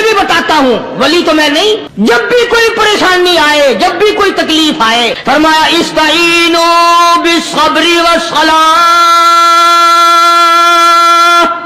भी बताता हूँ, वली तो मैं नहीं। जब भी कोई परेशानी आए, जब भी कोई तकलीफ आए, फरमाया इस्ताईनो बिस्सब्री वस्सलाह,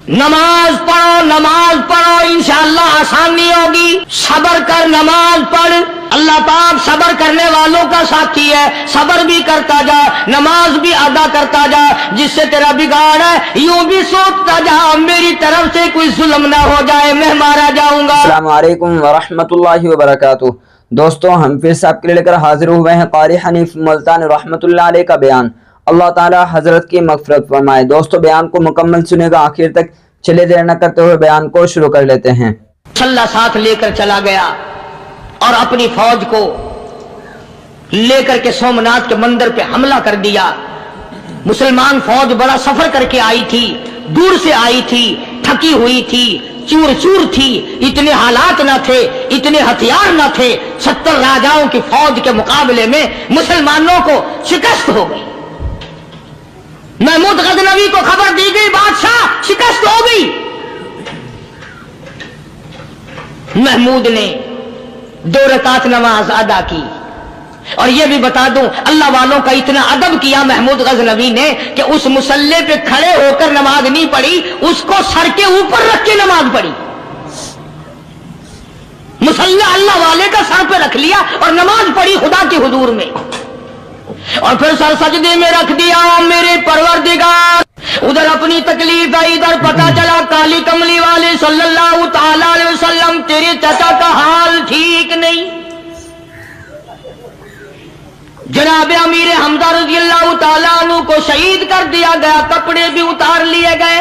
नमाज पढ़ो इंशाअल्लाह आसानी होगी। सब्र कर, नमाज पढ़, अल्लाह पाक सब्र करने वालों का साथी है। सब्र भी करता जा, नमाज भी अदा करता जा, जिससे तेरा बिगाड़ है यूं भी सोचता जा मेरी तरफ से कोई जुल्म ना हो जाए, मैं मारा जाऊंगा। अस्सलाम वालेकुम वरहमतुल्लाहि वबरकातुहू। दोस्तों, हम फिर से आपके लिए लेकर हाजिर हुए हैं कारी हनीफ मुल्तानी रहमतुल्लाह अलैह का बयान। अल्लाह ताला हजरत की मगफिरत फरमाए। दोस्तों, बयान को मुकम्मल सुनेगा आखिर तक। चलिए देर न करते हुए बयान को शुरू कर लेते हैं। सल्ला साथ लेकर चला गया और अपनी फौज को लेकर के सोमनाथ के मंदिर पे हमला कर दिया। मुसलमान फौज बड़ा सफर करके आई थी, दूर से आई थी, थकी हुई थी, चूर चूर थी, इतने हालात न थे, इतने हथियार न थे। 70 राजाओं की फौज के मुकाबले में मुसलमानों को शिकस्त हो गई। महमूद गजनवी को खबर दी गई, बादशाह शिकस्त हो गई। महमूद ने 2 रकात नमाज अदा की। और यह भी बता दूं, अल्लाह वालों का इतना अदब किया महमूद गजनवी ने कि उस मुसल्ले पे खड़े होकर नमाज नहीं पढ़ी, उसको सर के ऊपर रख के नमाज पढ़ी। मुसल्ला अल्लाह वाले का सर पे रख लिया और नमाज पढ़ी खुदा के हुजूर में, और फिर सर सजदे में रख दिया। मेरे परवरदिगार, उधर अपनी तकलीफ है, इधर पता चला काली कमली वाले सल्लल्लाहु ताला अलैहि वसल्लम तेरे चाचा का हाल ठीक नहीं। जनाब अमीर हमजा रज़ी अल्लाह ताला अन्हु को शहीद कर दिया गया, कपड़े भी उतार लिए गए।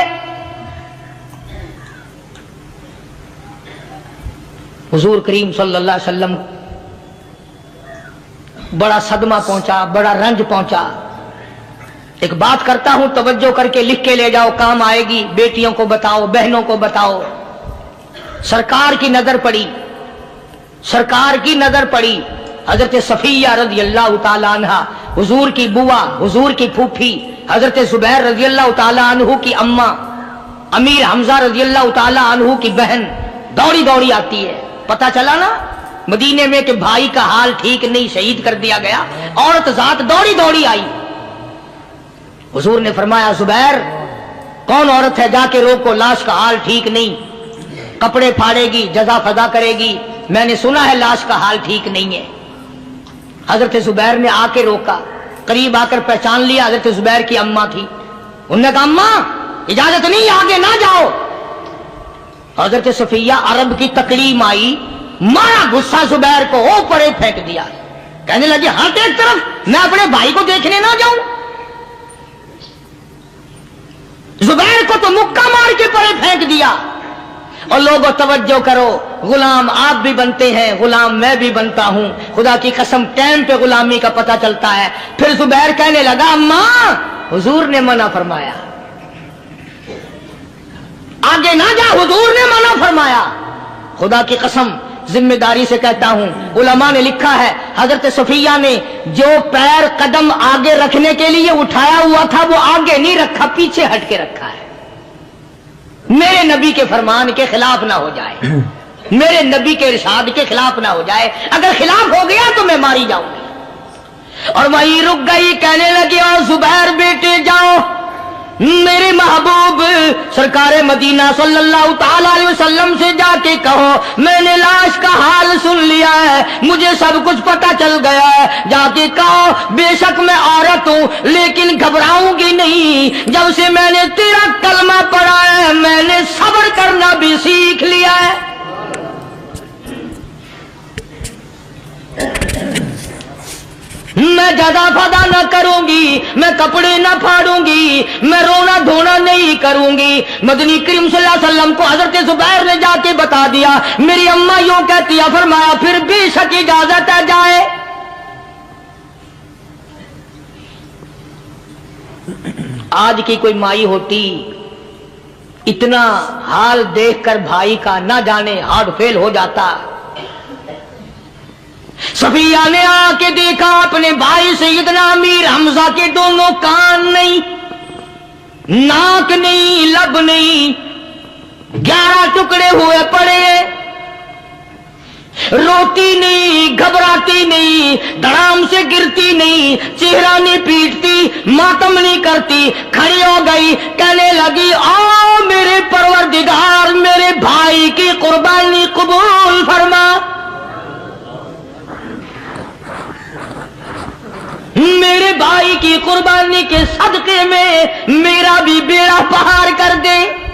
हुजूर करीम सल्लल्लाहु अलैहि वसल्लम बड़ा सदमा पहुंचा, बड़ा रंज पहुंचा। एक बात करता हूं, तवज्जो करके लिख के ले जाओ, काम आएगी। बेटियों को बताओ, बहनों को बताओ। सरकार की नजर पड़ी, सरकार की नजर पड़ी। हजरत सफिया रज़ी अल्लाह ताला अन्हा, हुजूर की बुआ, हुजूर की फूफी, हजरत जुबैर रज़ी अल्लाह ताला अन्हु की अम्मा, अमीर हमजा रज़ी अल्लाह ताला अन्हु की बहन दौड़ी दौड़ी आती है। पता चला ना मदीने में कि भाई का हाल ठीक नहीं, शहीद कर दिया गया। औरत जात दौड़ी दौड़ी आई। हुजूर ने फरमाया, जुबैर कौन औरत है, जाके रोको, लाश का हाल ठीक नहीं, कपड़े फाड़ेगी, जजा फजा करेगी, मैंने सुना है लाश का हाल ठीक नहीं है। हजरत जुबैर ने आके रोका, करीब आकर पहचान लिया, हजरत जुबैर की अम्मा थी। उन्होंने कहा, अम्मा इजाजत नहीं, आगे ना जाओ। हजरत सफिया अरब की तकलीम आई, मारा गुस्सा जुबैर को, ओ परे फेंक दिया। कहने लगी, हट एक तरफ, मैं अपने भाई को देखने ना जाऊं। जुबैर को तो मुक्का मार के परे फेंक दिया। और लोगों तवज्जो करो, गुलाम आप भी बनते हैं, गुलाम मैं भी बनता हूं। खुदा की कसम टाइम पे गुलामी का पता चलता है। फिर जुबैर कहने लगा, अम्मा हुजूर ने मना फरमाया, आगे ना जा, हुजूर ने मना फरमाया। खुदा की कसम जिम्मेदारी से कहता हूं, उलमा ने लिखा है, हजरत सफिया ने जो पैर कदम आगे रखने के लिए उठाया हुआ था वो आगे नहीं रखा, पीछे हट के रखा है। मेरे नबी के फरमान के खिलाफ ना हो जाए, मेरे नबी के इरशाद के खिलाफ ना हो जाए। अगर खिलाफ हो गया तो मैं मारी जाऊंगी। और वहीं रुक गई, कहने लगी, और जुबैर बेटे जाओ, मेरे महबूब सरकार मदीना सल्लल्लाहु ताला अलैहि वसल्लम से जाके कहो मैंने लाश का हाल सुन लिया है, मुझे सब कुछ पता चल गया है। जाके कहो बेशक मैं औरत हूं लेकिन घबराऊंगी नहीं, जब से मैंने तेरा कलमा पढ़ा है मैंने सब्र करना भी सीख लिया है। मैं ज्यादा फदा न करूंगी, मैं कपड़े न फाड़ूंगी, मैं रोना धोना नहीं करूंगी। मदनी करीम सल्लल्लाहु अलैहि वसल्लम को हजरत जुबैर ने जाके बता दिया, मेरी अम्मा यूं कहती है। फरमाया फिर बेशक इजाजत है, जाए। आज की कोई माई होती इतना हाल देखकर भाई का ना जाने हार्ट फेल हो जाता। सफिया ने आके देखा अपने भाई सैयदना अमीर हमजा के दोनों कान नहीं, नाक नहीं, लब नहीं, 11 टुकड़े हुए पड़े। रोती नहीं, घबराती नहीं, धड़ाम से गिरती नहीं, चेहरा नहीं पीटती, मातम नहीं करती, खड़ी हो गई, कहने लगी आओ मेरे परवरदिगार, मेरे भाई की कुर्बानी कबूल फरमा, मेरे भाई की कुर्बानी के सदके में मेरा भी बेड़ा पार कर दे।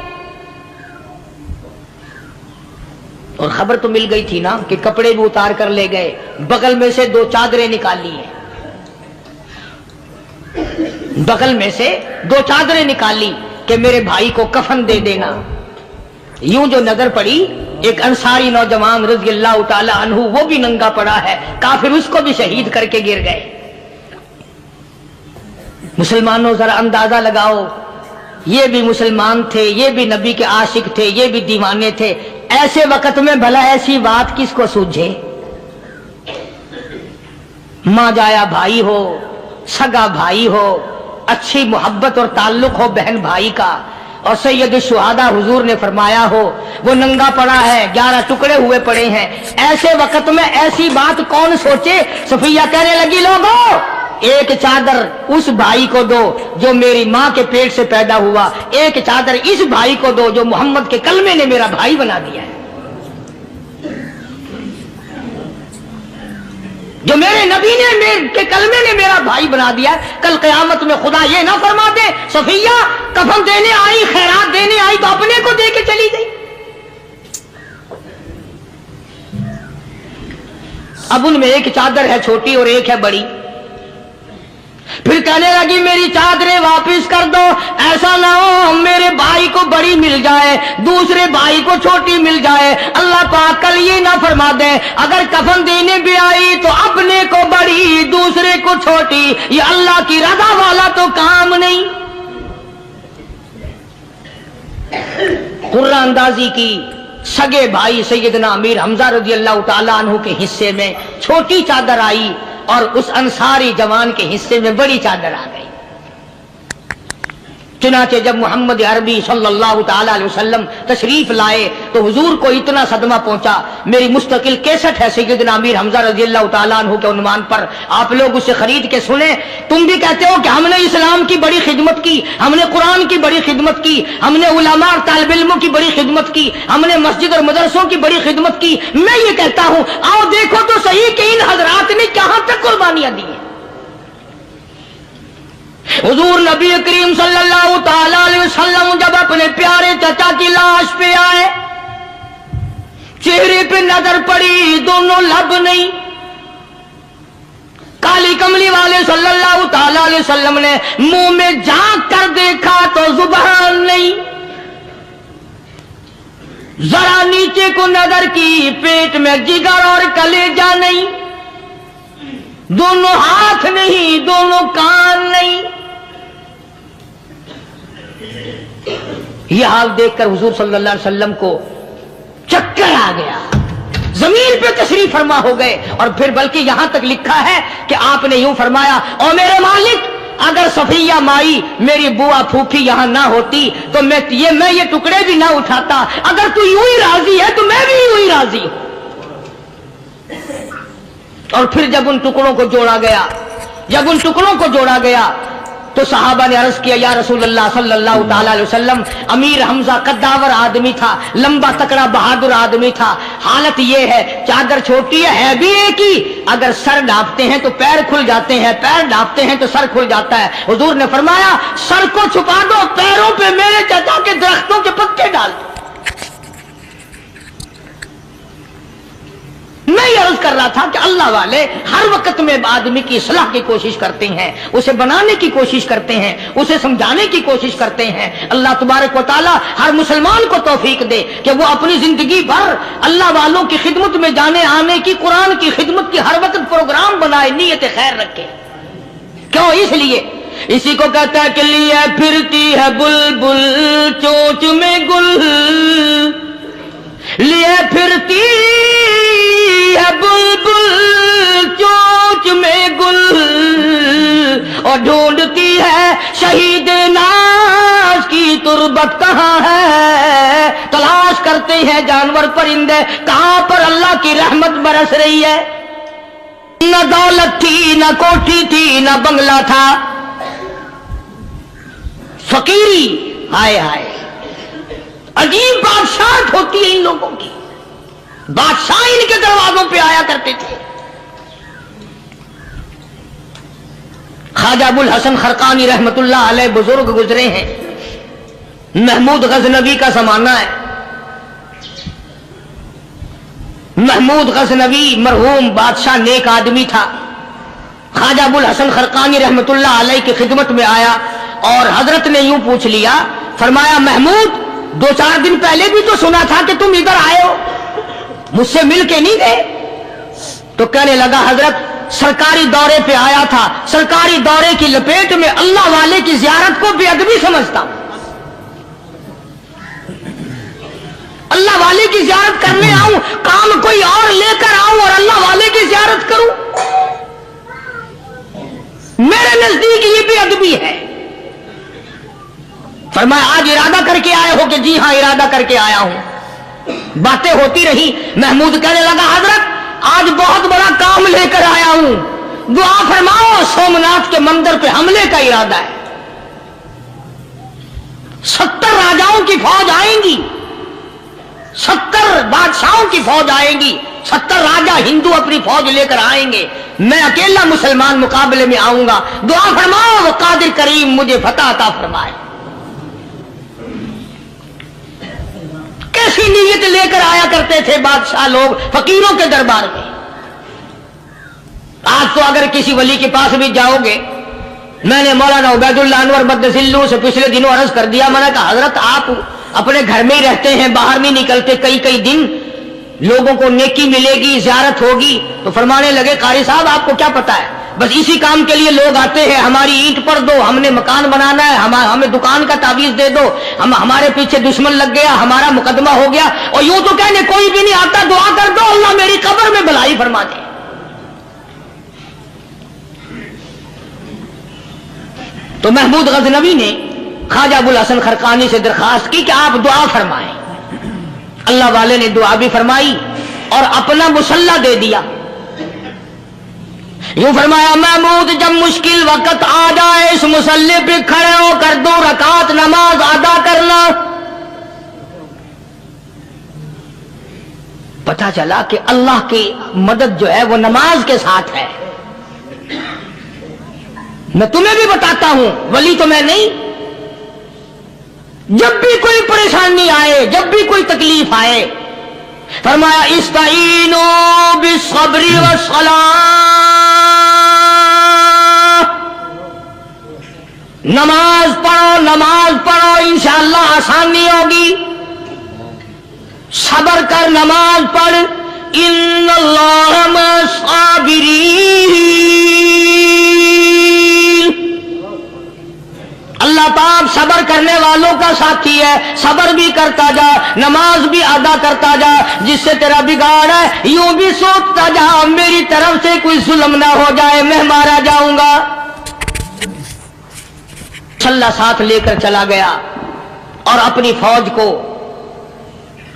और खबर तो मिल गई थी ना कि कपड़े भी उतार कर ले गए, बगल में से 2 चादरें निकाली हैं, बगल में से 2 चादरें निकाली कि मेरे भाई को कफन दे देना। यूं जो नजर पड़ी, एक अंसारी नौजवान रज़ी अल्लाह ताला अन्हु, वो भी नंगा पड़ा है, काफिर उसको भी शहीद करके गिर गए। मुसलमानों जरा अंदाजा लगाओ, ये भी मुसलमान थे, ये भी नबी के आशिक थे, ये भी दीवाने थे, ऐसे वक्त में भला ऐसी बात किसको सूझे? मां जाया भाई हो, सगा भाई हो, अच्छी मोहब्बत और ताल्लुक हो बहन भाई का, और सैयद शुहादा हुजूर ने फरमाया हो, वो नंगा पड़ा है, 11 टुकड़े हुए पड़े हैं, ऐसे वक्त में ऐसी बात कौन सोचे? सफिया कहने लगी लोगों, एक चादर उस भाई को दो जो मेरी मां के पेट से पैदा हुआ, एक चादर इस भाई को दो जो मोहम्मद के कलमे ने मेरा भाई बना दिया है, जो मेरे नबी ने मेरे के कलमे ने मेरा भाई बना दिया है। कल क़यामत में खुदा ये ना फरमा दे सफिया कफन देने आई, खैरात देने आई तो अपने को दे के चली गई। अब उनमें एक चादर है छोटी और एक है बड़ी। फिर कहने लगी मेरी चादरें वापस कर दो, ऐसा ना हो मेरे भाई को बड़ी मिल जाए, दूसरे भाई को छोटी मिल जाए, अल्लाह पाक कल ये ना फरमा दे अगर कफन देने भी आई तो अपने को बड़ी दूसरे को छोटी, ये अल्लाह की रज़ा वाला तो काम नहीं। कुर्रा अंदाजी की सगे भाई सैयदना अमीर हमजा रज़ी अल्लाह ताला अन्हु के हिस्से में छोटी चादर आई और उस अंसारी जवान के हिस्से में बड़ी चादर आ गई। चुनाचे जब मोहम्मद अरबी सल्लल्लाहु ताला अलैहि वसल्लम तशरीफ लाए तो हुजूर को इतना सदमा पहुंचा। मेरी मुस्तकिल कैसेट है सैयदना अमीर हमजा रज़ियल्लाहु ताला अन्हु के उन्वान पर, आप लोग उसे खरीद के सुने। तुम भी कहते हो कि हमने इस्लाम की बड़ी खिदमत की, हमने कुरान की बड़ी खिदमत की, हमने उलमा और तालिब इल्मों की बड़ी खिदमत की, हमने मस्जिद और मदरसों की बड़ी खिदमत की। मैं ये कहता हूं आओ देखो तो सही कि इन हजरात ने कहां तक कुर्बानियां दी हैं। हुजूर नबी करीम सल्लल्लाहु ताला अलैहि वसल्लम जब अपने प्यारे चचा की लाश पे आए, चेहरे पे नजर पड़ी दोनों लब नहीं, काली कमली वाले सल्लल्लाहु ताला अलैहि वसल्लम ने मुंह में झांक कर देखा तो जुबान नहीं, जरा नीचे को नजर की पेट में जिगर और कलेजा नहीं, दोनों हाथ नहीं दोनों कान नहीं। यह हाल देखकर हुजूर सल्लल्लाहु अलैहि वसल्लम को चक्कर आ गया, जमीन पे तशरीफ फरमा हो गए। और फिर बल्कि यहां तक लिखा है कि आपने यूं फरमाया ओ मेरे मालिक अगर सफिया माई मेरी बुआ फूफी यहां ना होती तो मैं ये टुकड़े भी ना उठाता, अगर तू यूं ही राजी है तो मैं भी यूं ही राजी हूं। और फिर जब उन टुकड़ों को जोड़ा गया तो सहाबा ने अर्ज किया या रसूलल्लाह सल्लल्लाहु ताला अलैहि वसल्लम, अमीर हमजा कद्दावर आदमी था, लंबा तकड़ा बहादुर आदमी था, हालत ये है चादर छोटी है भी एक ही, अगर सर ढांपते हैं तो पैर खुल जाते हैं, पैर ढांपते हैं तो सर खुल जाता है। हुजूर ने फरमाया सर को छुपा दो, पैरों पे मेरे चचा के दरख्तों के पत्ते डाल दो। मैं ये अर्ज कर रहा था कि अल्लाह वाले हर वक्त में आदमी की इस्लाह की कोशिश करते हैं, उसे बनाने की कोशिश करते हैं, उसे समझाने की कोशिश करते हैं। अल्लाह तबारक व तआला हर मुसलमान को तौफीक दे कि वो अपनी जिंदगी भर अल्लाह वालों की खिदमत में जाने आने की, कुरान की खिदमत की हर वक्त प्रोग्राम बनाए, नीयत खैर रखे। क्यों? इसलिए इसी को कहता है कि लिए फिरती है बुलबुल चोंच में गुल, लिए फिरती है बुलबुल चोंच में गुल, और ढूंढती है शहीद नाज की तुरबत कहां है। तलाश करते हैं जानवर परिंदे कहां पर अल्लाह की रहमत बरस रही है। न दौलत थी, न कोठी थी, न बंगला था, फकीरी। हाय हाय, अजीब बादशाहत होती है इन लोगों की। बादशाह इनके दरवाजों पे आया करते थे। ख्वाजा अबुल हसन खरकानी रहमतुल्लाह अलैह बुजुर्ग गुजरे हैं। महमूद गजनवी का जमाना है। महमूद गजनवी मरहूम बादशाह नेक आदमी था। ख्वाजा अबुल हसन खरकानी रहमतुल्लाह अलैह की खिदमत में आया और हजरत ने यूं पूछ लिया, फरमाया महमूद 2-4 दिन पहले भी तो सुना था कि तुम इधर आए हो, मुझसे मिल के नहीं गए? तो कहने लगा हजरत सरकारी दौरे पे आया था, सरकारी दौरे की लपेट में अल्लाह वाले की जियारत को बेअदबी समझता हूं। अल्लाह वाले की जियारत करने आऊं, काम कोई और लेकर आऊं और अल्लाह वाले की जियारत करूं, मेरे नजदीक ये बेअदबी है। फरमाया आज इरादा करके आए हो? कि जी हां इरादा करके आया हूं। बातें होती रही। महमूद कहने लगा हजरत आज बहुत बड़ा काम लेकर आया हूं, दुआ फरमाओ। सोमनाथ के मंदिर पे हमले का इरादा है। 70 राजाओं की फौज आएंगी, 70 बादशाहों की फौज आएगी, 70 राजा हिंदू अपनी फौज लेकर आएंगे। मैं अकेला मुसलमान मुकाबले में आऊंगा। दुआ फरमाओ वो कादिर करीम मुझे फतह अता फरमाए। कैसी नीयत लेकर आया करते थे बादशाह लोग फकीरों के दरबार में। आज तो अगर किसी वली के पास भी जाओगे, मैंने मौलाना उबैदुल्लाह अनवर मद्दसिल्लू से पिछले दिनों अर्ज कर दिया, मैंने कहा हजरत आप अपने घर में ही रहते हैं, बाहर नहीं निकलते, कई कई दिन लोगों को नेकी मिलेगी, ज़ियारत होगी। तो फरमाने लगे कारी साहब आपको क्या पता है, बस इसी काम के लिए लोग आते हैं। हमारी ईंट पर दो, हमने मकान बनाना है, हमें दुकान का ताबीज दे दो, हमारे पीछे दुश्मन लग गया, हमारा मुकदमा हो गया, और यूं तो कहने कोई भी नहीं आता, दुआ कर दो अल्लाह मेरी कब्र में भलाई फरमा दे। तो महमूद गजनवी ने ख्वाजा अबुल हसन खरकानी से दरखास्त की कि आप दुआ फरमाएं। अल्लाह वाले ने दुआ भी फरमाई और अपना मुसल्ला दे दिया। यूं फरमाया महमूद जब मुश्किल वक्त आ जाए इस मुसल्ले पे खड़े होकर 2 रकात नमाज अदा करना। पता चला कि अल्लाह की मदद जो है वो नमाज के साथ है। मैं तुम्हें भी बताता हूं, वली तो मैं नहीं। जब भी कोई परेशानी आए, जब भी कोई तकलीफ आए, फरमाया इस्ताईनो बिस्सब्री वस्सलाह, नमाज पढ़ो इंशाअल्लाह आसानी होगी। सब्र कर, नमाज पढ़। इन्नल्लाह मस्साबिरीन, अल्लाह पाक सब्र करने वालों का साथी है। सब्र भी करता जा, नमाज भी अदा करता जा। जिससे तेरा बिगाड़ है यूं भी सोचता जा मेरी तरफ से कोई जुल्म ना हो जाए, मैं मारा जाऊंगा। छल्ला साथ लेकर चला गया और अपनी फौज को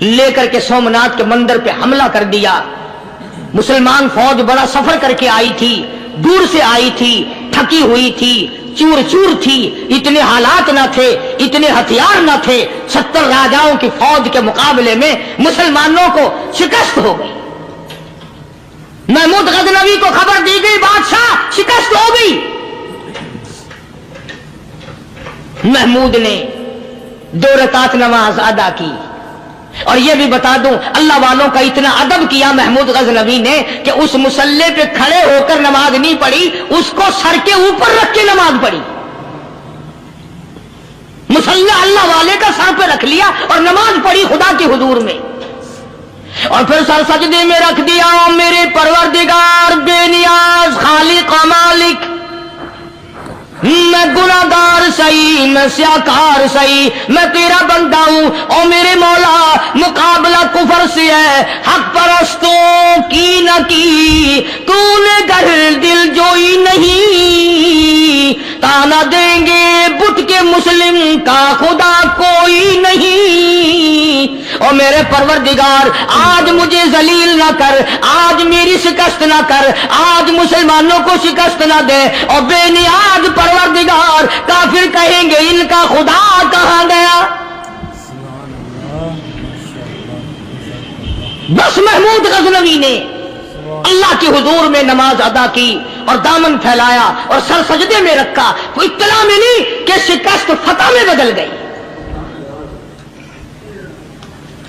लेकर के सोमनाथ के मंदिर पे हमला कर दिया। मुसलमान फौज बड़ा सफर करके आई थी, दूर से आई थी, थकी हुई थी, चूर चूर थी, इतने हालात ना थे, इतने हथियार ना थे। 70 राजाओं की फौज के मुकाबले में मुसलमानों को शिकस्त हो गई। महमूद गजनवी को खबर दी गई बादशाह शिकस्त हो गई। महमूद ने 2 रकात नमाज अदा की। और यह भी बता दूं अल्लाह वालों का इतना अदब किया महमूद गजनवी ने कि उस मुसल्ले पे खड़े होकर नमाज नहीं पढ़ी, उसको सर के ऊपर रख के नमाज पढ़ी। मुसल्ला अल्लाह वाले का सर पे रख लिया और नमाज पढ़ी खुदा के हुजूर में। और फिर सर सजदे में रख दिया। मेरे परवरदिगार बेनियाज खालिक मालिक, मैं गुनाहगार सही, मैं स्याकार सही, मैं तेरा बंदा हूं। और मेरे मौला मुकाबला कुफर से है, हक परस्तों की न की तूने घर दिल जोई नहीं। ताना देंगे बुत के मुस्लिम का खुदा कोई नहीं। और मेरे परवरदिगार आज मुझे जलील ना कर, आज मेरी शिकस्त ना कर, आज मुसलमानों को शिकस्त ना दे। और बेनियाज परवरदिगार काफिर कहेंगे इनका खुदा कहां गया। बस महमूद गजनवी ने अल्लाह के हुजूर में नमाज अदा की और दामन फैलाया और सर सजदे में रखा तो इत्तला मिली कि शिकस्त फतह में बदल गई।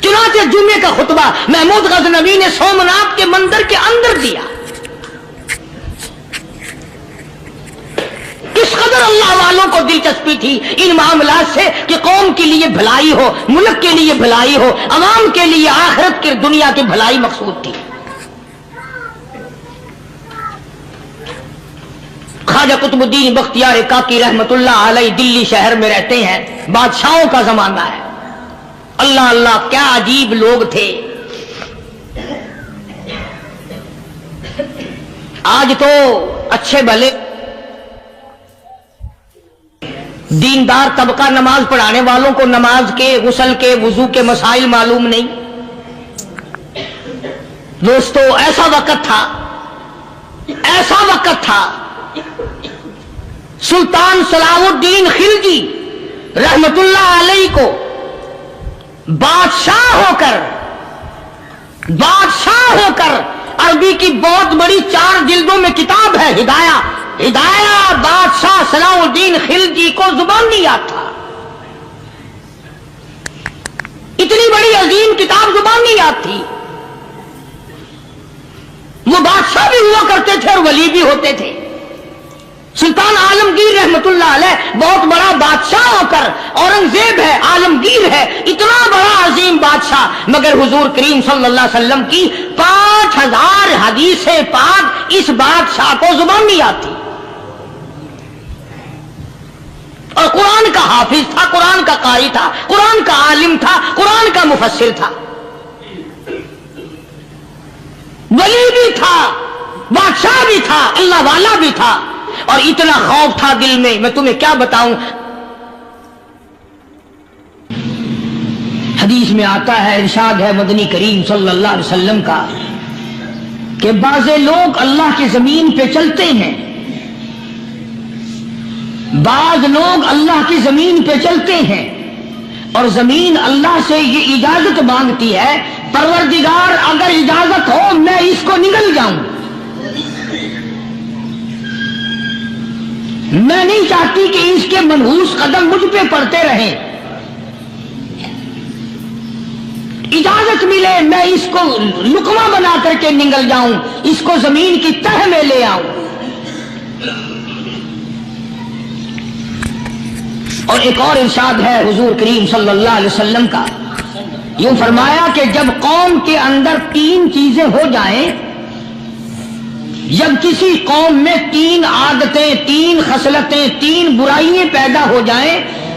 चुनांचे जुम्मे का खुतबा महमूद गजनवी ने सोमनाथ के मंदिर के अंदर दिया। इस कदर अल्लाह वालों को दिलचस्पी थी इन मामलात से कि कौम के लिए भलाई हो, मुल्क के लिए भलाई हो, अवाम के लिए आखिरत की दुनिया की भलाई मकसूद थी। ख्वाजा कुतुबुद्दीन बख्तियार काकी रहमतुल्लाह अलैह दिल्ली शहर में रहते हैं। बादशाहों का जमाना है। अल्लाह अल्लाह क्या अजीब लोग थे। आज तो अच्छे भले दीनदार तबका नमाज पढ़ाने वालों को नमाज के, गुस्ल के, वुजू के मसाइल मालूम नहीं। दोस्तों ऐसा वक्त था सुल्तान सलाहुद्दीन खिलजी रहमतुल्लाह अलैह को बादशाह होकर अरबी की बहुत बड़ी 4 जिल्दों में किताब है हिदाया बादशाह सलाहुद्दीन खिलजी को जुबान नहीं आता। इतनी बड़ी अजीम किताब जुबान नहीं आती। वो बादशाह भी हुआ करते थे और वली भी होते थे। सुल्तान आलमगीर रहमतुल्लाह अलैह बहुत बड़ा बादशाह होकर औरंगजेब है, आलमगीर है, इतना बड़ा अजीम बादशाह, मगर हुजूर करीम सल्लल्लाहु अलैहि वसल्लम की 5000 हदीसें पाक इस बादशाह को जुबान नहीं आती। और कुरान का हाफिज था, कुरान का कारी था, कुरान का आलिम था, कुरान का मुफस्सिर था, वली भी था, बादशाह भी था, अल्लाह वाला भी था। और इतना खौफ था दिल में, मैं तुम्हें क्या बताऊं। हदीस में आता है, इरशाद है मदनी करीम सल्लल्लाहु अलैहि वसल्लम का कि बाज़े लोग अल्लाह की जमीन पे चलते हैं, बाज लोग अल्लाह की जमीन पे चलते हैं और जमीन अल्लाह से ये इजाजत मांगती है, परवरदिगार अगर इजाजत हो मैं इसको निगल जाऊं, मैं नहीं चाहती कि इसके मनहूस कदम मुझ पे पड़ते रहें, इजाजत मिले मैं इसको लुकमा बना करके निगल जाऊं, इसको जमीन की तह में ले आऊं। और एक और इरशाद है हुजूर करीम सल्लल्लाहु अलैहि वसल्लम का, यूं फरमाया कि जब कौम के अंदर 3 चीजें हो जाएं, जब किसी कौम में 3 आदतें, 3 खसलतें, 3 बुराइयां पैदा हो जाएं,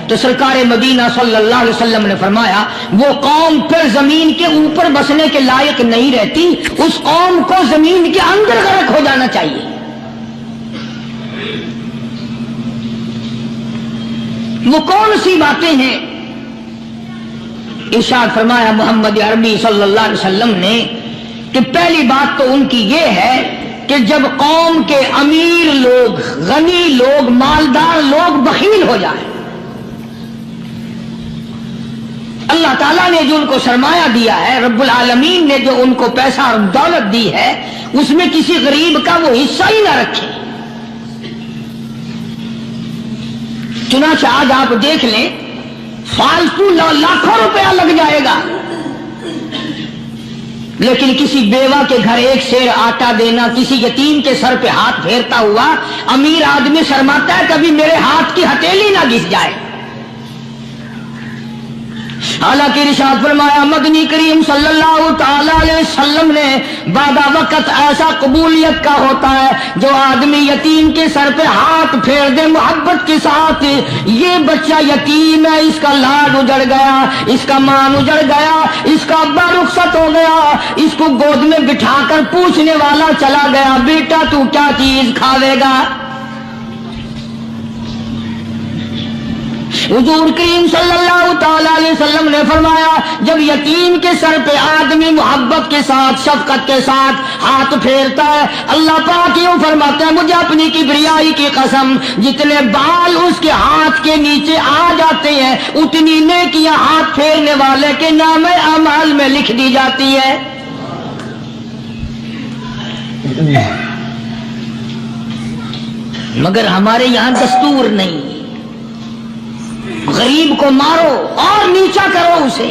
तो सरकार मदीना सल्लल्लाहु अलैहि वसल्लम ने फरमाया वो कौम फिर जमीन के ऊपर बसने के लायक नहीं रहती, उस कौम को जमीन के अंदर गर्क हो जाना चाहिए। वो कौन सी बातें हैं? इरशाद फरमाया मोहम्मद अरबी सल्लल्लाहु अलैहि वसल्लम ने कि पहली बात तो उनकी ये है कि जब कौम के अमीर लोग, गनी लोग, मालदार लोग बखील हो जाए, अल्लाह ताला ने जो उनको सरमाया दिया है, रब्बुल आलमीन ने जो उनको पैसा और दौलत दी है, उसमें किसी गरीब का वो हिस्सा ही ना रखे। चुनांचे आज आप देख लें, फालतू लाखों रुपया लग जाएगा, लेकिन किसी बेवा के घर 1 सेर आटा देना, किसी यतीम के सर पे हाथ फेरता हुआ अमीर आदमी शर्माता है कभी मेरे हाथ की हथेली ना घिस जाए। हालांकि इरशाद फरमाया मदनी करीम सल्लल्लाहु ताला अलैहि वसल्लम ने बादा वक्त ऐसा कबूलियत का होता है जो आदमी यतीम के सर पे हाथ फेर दे मोहब्बत के साथ, ये बच्चा यतीम है, इसका लाड उजड़ गया, इसका मान उजड़ गया, इसका अब्बा रुखसत हो गया, इसको गोद में बिठाकर पूछने वाला चला गया, बेटा तू क्या चीज खावेगा? हुजूर करीम सल्लल्लाहु ताला अलैहि वसल्लम ने फरमाया, जब यतीम के सर पे आदमी मोहब्बत के साथ, शफकत के साथ हाथ फेरता है, अल्लाह पाक यूं फरमाता है, मुझे अपनी किबरियाई की कसम, जितने बाल उसके हाथ के नीचे आ जाते हैं उतनी नेकियां हाथ फेरने वाले के नाम अमाल में लिख दी जाती है। मगर हमारे यहां दस्तूर नहीं, गरीब को मारो और नीचा करो उसे।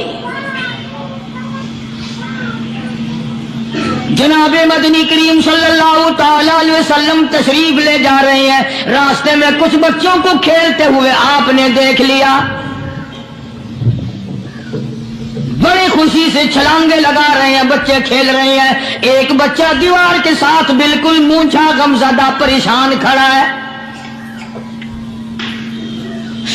जनाबे मदनी करीम सल्लल्लाहु ताला अलैहि वसल्लम तशरीफ ले जा रहे हैं, रास्ते में कुछ बच्चों को खेलते हुए आपने देख लिया, बड़ी खुशी से छलांगे लगा रहे हैं, बच्चे खेल रहे हैं। एक बच्चा दीवार के साथ बिल्कुल मूंछा गमज़दा परेशान खड़ा है।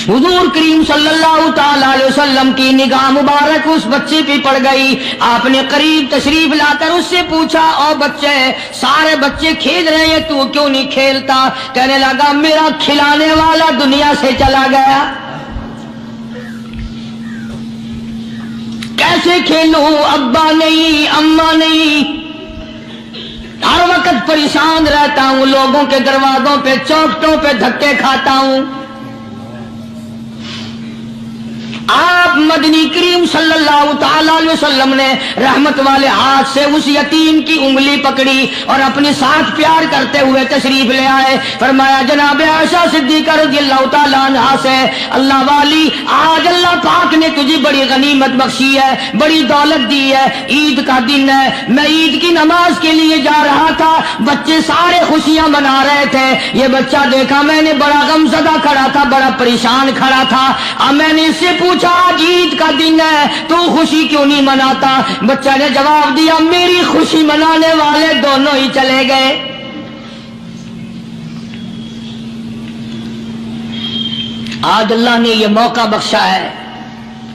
हुजूर करीम सल्लल्लाहु ताला अलैहि वसल्लम की निगाह मुबारक उस बच्चे पे पड़ गई। आपने करीब तशरीफ लाकर उससे पूछा, और बच्चे, सारे बच्चे खेल रहे हैं, तू क्यों नहीं खेलता? कहने लगा, मेरा खिलाने वाला दुनिया से चला गया, कैसे खेलूं? अब्बा नहीं, अम्मा नहीं, हर वक्त परेशान रहता हूं, लोगों के दरवाजों पे, चौखटों पे धक्के खाता हूं। आप मदनी करीम सल्लल्लाहु ताला अलैहि वसल्लम ने रहमत वाले हाथ से उस यतीम की उंगली पकड़ी और अपने साथ प्यार करते हुए तशरीफ ले आए। फरमाया, जनाब आयशा सिद्दीका रज़ियल्लाहु ताला अन्हा से, अल्लाह वाली, आज अल्लाह पाक ने तुझे बड़ी गनीमत बख्शी है, बड़ी दौलत दी है, ईद का दिन है, मैं ईद की नमाज के लिए जा रहा था, बच्चे सारे खुशियां मना रहे थे, ये बच्चा देखा मैंने, बड़ा गमज़दा खड़ा था, बड़ा परेशान खड़ा था। अब मैंने इससे पूछा, आज ईद का दिन है, तू खुशी क्यों नहीं मनाता? बच्चा ने जवाब दिया, मेरी खुशी मनाने वाले दोनों ही चले गए। आज अल्लाह ने यह मौका बख्शा है,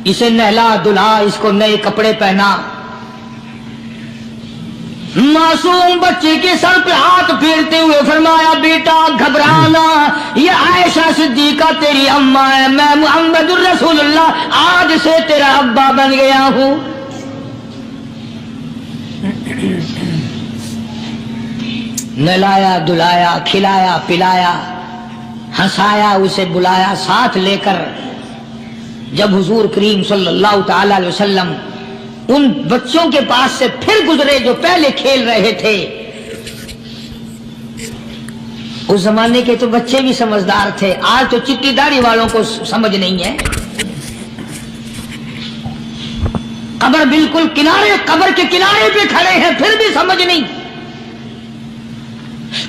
इसे नहला धुला, इसको नए कपड़े पहना। मासूम बच्चे के सर पे हाथ फेरते हुए फरमाया, बेटा घबराना, ये आयशा सिद्दीका तेरी अम्मा है, मैं मुहम्मदुर रसूलुल्लाह आज से तेरा अब्बा बन गया हूं। नहलाया धुलाया, खिलाया पिलाया, हंसाया, उसे बुलाया साथ लेकर। जब हुजूर करीम सल्लल्लाहु ताला अलैहि वसल्लम उन बच्चों के पास से फिर गुजरे जो पहले खेल रहे थे, उस जमाने के तो बच्चे भी समझदार थे, आज तो चिट्टी दाढ़ी वालों को समझ नहीं है। कब्र बिल्कुल किनारे, कब्र के किनारे पे खड़े हैं, फिर भी समझ नहीं।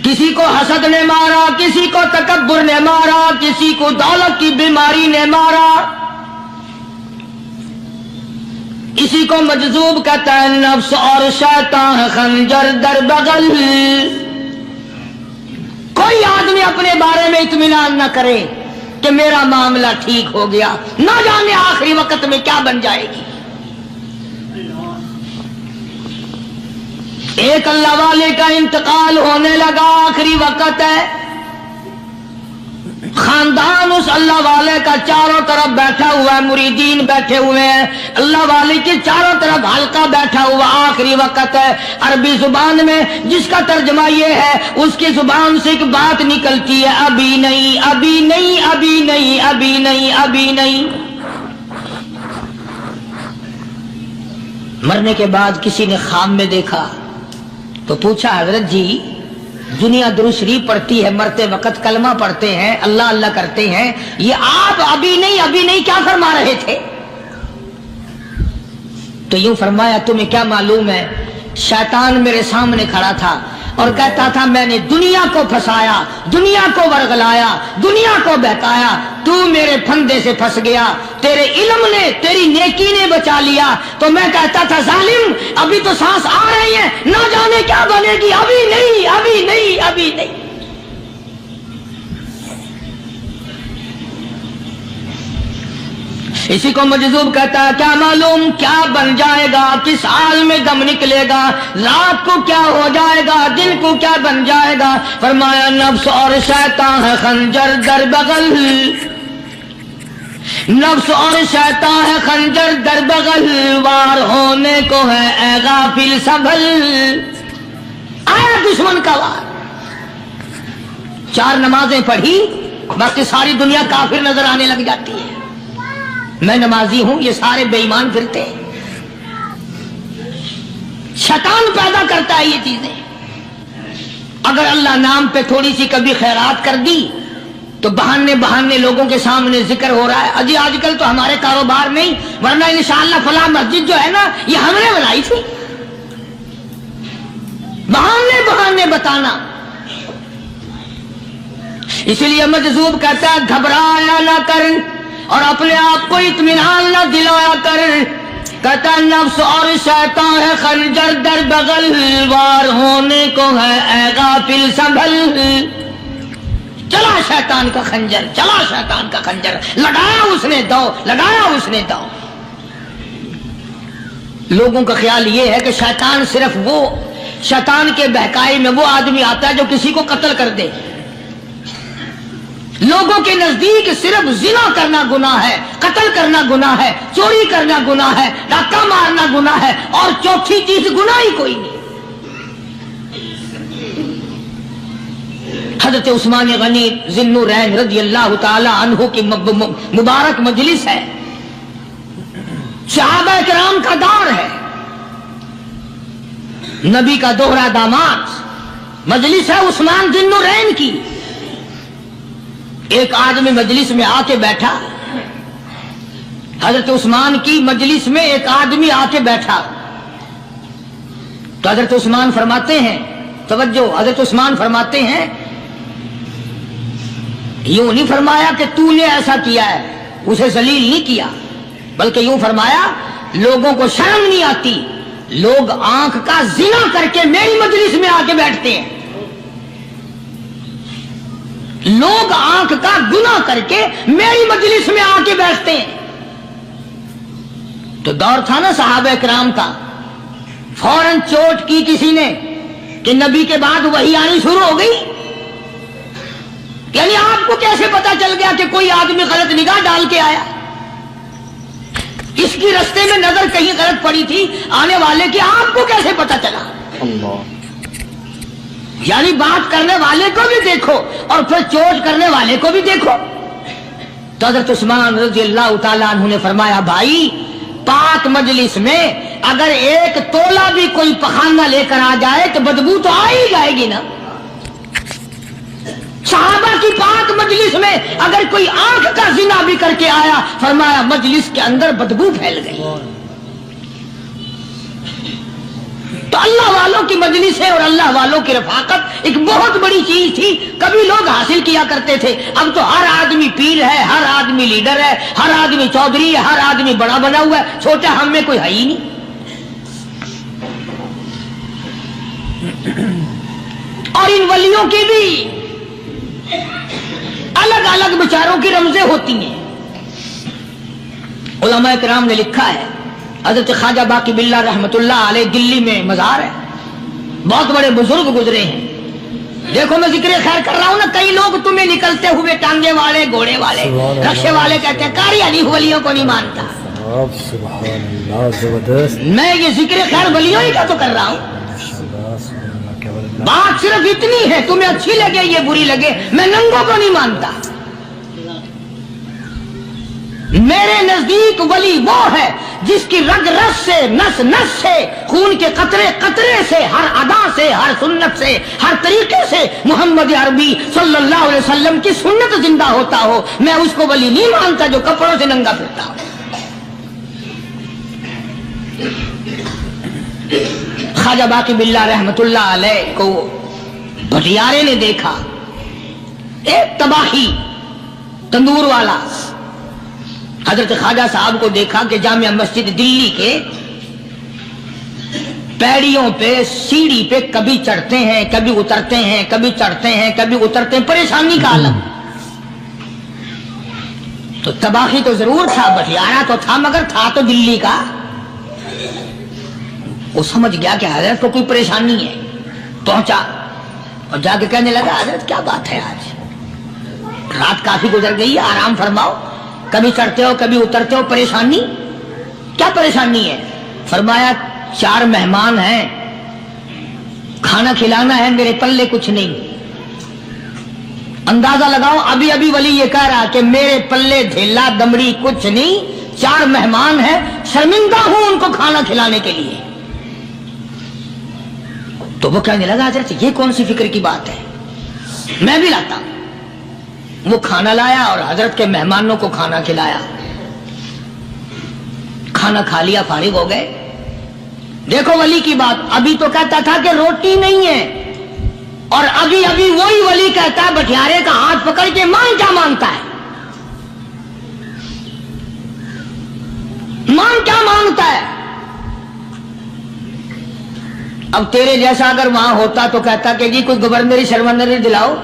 किसी को हसद ने मारा, किसी को तकब्बुर ने मारा, किसी को दौलत की बीमारी ने मारा, इसी को मजजूब कहता है, नफ्स और शैतान खंजर दर बगल। कोई आदमी अपने बारे में इत्मीनान न करे कि मेरा मामला ठीक हो गया, ना जाने आखिरी वक्त में क्या बन जाएगी। एक अल्लाह वाले का इंतकाल होने लगा, आखिरी वक्त है, खानदान उस अल्लाह वाले का चारों तरफ बैठा हुआ है, मुरीदीन बैठे हुए हैं, अल्लाह वाले के चारों तरफ हल्का बैठा हुआ, आखिरी वक्त है। अरबी जुबान में जिसका तर्जमा ये है, उसकी जुबान से एक बात निकलती है, अभी नहीं, अभी नहीं, अभी नहीं, अभी नहीं, अभी नहीं। मरने के बाद किसी ने ख्वाब में देखा तो पूछा, हजरत जी दुनिया दुरूद शरीफ पढ़ती है, मरते वक्त कलमा पढ़ते हैं, अल्लाह अल्लाह करते हैं, ये आप अभी नहीं क्या फरमा रहे थे? तो यूं फरमाया, तुम्हें क्या मालूम है, शैतान मेरे सामने खड़ा था और कहता था, मैंने दुनिया को फंसाया, दुनिया को वर्गलाया, दुनिया को बहकाया, तू मेरे फंदे से फंस गया, तेरे इल्म ने, तेरी नेकी ने बचा लिया। तो मैं कहता था, जालिम अभी तो सांस आ रही है, ना जाने क्या बनेगी, अभी नहीं, अभी नहीं, अभी नहीं। इसी को मजजूब कहता है, क्या मालूम क्या बन जाएगा, किस हाल में दम निकलेगा, रात को क्या हो जाएगा, दिन को क्या बन जाएगा। फरमाया, नफ्स और शैतान है खंजर दर बगल। नफ्स और शैतान है खंजर दर बगल, वार होने को है ए गाफिल संभल। आया दुश्मन का वार। 4 नमाजें पढ़ी, बाकी सारी दुनिया काफिर नजर आने लग जाती है। मैं नमाजी हूं, ये सारे बेईमान फिरते हैं। शैतान पैदा करता है ये चीजें। अगर अल्लाह नाम पे थोड़ी सी कभी खैरात कर दी तो बहाने बहाने लोगों के सामने जिक्र हो रहा है, अजी आजकल तो हमारे कारोबार नहीं, वरना इंशाअल्लाह फला मस्जिद जो है ना ये हमने बनाई थी। बहाने बहाने बताना। इसलिए मजजूब कहता है घबराया ना कर और अपने आप को इत्मीनान ना दिलाया कर। कहता नफ्स और शैतान है खंजर दर बगल, वार होने को है ए गाफिल संभल। चला शैतान का खंजर, चला शैतान का खंजर, लगाया उसने दो, लगाया उसने दो। लोगों का ख्याल ये है कि शैतान सिर्फ वो, शैतान के बहकाए में वो आदमी आता है जो किसी को कत्ल कर दे। लोगों के नजदीक सिर्फ जिना करना गुनाह है, कत्ल करना गुनाह है, चोरी करना गुनाह है, डाका मारना गुनाह है, और चौथी चीज गुनाह ही कोई नहीं। हजरत उस्मान गनी ज़िन्नुरैन रज़ी अल्लाह ताला अन्हु की मुबारक मजलिस है, सहाबा किराम का दौर है, नबी का दोहरा दामाद, मजलिस है उस्मान ज़िन्नुरैन की। एक आदमी मजलिस में आके बैठा, हजरत उस्मान की मजलिस में एक आदमी आके बैठा तो हजरत उस्मान फरमाते हैं, तवज्जो, हजरत उस्मान फरमाते हैं, यूं नहीं फरमाया कि तूने ऐसा किया है, उसे जलील नहीं किया, बल्कि यूं फरमाया लोगों को शर्म नहीं आती, लोग आंख का जिना करके मेरी मजलिस में आके बैठते हैं, लोग आंख का गुनाह करके मेरी मजलिस में आके बैठते हैं। तो दौर था ना सहाबा किराम का, फौरन चोट की किसी ने कि नबी के बाद वही आनी शुरू हो गई। यानी आपको कैसे पता चल गया कि कोई आदमी गलत निगाह डाल के आया? इसकी रास्ते में नजर कहीं गलत पड़ी थी आने वाले की, आपको कैसे पता चला? यानी बात करने वाले को भी देखो और फिर चोट करने वाले को भी देखो। तो हज़रत उस्मान रज़ी अल्लाह ताला अन्हु ने फरमाया, भाई पाक मजलिस में अगर एक तोला भी कोई पखाना लेकर आ जाए तो बदबू तो आ ही जाएगी ना। सहाबा की पाक मजलिस में अगर कोई आंख का जिना भी करके आया, फरमाया मजलिस के अंदर बदबू फैल गई। तो अल्लाह वालों की मजलिस है और अल्लाह वालों की रफाकत एक बहुत बड़ी चीज थी, कभी लोग हासिल किया करते थे। अब तो हर आदमी पीर है, हर आदमी लीडर है, हर आदमी चौधरी है, हर आदमी बड़ा बना हुआ है, छोटा हम में कोई है ही नहीं। और इन वलियों की भी अलग अलग विचारों की रमजें होती हैं। उलमा किराम ने लिखा है, हजरत ख्वाजा बाकी बिल्ला रहमतुल्लाह अलैह दिल्ली में मजार है, बहुत बड़े बुजुर्ग गुजरे हैं। देखो मैं जिक्र खैर कर रहा हूं ना, कई लोग तुम्हें निकलते हुए टांगे वाले, घोड़े वाले, रक्षे वाले कहते हैं कारियानी वलियों को नहीं मानता। मैं ये जिक्र खैर वलियों ही का तो कर रहा हूं। बात सिर्फ इतनी है, तुम्हें अच्छी लगे ये बुरी लगे, मैं नंगों को नहीं मानता। मेरे नजदीक वली वो है जिसकी रग रस से, नस नस से, खून के कतरे कतरे से, हर अदा से, हर सुन्नत से, हर तरीके से मोहम्मद अरबी सल्लल्लाहु अलैहि वसल्लम की सुन्नत जिंदा होता हो। मैं उसको वली नहीं मानता जो कपड़ों से नंगा फिरता हो। ख्वाजा बाकी बिल्ला रहमतुल्लाह अलैह को भटियारे ने देखा, एक तबाही तंदूर वाला। हजरत ख्वाजा साहब को देखा कि जामिया मस्जिद दिल्ली के पैड़ियों पे, सीढ़ी पे कभी चढ़ते हैं, कभी उतरते हैं, कभी चढ़ते हैं, कभी उतरते हैं, परेशानी का आलम। तो तबाही तो जरूर था, भटियारा तो था, मगर था तो दिल्ली का। वो समझ गया कि हजरत को कोई परेशानी है, पहुंचा और जाके कहने लगा, हजरत क्या बात है, आज रात काफी गुजर गई, आराम फरमाओ। कभी चढ़ते हो कभी उतरते हो, परेशानी क्या परेशानी है? फरमाया 4 मेहमान हैं, खाना खिलाना है, मेरे पल्ले कुछ नहीं। अंदाजा लगाओ, अभी अभी वली ये कह रहा कि मेरे पल्ले ढेला दमड़ी कुछ नहीं, 4 मेहमान हैं, शर्मिंदा हूं उनको खाना खिलाने के लिए। तो वो कहने लगा हजरत ये कौन सी फिक्र की बात है, मैं भी लाता। वो खाना लाया और हजरत के मेहमानों को खाना खिलाया। खाना खा लिया, फारिग हो गए। देखो वली की बात, अभी तो कहता था कि रोटी नहीं है, और अभी अभी वही वली कहता है बटियारे का हाथ पकड़ के मांग क्या मांगता है, मांग क्या मांगता है। अब तेरे जैसा अगर वहां होता तो कहता कि जी कोई गवर्नरी शर्मंदरी दिलाओ,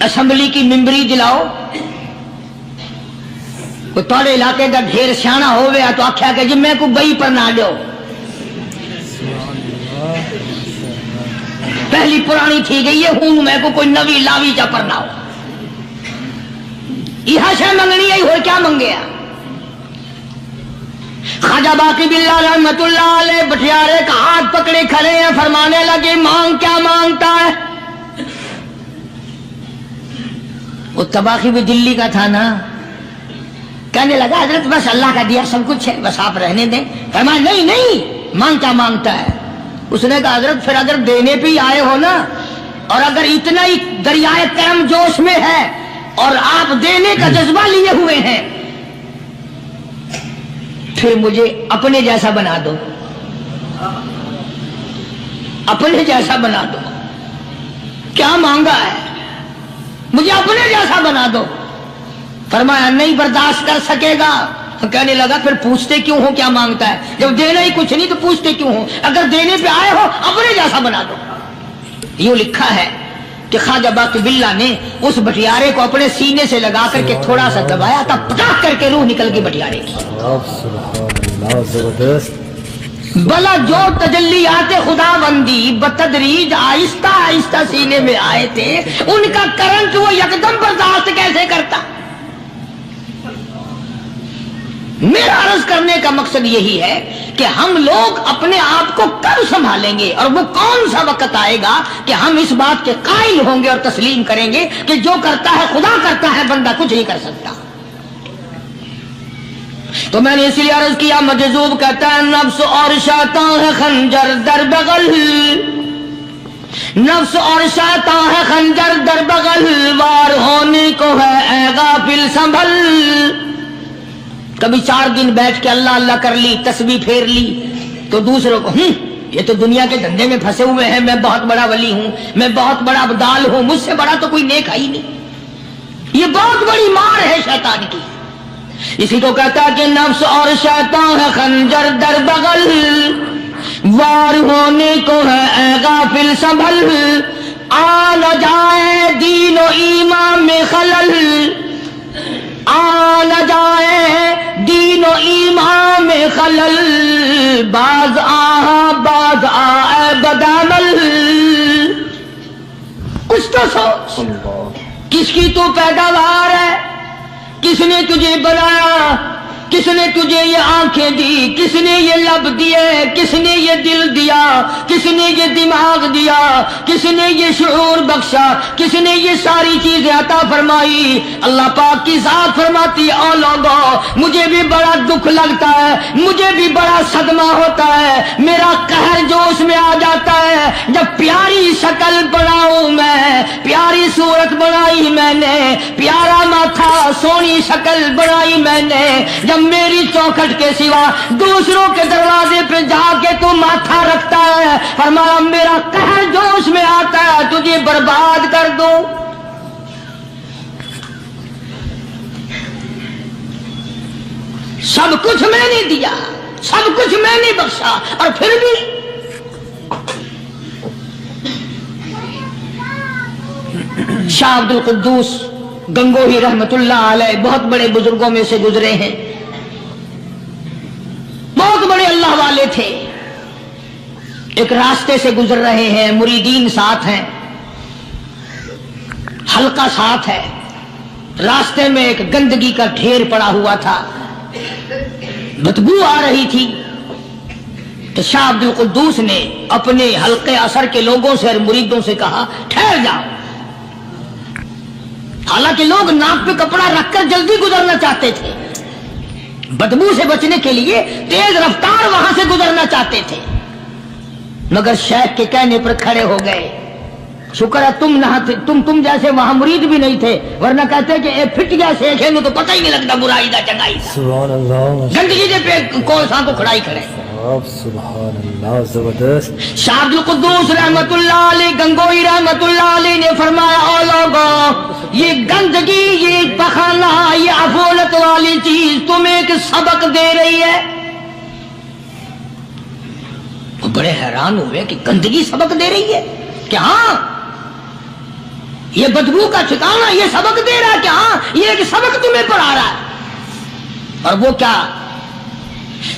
असेंबली की मेंबरी दिलाओ, कोई थोड़े इलाके का ढेर सियाना हो गया तो आख्या कि जी मैं को बई पर ना दो, पहली पुरानी थी गई है हूं मैं को कोई नवी लावी जा पर ना हो। यह शय मंगनी है, हो क्या मंगे। ख्वाजा बाकी बिल्ला रहमतुल्लाह अलैह बटियारे का हाथ पकड़े खड़े हैं, फरमाने लगे मांग क्या मांगता है। वो तबाखी भी दिल्ली का था ना, कहने लगा हजरत बस अल्लाह का दिया सब कुछ है, बस आप रहने दें। फरमाया नहीं नहीं, मांग क्या मांगता है। उसने कहा हजरत फिर अगर देने पे ही आए हो ना, और अगर इतना ही दरियाए करम जोश में है और आप देने का जज्बा लिए हुए हैं, फिर मुझे अपने जैसा बना दो, अपने जैसा बना दो। क्या मांगा है, मुझे अपने जैसा बना दो। फरमाया नहीं बर्दाश्त कर सकेगा। तो कहने लगा फिर पूछते क्यों हो क्या मांगता है, जब देना ही कुछ नहीं तो पूछते क्यों हो, अगर देने पे आए हो अपने जैसा बना दो। यूं लिखा है कि ख्वाजा बाकी बिल्ला ने उस बटियारे को अपने सीने से लगा करके थोड़ा सा दबाया, तब पटाख करके रूह निकल गई बटियारे की। भला जो तजल्ली आते खुदाबंदी बतदरीज आहिस्ता आहिस्ता सीने में आए थे, उनका करंट वो यकदम बर्दाश्त कैसे करता। मेरा अर्ज करने का मकसद यही है कि हम लोग अपने आप को कब संभालेंगे, और वो कौन सा वक्त आएगा कि हम इस बात के कायल होंगे और तस्लीम करेंगे कि जो करता है खुदा करता है, बंदा कुछ नहीं कर सकता। तो मैंने इसलिए अर्ज किया, मजजूब कहता है नफ्स और शैतान है खंजर दर बगल, नफ्स और शैतान है खंजर दर बगल, वार होने को है ऐ गाफिल संभल। कभी 4 दिन बैठ के अल्लाह अल्लाह कर ली, तस्बीह फेर ली, तो दूसरों को ये तो दुनिया के धंधे में फंसे हुए हैं, मैं बहुत बड़ा वली हूं, मैं बहुत बड़ा अब्दाल हूं, मुझसे बड़ा तो कोई नेक है ही नहीं। ये बहुत बड़ी मार है शैतान की। इसी को कहता कि नफ्स और शैतान है खंजर दर बगल, वार होने को है ऐ गाफिल संभल, आ न जाए दीन और ईमान में खलल, आ न जाए दीन और ईमान में खलल, बाज आए बदामल। कुछ तो सोच, किसकी तू पैदावार है, किसने तुझे बनाया, किसने तुझे ये आंखें दी, किसने ये लब दिए, किसने ये दिल दिया, किसने ये दिमाग दिया, किसने ये शऊर बख्शा, किसने ये सारी चीजें अता फरमाई। अल्लाह पाक की जात फरमाती है ओ लोगों, मुझे भी बड़ा दुख लगता है, मुझे भी बड़ा सदमा होता है, मेरा कहर जोश में आ जाता है जब प्यारी शक्ल बनाऊं मैं, प्यारी सूरत बनाई मैंने, प्यारा माथा सोनी शक्ल बनाई मैंने, जब मेरी चौखट के सिवा दूसरों के दरवाजे पे जाके तू माथा रखता है, फरमाया मेरा कहर जोश में आता है तुझे बर्बाद कर दूं। सब कुछ मैंने दिया, सब कुछ मैंने बख्शा, और फिर भी शाह अब्दुल कुद्दूस गंगोही रहमतुल्लाह अलैह बहुत बड़े बुजुर्गों में से गुजरे हैं, बहुत बड़े अल्लाह वाले थे। एक रास्ते से गुजर रहे हैं, मुरीदीन साथ हैं, हल्का साथ है, راستے میں ایک گندگی کا ڈھیر پڑا ہوا تھا، بدبو آ رہی تھی، تو شاہ عبد القدوس نے اپنے حلقے اثر کے لوگوں سے اور مریدوں سے کہا ٹھہر جاؤ۔ حالانکہ لوگ ناک پہ کپڑا رکھ کر جلدی گزرنا چاہتے تھے، بدبو سے بچنے کے لیے تیز رفتار وہاں سے گزرنا چاہتے تھے، مگر شیخ کے کہنے پر کھڑے ہو گئے۔ شکر ہے تم نہ تھے، تم جیسے وہاں مرید بھی نہیں تھے، ورنہ کہتے کہ اے پھٹ گیا شیخ ہے تو پتہ ہی نہیں لگتا برائی دا چنگائی دا۔ سبحان اللہ، گندگی دے پہ کون سا کو کھڑائی کرے۔ سبحان اللہ، زبردست۔ شاہ عبد القدوس رحمت اللہ علیہ گنگوئی رحمت اللہ علیہ نے فرمایا او لوگو، یہ گندگی، یہ پخانہ، یہ افولت والی چیز تمہیں ایک سبق دے رہی ہے۔ وہ بڑے حیران ہوئے کہ گندگی سبق دے رہی ہے کہ ہاں یہ بدبو کا ٹھکانہ یہ سبق دے رہا ہے کہ ہاں یہ ایک سبق تمہیں پڑھا رہا ہے۔ اور وہ کیا؟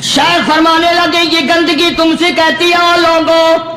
شیخ فرمانے لگے یہ گندگی تم سے کہتی ہے او لوگوں،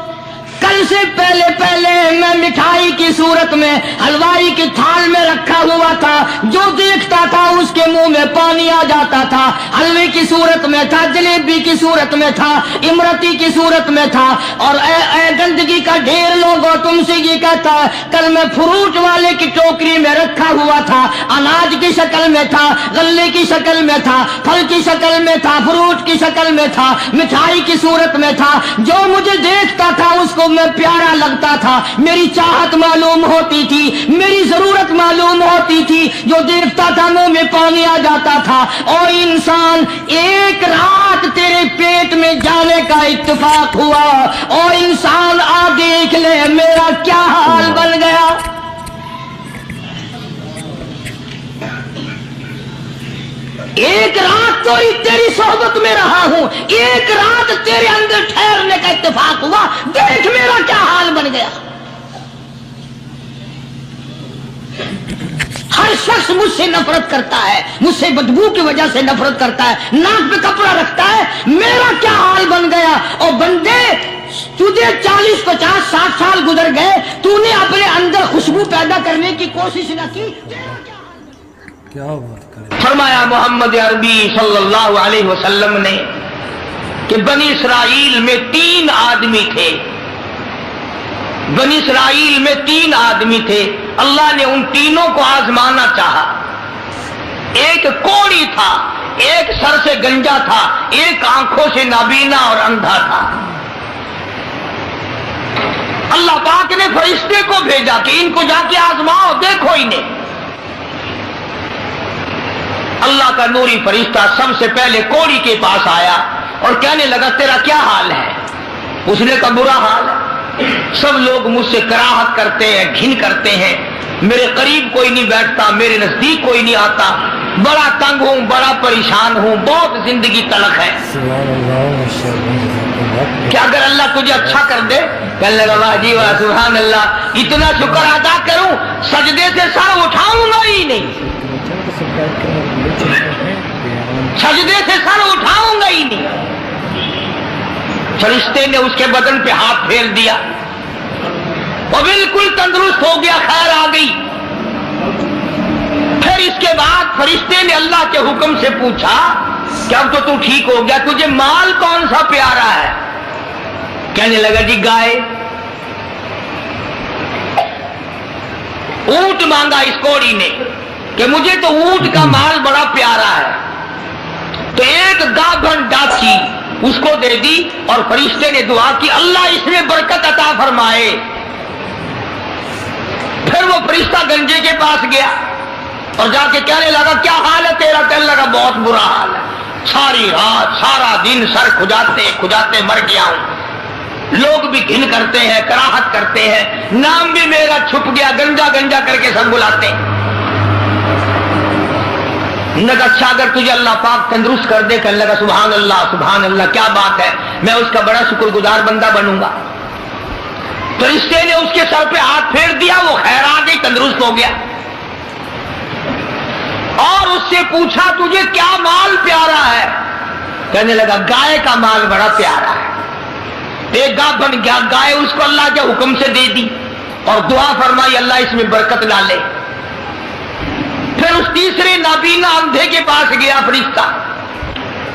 کل سے پہلے میں مٹھائی کی صورت میں حلوائی کی تھال میں رکھا ہوا تھا، جو دیکھتا تھا اس کے منہ میں پانی آ جاتا تھا، حلوے کی صورت میں تھا، جلیبی کی صورت میں تھا، امرتی کی صورت میں تھا، اور اے گندگی کا ڈھیر لوگوں تم سے یہ کہتا ہے کل میں فروٹ والے کی ٹوکری میں رکھا ہوا تھا، اناج کی شکل میں تھا، غلے کی شکل میں تھا، پھل کی شکل میں تھا، فروٹ کی شکل میں تھا، مٹھائی کی صورت میں تھا، جو مجھے دیکھتا تھا اس کو میں پیارا لگتا تھا، میری چاہت معلوم ہوتی تھی، میری ضرورت معلوم ہوتی تھی، جو دیکھتا تھا منہ میں پانی آ جاتا تھا۔ اور انسان ایک رات تیرے پیٹ میں جانے کا اتفاق ہوا، اور انسان آ دیکھ لے میرا کیا حال بن گیا۔ ایک رات تو تیری صحبت میں رہا ہوں، ایک رات تیرے اندر ٹھہرنے کا اتفاق ہوا، دیکھ میرا کیا حال بن گیا۔ ہر شخص مجھ سے نفرت کرتا ہے، مجھ سے بدبو کی وجہ سے نفرت کرتا ہے، ناک پہ کپڑا رکھتا ہے، میرا کیا حال بن گیا۔ اور بندے تجھے 40 50 60 سال گزر گئے، تو نے اپنے اندر خوشبو پیدا کرنے کی کوشش نہ کی، کیا بات کرے۔ فرمایا محمد عربی صلی اللہ علیہ وسلم نے کہ بنی اسرائیل میں 3 آدمی تھے، بنی اسرائیل میں 3 آدمی تھے، اللہ نے ان تینوں کو آزمانا چاہا۔ ایک کوڑی تھا، ایک سر سے گنجا تھا، ایک آنکھوں سے نابینا اور اندھا تھا۔ اللہ پاک نے فرشتے کو بھیجا کہ ان کو جا کے آزماؤ، دیکھو انہیں۔ اللہ کا نوری فرشتہ سب سے پہلے کوڑی کے پاس آیا اور کہنے لگا تیرا کیا حال ہے؟ اس نے کہا برا حال ہے، سب لوگ مجھ سے کراہت کرتے ہیں، گھن کرتے ہیں، میرے قریب کوئی نہیں بیٹھتا، میرے نزدیک کوئی نہیں آتا، بڑا تنگ ہوں، بڑا پریشان ہوں، بہت زندگی تلخ ہے۔ سبحان اللہ، ماشاءاللہ۔ کہ اگر اللہ تجھے اچھا کر دے، کہنے لگا واہ جی واہ سبحان اللہ، اتنا شکر ادا کروں سجدے سے سر اٹھاؤں گا ہی نہیں، سجدے سے سر اٹھاؤں گا ہی نہیں۔ فرشتے نے اس کے بدن پہ ہاتھ پھیر دیا، وہ بالکل تندرست ہو گیا، خیر آ گئی۔ پھر اس کے بعد فرشتے نے اللہ کے حکم سے پوچھا کہ اب تو ٹھیک ہو گیا، تجھے مال کون سا پیارا ہے؟ کہنے لگا جی گائے۔ اونٹ مانگا اس کوڑی نے کہ مجھے تو اونٹ کا مال بڑا پیارا ہے، تو ایک گابھن ڈاچی اس کو دے دی، اور فرشتے نے دعا کی اللہ اس میں برکت عطا فرمائے۔ پھر وہ فرشتہ گنجے کے پاس گیا اور جا کے کہنے لگا کیا حال ہے تیرا؟ کہنے لگا بہت برا حال ہے، ساری رات سارا دن سر کھجاتے کھجاتے مر گیا ہوں، لوگ بھی گھن کرتے ہیں، کراہت کرتے ہیں، نام بھی میرا چھپ گیا، گنجا گنجا کر کے سب بلاتے ہیں۔ اچھا اگر تجھے اللہ پاک تندرست کر دے، کہنے لگا سبحان اللہ کیا بات ہے، میں اس کا بڑا شکر گزار بندہ بنوں گا۔ فرشتے نے اس کے سر پہ ہاتھ پھیر دیا، وہ خیر آ گئی، تندرست ہو گیا، اور اس سے پوچھا تجھے کیا مال پیارا ہے؟ کہنے لگا گائے کا مال بڑا پیارا ہے۔ ایک گاہ بن گیا، گائے اس کو اللہ کے حکم سے دے دی اور دعا فرمائی اللہ اس میں برکت ڈالے۔ फिर उस तीसरे नाबीना अंधे के पास गया फरिश्ता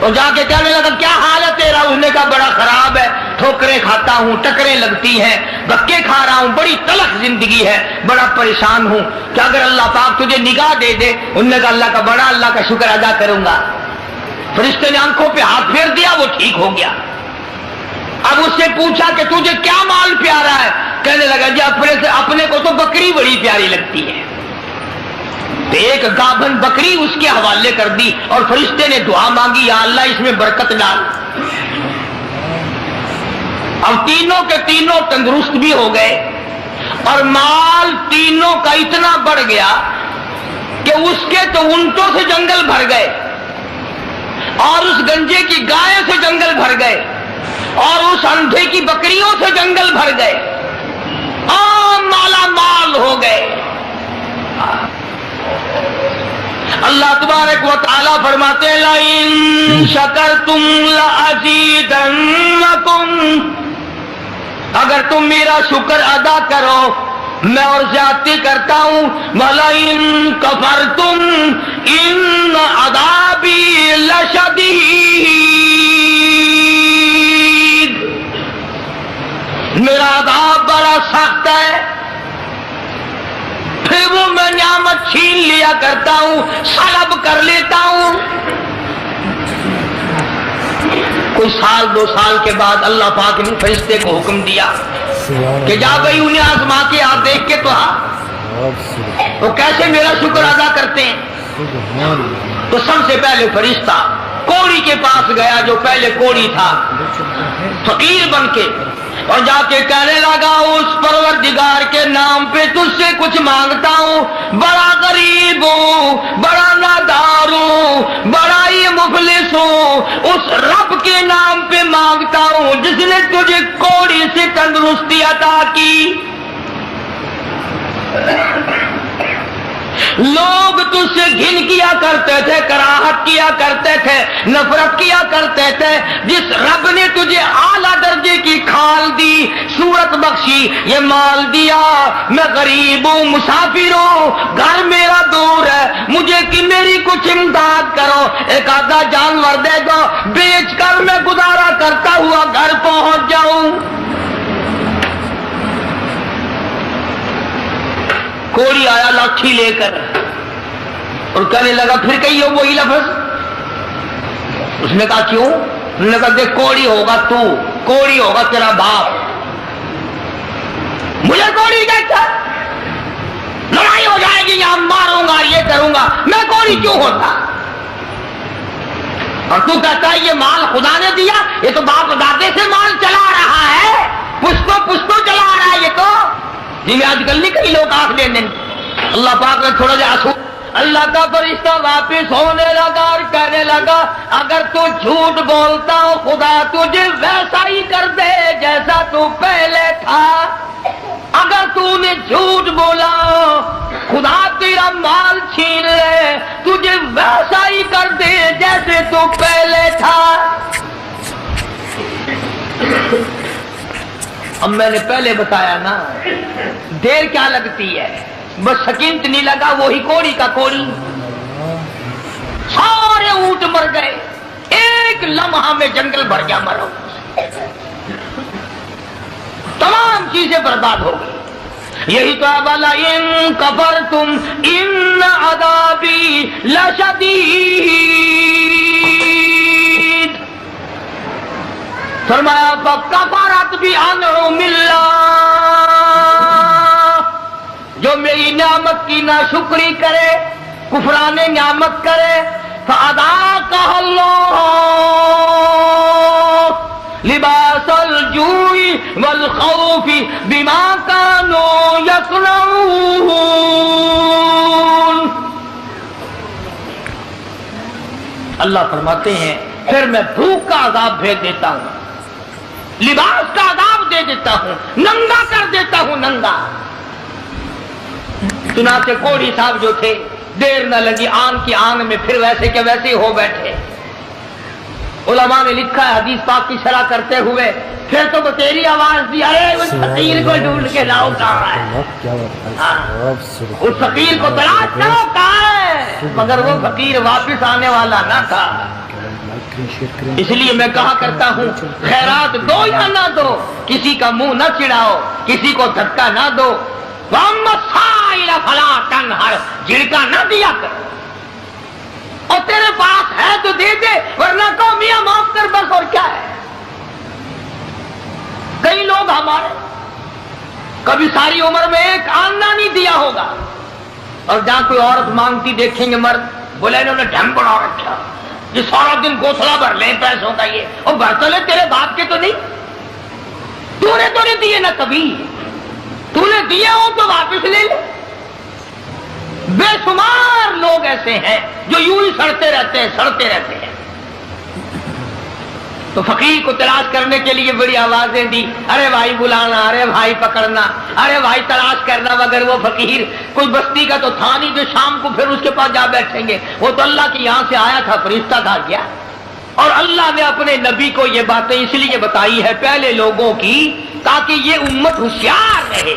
और जाके कहने लगा क्या हाल है तेरा? उसने कहा बड़ा खराब है, ठोकरें खाता हूँ, टकरें लगती हैं, धक्के खा रहा हूँ, बड़ी तलख जिंदगी है, बड़ा परेशान हूँ, क्या अगर अल्लाह पाक तुझे निगाह दे दे? उन्होंने कहा अल्लाह का बड़ा, अल्लाह का शुक्र अदा करूंगा। फरिश्ते ने आंखों पे हाथ फेर दिया, वो ठीक हो गया। अब उससे पूछा कि तुझे क्या माल प्यारा है? कहने लगा जी अपने को तो बकरी बड़ी प्यारी लगती है। तो एक गाभन बकरी उसके हवाले कर दी और फरिश्ते ने दुआ मांगी, या अल्लाह इसमें बरकत डाल। अब तीनों के तीनों तंदुरुस्त भी हो गए और माल तीनों का इतना बढ़ गया कि उसके तो ऊंटों से जंगल भर गए और उस गंजे की गाय से जंगल भर गए और उस अंधे की बकरियों से जंगल भर गए और माला माल हो गए। अल्लाह तबारक व तआला फरमाते हैं लाइन शकरतुम लअज़ीदन्नकुम, अगर तुम मेरा शुक्र अदा करो मैं और ज्यादती करता हूं। वलाइन कफरतुम इन अज़ाबी लशदीद, मेरा अज़ाब बड़ा सख्त है। फिर वो मैं नियामत छीन लिया करता हूं, सलब कर लेता हूं। कोई साल दो साल के बाद अल्लाह पाक ने फरिश्ते को हुक्म दिया कि जा भाई उन्हें आजमा के आप देख के तो वो कैसे मेरा शुक्र अदा करते हैं। तो सबसे पहले फरिश्ता कोड़ी के पास गया जो पहले कोड़ी था, फकीर बन के, और जाके कहने लगा उस परवरदिगार के नाम पे तुझसे कुछ मांगता हूं। बड़ा गरीब हूं, बड़ा नादार हूं, बड़ा ही मुफलिस हूं, उस रब के नाम पे मांगता हूं जिसने तुझे कोड़ी से तंदुरुस्ती अता की। लोग तुझसे घिन किया करते थे, कराहत किया करते थे, नफरत किया करते थे। जिस रब ने तुझे आला दर्जे की खाल दी, सूरत बख्शी, ये माल दिया, मैं गरीब हूँ, मुसाफिर हूँ, घर मेरा दूर है, मुझे कि मेरी कुछ इमदाद करो, एक आधा जानवर दे दो, बेच कर मैं गुजारा करता हुआ घर पहुंच जाऊं। कोड़ी आया लाठी लेकर और कहने लगा फिर कही हो वही लफ्ज। उसने कहा क्यों? उसने कहा देख कोड़ी होगा तू, कोड़ी होगा तेरा बाप, मुझे कोड़ी कहता, लड़ाई हो जाएगी यहां, मारूंगा, ये करूंगा, मैं कोड़ी क्यों होता? और तू कहता है ये माल खुदा ने दिया, ये तो बाप दादे से माल चला रहा है, पुश्तो चला रहा है ये तो। जिन्हें आजकल नहीं कई लोग आंख देने। अल्लाह पाक ने थोड़ा सा आंसू, अल्लाह का फरिश्ता वापिस होने लगा और कहने लगा अगर तू झूठ बोलता हो खुदा तुझे वैसा ही कर दे जैसा तू पहले था। अगर तूने झूठ बोला खुदा तेरा माल छीन ले, तुझे वैसा ही कर दे जैसे तू पहले था। अब मैंने पहले बताया ना, देर क्या लगती है, बस सकीनत नहीं लगा, वही कोड़ी का कोड़ी। सारे ऊंट मर गए, एक लम्हा में जंगल भर गया मरो, तमाम चीजें बर्बाद हो गई। यही तो वाला इन कफर तुम इन अदाबी लशदीद, फरमाया कफरत भी अनउ मिल्ला, जो मेरी नियामत की नाशुक्री करे, कुफराने नियामत करे, फअज़ाक़हा लिबासल जूई वल खौफी बिमा कानू यसनऊन। अल्लाह फरमाते हैं फिर मैं भूख का अजाब भेज देता हूं, लिबास का अजाब दे देता हूं, नंगा कर देता हूं, नंगा। चुनाचे कोड़ी साहब जो थे, देर न लगी आन की आन में फिर वैसे के वैसे हो बैठे। उलमा ने लिखा है हदीस पाक की शरह करते हुए, फिर तो बतेरी आवाज दी, अरे उस फकीर को ढूंढ के लाओ, कहाँ है? उस फकीर को तलाश करो, कहाँ है? मगर वो फकीर वापस आने वाला ना था। इसलिए मैं कहा करता हूँ, खैरात दो या ना दो, किसी का मुंह न चिढ़ाओ, किसी को धक्का ना दो। फला तनहर, झिड़का ना दिया कर, और तेरे पास है तो दे दे, वरना कहो मियां माफ कर बस, और क्या है। कई लोग हमारे कभी सारी उम्र में एक आना नहीं दिया होगा, और जहां कोई औरत मांगती देखेंगे मर्द, बोले इन्होंने ढंग बना रखा, ये सारा दिन घोसला भर ले पैसों का, ये और भर तो ले, तेरे बाप के तो नहीं, तूने तो नहीं दिए ना कभी, तूने दिए हो तो वापस ले ले। बेशुमार लोग ऐसे हैं जो यूं ही सड़ते रहते हैं। तो फकीर को तलाश करने के लिए बड़ी आवाजें दी, अरे भाई बुलाना, अरे भाई पकड़ना, अरे भाई तलाश करना, मगर वो फकीर कोई बस्ती का तो था नहीं जो शाम को फिर उसके पास जा बैठेंगे। वो तो अल्लाह के यहां से आया था, फरिश्ता था क्या। और अल्लाह ने अपने नबी को ये बातें इसलिए बताई है पहले लोगों की, ताकि ये उम्मत होशियार रहे,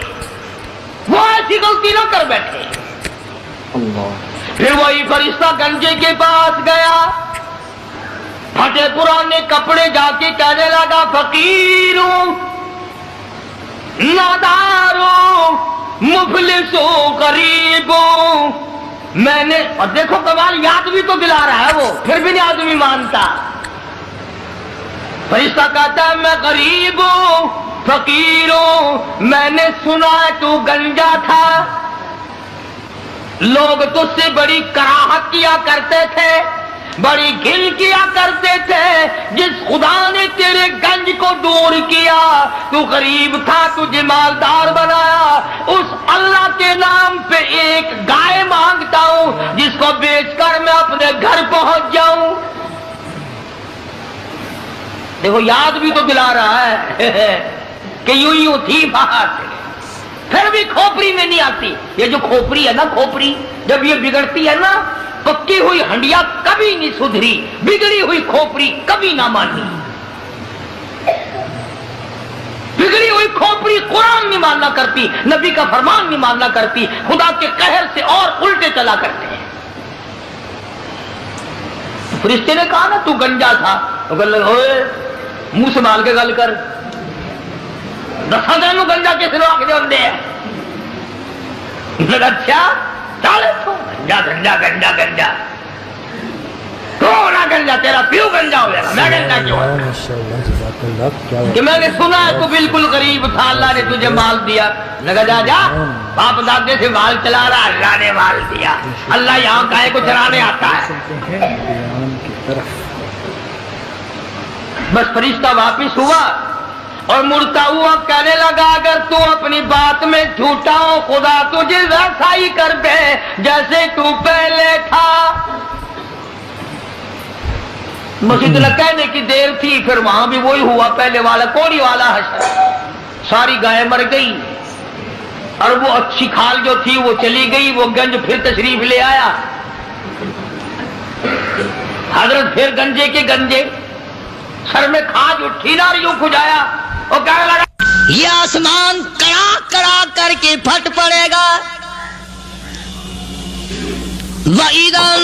वो ऐसी गलती न कर बैठे। फिर वही फरिश्ता गंजे के पास गया, फटे पुराने कपड़े जाके कहने लगा, फकीरों, नादारों, मुफलिसों, गरीबों, मैंने, और देखो कमाल, याद भी तो दिला रहा है वो, फिर भी नहीं आदमी मानता। फरिश्ता कहता है, मैं गरीब हूं, फकीरों, मैंने सुना है तू गंजा था, लोग तुझसे बड़ी कराहत किया करते थे, बड़ी घिन किया करते थे। जिस खुदा ने तेरे गंज को दूर किया, तू गरीब था, तुझे मालदार बनाया, उस अल्लाह के नाम पे एक गाय मांगता हूं जिसको बेचकर मैं अपने घर पहुंच जाऊं। देखो याद भी तो दिला रहा है कि यूं थी बात, फिर भी खोपड़ी में नहीं आती। ये जो खोपड़ी है ना, खोपड़ी जब ये बिगड़ती है ना, पक्की हुई हंडिया कभी नहीं सुधरी, बिगड़ी हुई खोपड़ी कभी ना मानी। बिगड़ी हुई खोपड़ी कुरान नहीं मानना करती, नबी का फरमान नहीं मानना करती, खुदा के कहर से और उल्टे चला करते हैं। फरिश्ते ने कहा ना तू गंजा था, तो गल ओए मुंह संभाल के गल कर, दसा दिन गंजा किस आखते होंगे। अच्छा चाले तो गंजा गंजा गंजा गंजा, तो ना गंजा, तेरा प्यू गंजा हो जाएगा, मैं गंजा क्यों? कि मैंने सुना है तू बिल्कुल गरीब था, अल्लाह ने तुझे माल दिया। लगा जा जा, बाप दादे से माल चला रहा, अल्लाह ने माल दिया। अल्लाह यहाँ गाय को चराने आता है। बस फरिश्ता वापिस हुआ और मुड़ता हुआ कहने लगा, अगर तू अपनी बात में झूठा हो, खुदा तुझे वैसा ही कर दे जैसे तू पहले था। मस्जिद कहने की देर थी, फिर वहां भी वही हुआ, पहले वाला कोड़ी वाला हश्र। सारी गाय मर गई और वो अच्छी खाल जो थी वो चली गई। वो गंज फिर तशरीफ ले आया, हजरत फिर गंजे के गंजे, सर में खाज उठी ना, यूं खुजाया और कहने लगा, ये आसमान कड़ा कड़ा करके फट पड़ेगा। वइदन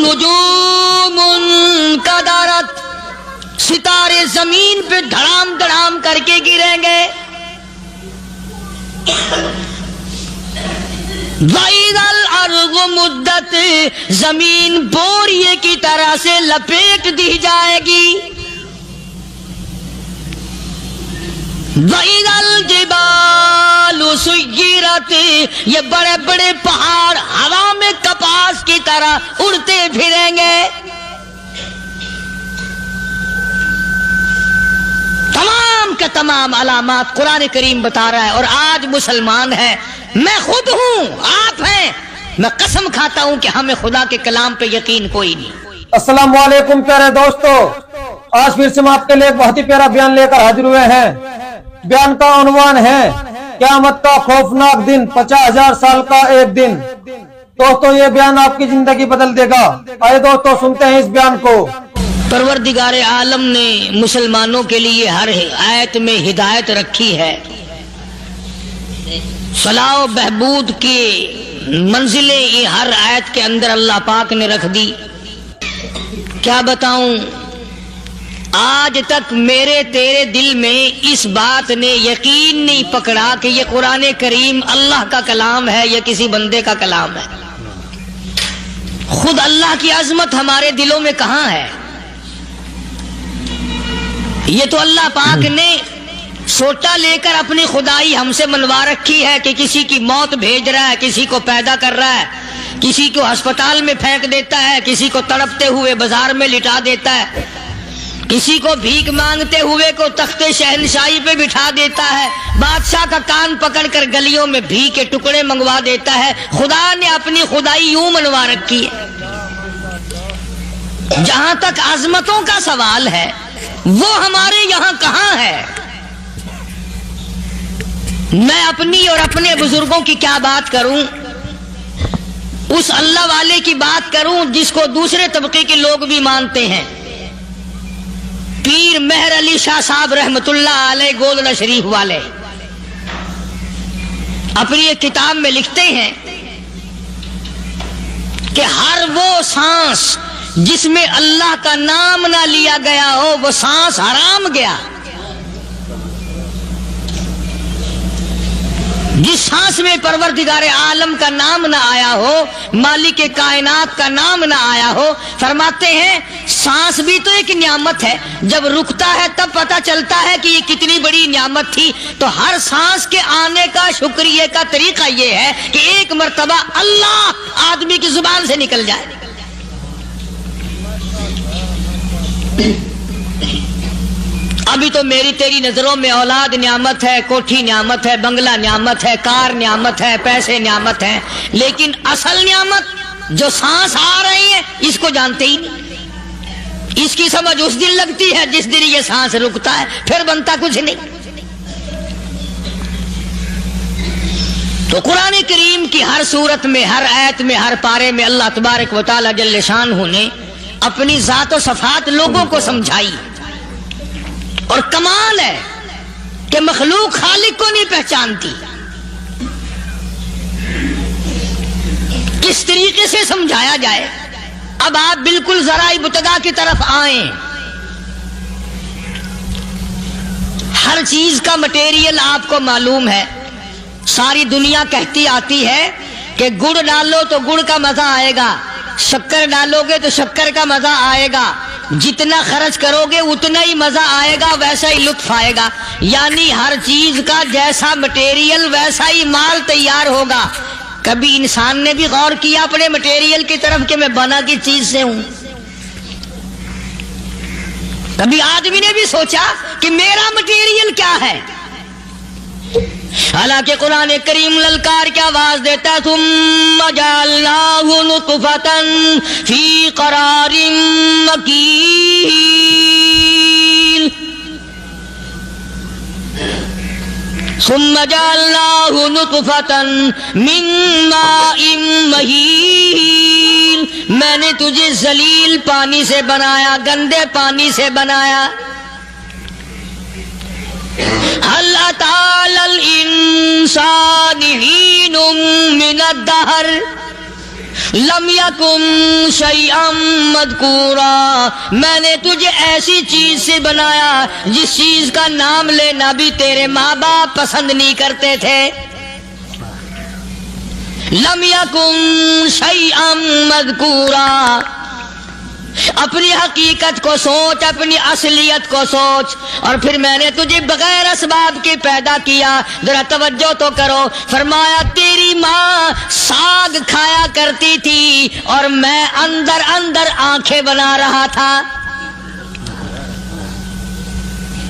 नुजूमुन कदरत, सितारे जमीन पे धड़ाम धड़ाम करके गिरेंगे। वइदल अर्ज़ मुद्दत, जमीन बोरिए की तरह से लपेट दी जाएगी। वइदल जिबालु सुय्यिरत, ये बड़े बड़े पहाड़ हवा में कपास की तरह उड़ते फिरेंगे। तमाम के तमाम अलामात कुरान करीम बता रहा है। और आज मुसलमान है, मैं खुद हूं, आप हैं, मैं कसम खाता हूं कि हमें खुदा के कलाम पे यकीन कोई नहीं। अस्सलाम वालेकुम प्यारे दोस्तों, आज फिर से हम आपके लिए एक बहुत ही प्यारा बयान लेकर हाजिर हुए हैं। बयान का उन्वान है क़यामत का खौफनाक दिन, 50,000 साल का एक दिन। दोस्तों ये बयान आपकी जिंदगी बदल देगा। आइए दोस्तों सुनते हैं इस बयान को। परवरदिगार आलम ने मुसलमानों के लिए हर आयत में हिदायत रखी है, सलाह बहबूद के منزلیں ہر آیت کے اندر اللہ پاک نے رکھ دی. کیا بتاؤں، آج تک میرے تیرے دل میں اس بات نے یقین نہیں پکڑا کہ یہ قرآن کریم اللہ کا کلام ہے یا کسی بندے کا کلام ہے. خود اللہ کی عظمت ہمارے دلوں میں کہاں ہے؟ یہ تو اللہ پاک نے سوٹا لے کر اپنی خدائی ہم سے منوا رکھی ہے کہ کسی کی موت بھیج رہا ہے، کسی کو پیدا کر رہا ہے، کسی کو ہسپتال میں پھینک دیتا ہے، کسی کو تڑپتے ہوئے بازار میں لٹا دیتا ہے، کسی کو بھیک مانگتے ہوئے کو تخت شہنشاہی پہ بٹھا دیتا ہے، بادشاہ کا کان پکڑ کر گلیوں میں بھیک کے ٹکڑے منگوا دیتا ہے. خدا نے اپنی خدائی یوں منوا رکھی ہے. جہاں تک عظمتوں کا سوال ہے وہ ہمارے یہاں کہاں ہے؟ میں اپنی اور اپنے بزرگوں کی کیا بات کروں، اس اللہ والے کی بات کروں جس کو دوسرے طبقے کے لوگ بھی مانتے ہیں. پیر مہر علی شاہ صاحب رحمت اللہ علیہ گولڈا شریف والے اپنی ایک کتاب میں لکھتے ہیں کہ ہر وہ سانس جس میں اللہ کا نام نہ لیا گیا ہو وہ سانس حرام گیا. جس سانس میں پروردگار عالم کا نام نہ آیا ہو، مالک کائنات کا نام نہ آیا ہو، فرماتے ہیں سانس بھی تو ایک نعمت ہے، جب رکتا ہے تب پتہ چلتا ہے کہ یہ کتنی بڑی نعمت تھی. تو ہر سانس کے آنے کا شکریہ کا طریقہ یہ ہے کہ ایک مرتبہ اللہ آدمی کی زبان سے نکل جائے. ابھی تو میری تیری نظروں میں اولاد نعمت ہے، کوٹھی نعمت ہے، بنگلہ نعمت ہے، کار نعمت ہے، پیسے نعمت ہے، لیکن اصل نعمت جو سانس آ رہی ہے اس کو جانتے ہی نہیں. اس کی سمجھ اس دن لگتی ہے جس دن یہ سانس رکتا ہے، پھر بنتا کچھ نہیں. تو قرآن کریم کی ہر صورت میں، ہر آیت میں، ہر پارے میں اللہ تبارک و تعالی جل شانہ نے اپنی ذات و صفات لوگوں کو سمجھائی. اور کمال ہے کہ مخلوق خالق کو نہیں پہچانتی. کس طریقے سے سمجھایا جائے؟ اب آپ بالکل ذرا ابتدا کی طرف آئیں. ہر چیز کا مٹیریل آپ کو معلوم ہے. ساری دنیا کہتی آتی ہے کہ گڑ ڈالو تو گڑ کا مزہ آئے گا، شکر ڈالو گے تو شکر کا مزہ آئے گا، جتنا خرچ کرو گے اتنا ہی مزہ آئے گا، ویسا ہی لطف آئے گا. یعنی ہر چیز کا جیسا مٹیریل ویسا ہی مال تیار ہوگا. کبھی انسان نے بھی غور کیا اپنے مٹیریل کی طرف کہ میں بنا کی چیز سے ہوں؟ کبھی آدمی نے بھی سوچا کہ میرا مٹیریل کیا ہے؟ حالانکہ قرآن کریم للکار کی آواز دیتا ہے ثم جعلناہ نطفۃ فی قرار مکین. ثم جعلناہ نطفۃ من ماء مہین. میں نے تجھے ذلیل پانی سے بنایا، گندے پانی سے بنایا. هل أتى على الإنسان حين من الدهر لم يكن شيئا مذكورا. میں نے تجھے ایسی چیز سے بنایا جس چیز کا نام لینا بھی تیرے ماں باپ پسند نہیں کرتے تھے. لم يكن شيئا مذكورا. اپنی حقیقت کو سوچ، اپنی اصلیت کو سوچ. اور پھر میں نے تجھے بغیر اسباب کے پیدا کیا. ذرا توجہ تو کرو. فرمایا تیری ماں ساگ کھایا کرتی تھی اور میں اندر اندر آنکھیں بنا رہا تھا.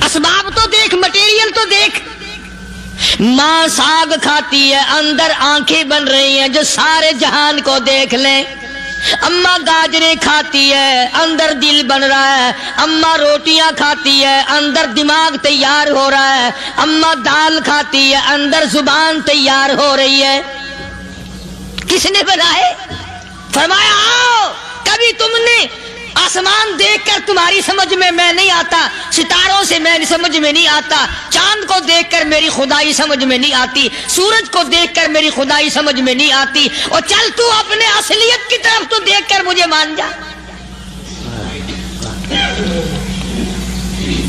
اسباب تو دیکھ، مٹیریل تو دیکھ. ماں ساگ کھاتی ہے، اندر آنکھیں بن رہی ہیں جو سارے جہان کو دیکھ لیں. اماں گاجریں کھاتی ہے، اندر دل بن رہا ہے. اماں روٹیاں کھاتی ہے، اندر دماغ تیار ہو رہا ہے. اماں دال کھاتی ہے، اندر زبان تیار ہو رہی ہے. کس نے بنائے؟ فرمایا آؤ. کبھی تم نے आसमान देखकर तुम्हारी समझ में मैं नहीं आता, सितारों से मैं समझ में नहीं आता, चांद को देखकर मेरी खुदाई समझ में नहीं आती, सूरज को देखकर मेरी खुदाई समझ में नहीं आती। और चल तू अपने असलियत की तरफ तो देखकर मुझे मान जा,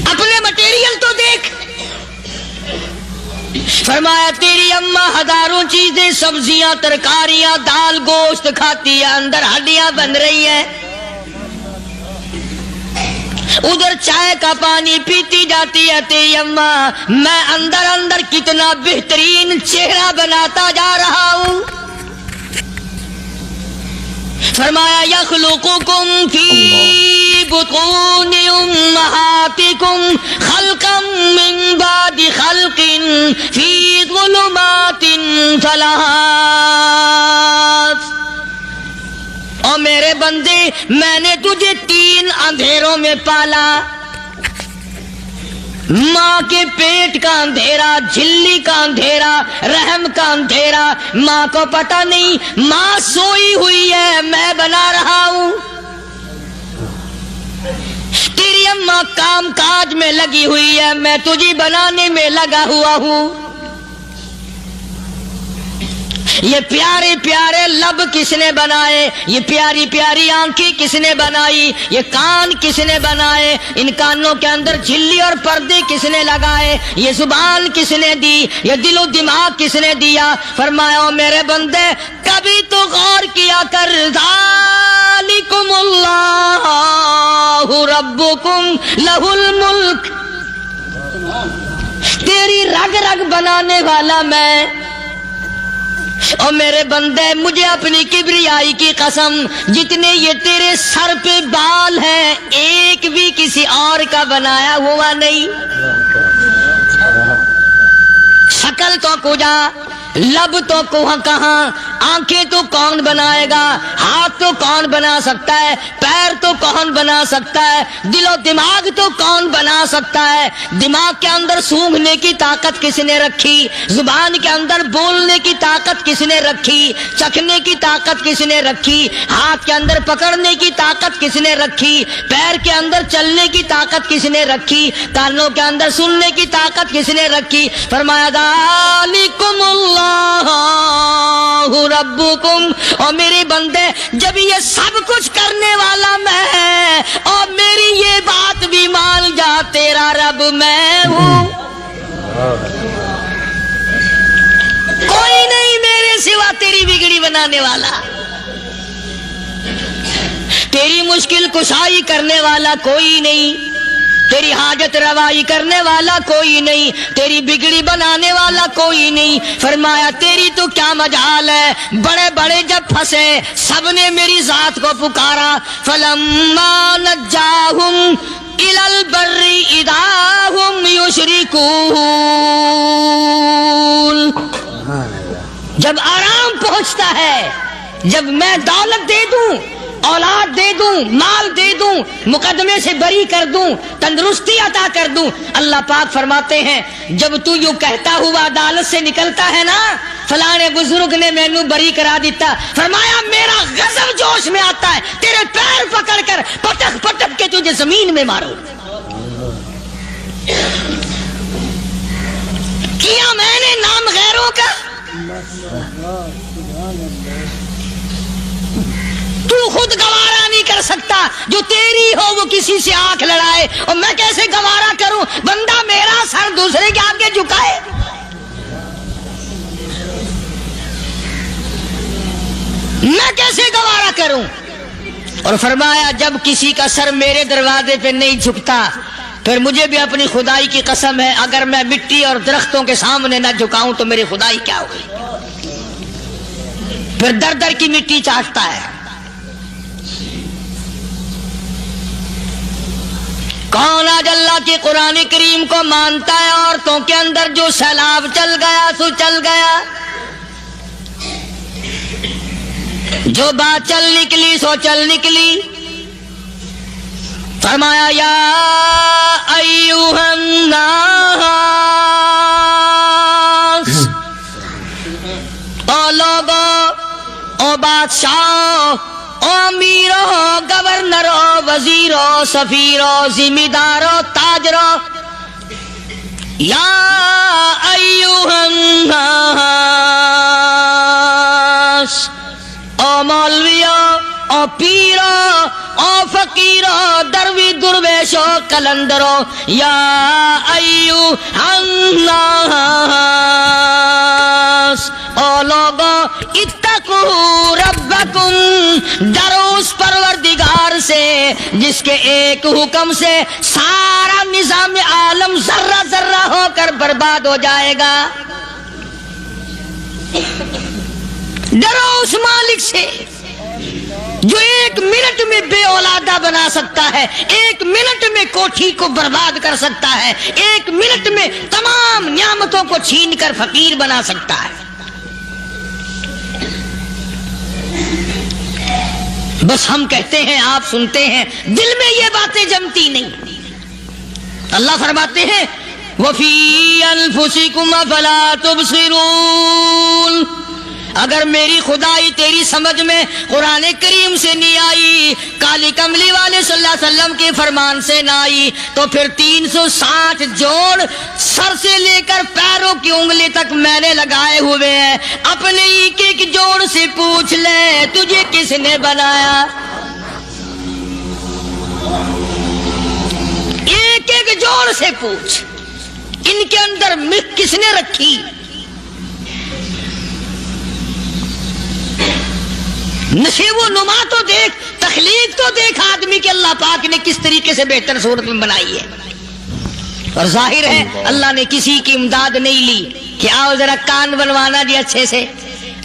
अपने मटेरियल तो देख। फरमाया तेरी अम्मा हजारों चीजें, सब्जियां, तरकारियां, दाल, गोश्त खाती है, अंदर हड्डियां बन रही है, उधर चाय का पानी पीती जाती है तेरी अम्मा। मैं अंदर अंदर कितना बेहतरीन चेहरा बनाता जा रहा हूं। फरमाया यखलुकुकुम फी बुतूनि उम्महातिकुम खल्कम मिन बादि खल्किन फी ज़ुलुमातिन सलास। और मेरे बंदे, मैंने तुझे 3 अंधेरों में पाला, माँ के पेट का अंधेरा, झिल्ली का अंधेरा, रहम का अंधेरा। माँ को पता नहीं माँ सोई हुई है, मैं बना रहा हूं। तेरी अम्मा काम काज में लगी हुई है, मैं तुझे बनाने में लगा हुआ हूं। ये प्यारे प्यारे लब किसने बनाए, ये प्यारी प्यारी आंखें किसने बनाई, ये कान किसने बनाए, इन कानों के अंदर झिल्ली और पर्दे किसने लगाए, ये जुबान किसने दी, ये दिलो दिमाग किसने दिया। फरमाया मेरे बंदे कभी तो गौर किया कर, ज़ालिकुमुल्लाहु रब्बुकुम लहुल मुल्क। तेरी रग रग बनाने वाला मैं। और मेरे बंदे मुझे अपनी किबरियाई की कसम, जितने ये तेरे सर पे बाल हैं एक भी किसी और का बनाया हुआ नहीं। शक्ल तो कुजा, लब तो कहां, आंखें तो कौन बनाएगा, हाथ तो कौन बना सकता है, पैर तो कौन बना सकता है, दिलो दिमाग तो कौन बना सकता है। दिमाग के अंदर सूंघने की ताकत किसने रखी, जुबान के अंदर बोलने की ताकत किसने रखी, चखने की ताकत किसने रखी, हाथ के अंदर पकड़ने की ताकत किसने रखी, पैर के अंदर चलने की ताकत किसने रखी, कानों के अंदर सुनने की ताकत किसने रखी। फरमाया ज़ालिकुमुल्लाहु रब्बुकुम। और मेरे बंदे जब ये सब कुछ करने वाला मैं, और मेरी ये बात भी मान जा तेरा रब मैं हूं। कोई नहीं मेरे सिवा तेरी बिगड़ी बनाने वाला, तेरी मुश्किल कुशाई करने वाला कोई नहीं, तेरी हाजत रवाई करने वाला कोई नहीं, तेरी बिगड़ी बनाने वाला कोई नहीं। फरमाया तेरी तो क्या मजाल है, बड़े बड़े जब फंसे सबने मेरी जात को पुकारा। फलम्मा नज्जाहुम इलल बर्री इदाहुम युशरिकून। जब आराम पहुंचता है, जब मैं दौलत दे दूं, औलाद दे दूं, माल दे दूं, मुकदमे से बरी कर दूं, तंदुरुस्ती अता कर दूं, अल्लाह पाक फरमाते हैं जब तू यूं कहता हुआ अदालत से निकलता है ना, फलाने बुजुर्ग ने मैनू बरी करा दिता, फरमाया मेरा गजब जोश में आता है, तेरे पैर पकड़कर पटक पटक के तुझे जमीन में मारूं। किया मैंने नाम गैरों का, तू खुद गवारा नहीं कर सकता, जो तेरी हो वो किसी से आंख लड़ाए, और मैं कैसे गवारा करूं बंदा मेरा सर दूसरे के आगे झुकाए। मैं कैसे गवारा करूं। और फरमाया जब किसी का सर मेरे दरवाजे पे नहीं झुकता, फिर मुझे भी अपनी खुदाई की कसम है, अगर मैं मिट्टी और दरख्तों के सामने न झुकाऊं तो मेरी खुदाई क्या होगी। फिर दर दर की मिट्टी चाटता है। कौन आज अल्लाह के कुरान करीम को मानता है। औरतों के अंदर जो सैलाब चल गया सो चल गया, जो बात चल निकली सो चल निकली। फरमाया या अय्युहन नास, ओ लोगो, ओ बादशाह, ओ अमीरो, गवर्नर, کلندرو وزیرو سفیرو ذمہ تاجرو یا ایوہ الناس، او مولویو، او پیرو، او فقیرو، دروی درویشو، کلندرو، یا ایوہ الناس، او لوگو اتقو ربکم، ڈرو اس پروردگار سے جس کے ایک حکم سے سارا نظام عالم ذرہ ذرہ ہو کر برباد ہو جائے گا۔ ڈرو اس مالک سے جو ایک منٹ میں بے اولادہ بنا سکتا ہے، ایک منٹ میں کوٹھی کو برباد کر سکتا ہے، ایک منٹ میں تمام نعمتوں کو چھین کر فقیر بنا سکتا ہے۔ بس ہم کہتے ہیں، آپ سنتے ہیں، دل میں یہ باتیں جمتی نہیں۔ اللہ فرماتے ہیں وَفِي أَنفُسِكُمْ أَفَلَا تُبْصِرُونَ، اگر میری خدائی تیری سمجھ میں قرآن کریم سے نہیں آئی، کالی کملی والے صلی اللہ علیہ وسلم کے فرمان سے نہ آئی، تو پھر 360 جوڑ سر سے لے کر پیروں کی انگلی تک میں نے لگائے ہوئے ہیں۔ اپنے ایک ایک جوڑ سے پوچھ لے تجھے کس نے بنایا، ایک ایک جوڑ سے پوچھ، ان کے اندر مکھ کس نے رکھی، نشیب و نما تو دیکھ، تخلیق تو دیکھ آدمی کے اللہ پاک نے کس طریقے سے بہتر صورت میں بنائی ہے۔ اور ظاہر ہے اللہ نے کسی کی امداد نہیں لی کہ آؤ ذرا کان بنوانا جی اچھے سے،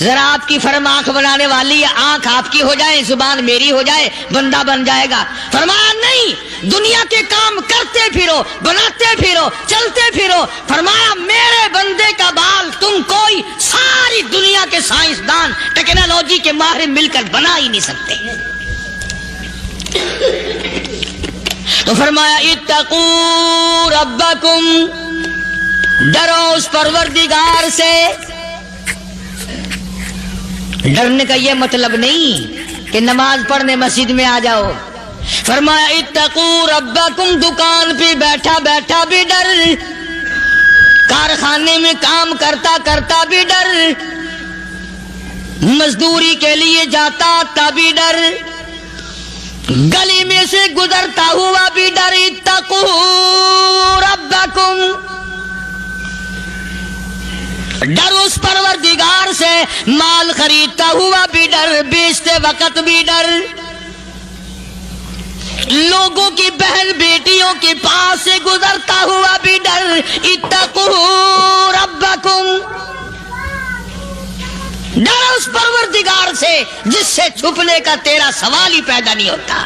ذرا آپ کی فرم آنکھ بنانے والی ہے، آنکھ آپ کی ہو جائے، زبان میری ہو جائے، بندہ بن جائے گا۔ فرمایا نہیں، دنیا کے کام کرتے پھرو، بناتے پھرو، چلتے پھرو۔ فرمایا میرے بندے کا بال تم کوئی ساری دنیا کے سائنسدان ٹیکنالوجی کے ماہر مل کر بنا ہی نہیں سکتے۔ تو فرمایا اتقو ربکم، ڈرو اس پروردگار سے۔ ڈرنے کا یہ مطلب نہیں کہ نماز پڑھنے مسجد میں آ جاؤ۔ فرمایا اتقو ربکم، دکان پہ بیٹھا بیٹھا بھی ڈر، کارخانے میں کام کرتا کرتا بھی ڈر، مزدوری کے لیے جاتا تب بھی ڈر، گلی میں سے گزرتا ہوا بھی ڈر۔ اتقو ربکم، ڈر اس پروردگار سے، مال خریدتا ہوا بھی ڈر، بیچتے وقت بھی ڈر، لوگوں کی بہن بیٹیوں کے پاس سے گزرتا ہوا بھی ڈر۔ اتقو ربکم، ڈر اس پروردگار سے جس سے چھپنے کا تیرا سوال ہی پیدا نہیں ہوتا۔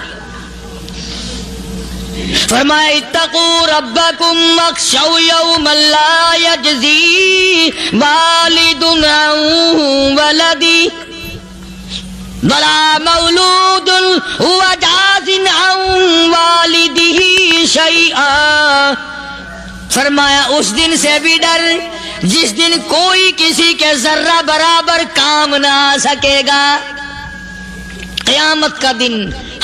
فرمایا اتقو ربکم واخشوا یوما لا یجزی والد عن ولدی ولا مولود هو جاز عن والدہ شیئا۔ فرمایا اس دن سے بھی ڈر جس دن کوئی کسی کے ذرہ برابر کام نہ آ سکے گا۔ قیامت کا دن،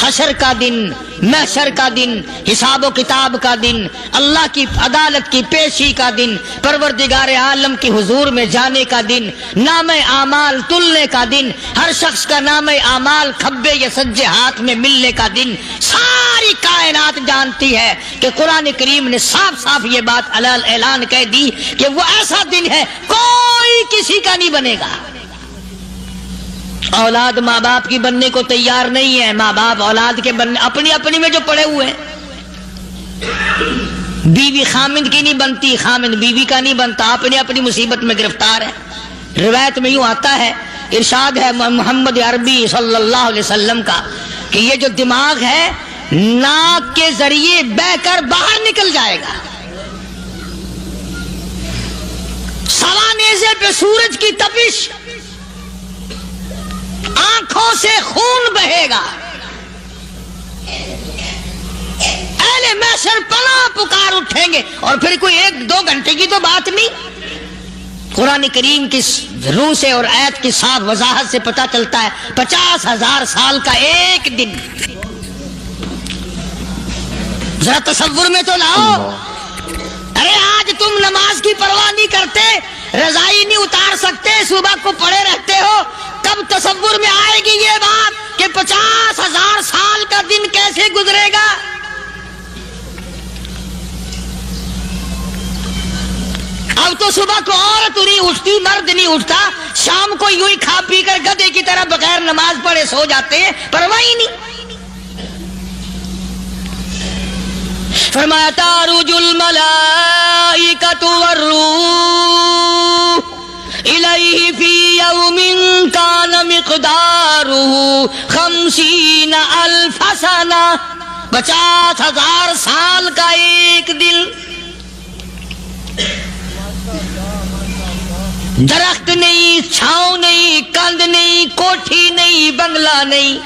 حشر کا دن، محشر کا دن، حساب و کتاب کا دن، اللہ کی عدالت کی پیشی کا دن، پروردگار عالم کی حضور میں جانے کا دن، نام اعمال تلنے کا دن، ہر شخص کا نام اعمال کھبے یا سجے ہاتھ میں ملنے کا دن۔ ساری کائنات جانتی ہے کہ قرآن کریم نے صاف صاف یہ بات اعلان کہہ دی کہ وہ ایسا دن ہے کوئی کسی کا نہیں بنے گا۔ اولاد ماں باپ کی بننے کو تیار نہیں ہے، ماں باپ اولاد کے بننے اپنی میں جو پڑے ہوئے ہیں۔ بیوی خامند کی نہیں بنتی، خامند بیوی کا نہیں بنتا، اپنی مصیبت میں گرفتار ہے۔ روایت میں یوں آتا ہے، ارشاد ہے محمد عربی صلی اللہ علیہ وسلم کا کہ یہ جو دماغ ہے ناک کے ذریعے بہہ کر باہر نکل جائے گا، سوا نیزے پہ سورج کی تپش، آنکھوں سے خون بہے گا، اہل محشر پناہ پکار اٹھیں گے۔ اور پھر کوئی 1-2 گھنٹے کی تو بات نہیں، قرآن کریم کی روح سے اور آیت کی صاف وضاحت سے پتہ چلتا ہے 50,000 سال کا ایک دن۔ ذرا تصور میں تو لاؤ. ارے آج تم نماز کی پرواہ نہیں کرتے, رضائی نہیں اتار سکتے, صبح کو پڑے رہتے ہو, کب تصور میں آئے گی یہ بات کہ 50,000 سال کا دن کیسے گزرے گا؟ اب تو صبح کو عورت نہیں اٹھتی, مرد نہیں اٹھتا, شام کو یوں ہی کھا پی کر گدھے کی طرح بغیر نماز پڑھے سو جاتے ہیں, پرواہ ہی نہیں. فرمایا تعرج الملائکۃ والروح الیہ فی یوم کان مقدارہ 50,000 سنہ, 50,000 سال کا ایک دن. درخت نہیں, چھاؤں نہیں, کند نہیں, کوٹھی نہیں, بنگلہ نہیں,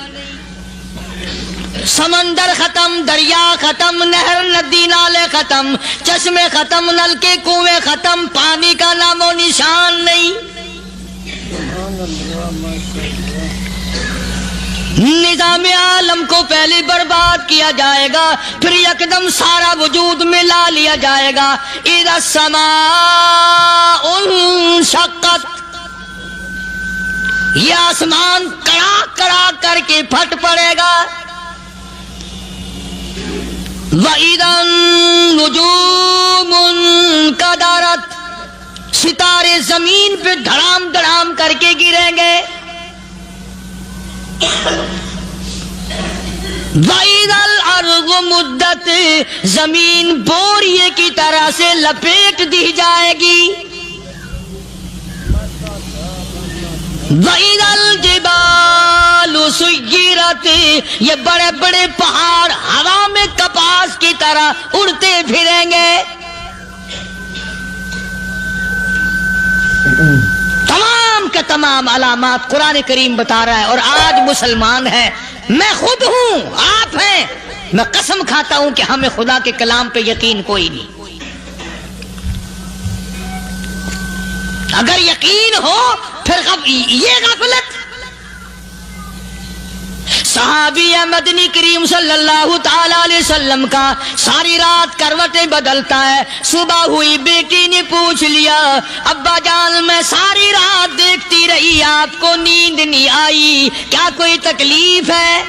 سمندر ختم, دریا ختم, نہر ندی نالے ختم, چشمے ختم, نلکے کنویں ختم, پانی کا نام و نشان نہیں. نظام عالم کو پہلے برباد کیا جائے گا, پھر یکدم سارا وجود میں لا لیا جائے گا. اذا السماء انشقت, یہ آسمان کڑا کڑا کر کے پھٹ پڑے گا. وَإِذَا النُّجُومُ انْكَدَرَتْ, ستارے زمین پہ دھڑام دھڑام کر کے گریں گے. وَإِذَا الْأَرْضُ مُدَّتْ, زمین بوریے کی طرح سے لپیٹ دی جائے گی. وَإِذَا الْجِبَالُ سُيِّرَتْ, یہ بڑے بڑے پہاڑ ہوا میں کپاس کی طرح اڑتے پھریں گے. تمام کے تمام علامات قرآن کریم بتا رہا ہے. اور آج مسلمان ہے, میں خود ہوں, آپ ہیں, میں قسم کھاتا ہوں کہ ہمیں خدا کے کلام پہ یقین کوئی نہیں. اگر یقین ہو پھر یہ غفلت. صحابی مدنی کریم صلی اللہ تعالی علیہ وسلم کا ساری رات کروٹیں بدلتا ہے. صبح ہوئی بیٹی نے پوچھ لیا, ابا جان میں ساری رات دیکھتی رہی, آپ کو نیند نہیں آئی, کیا کوئی تکلیف ہے؟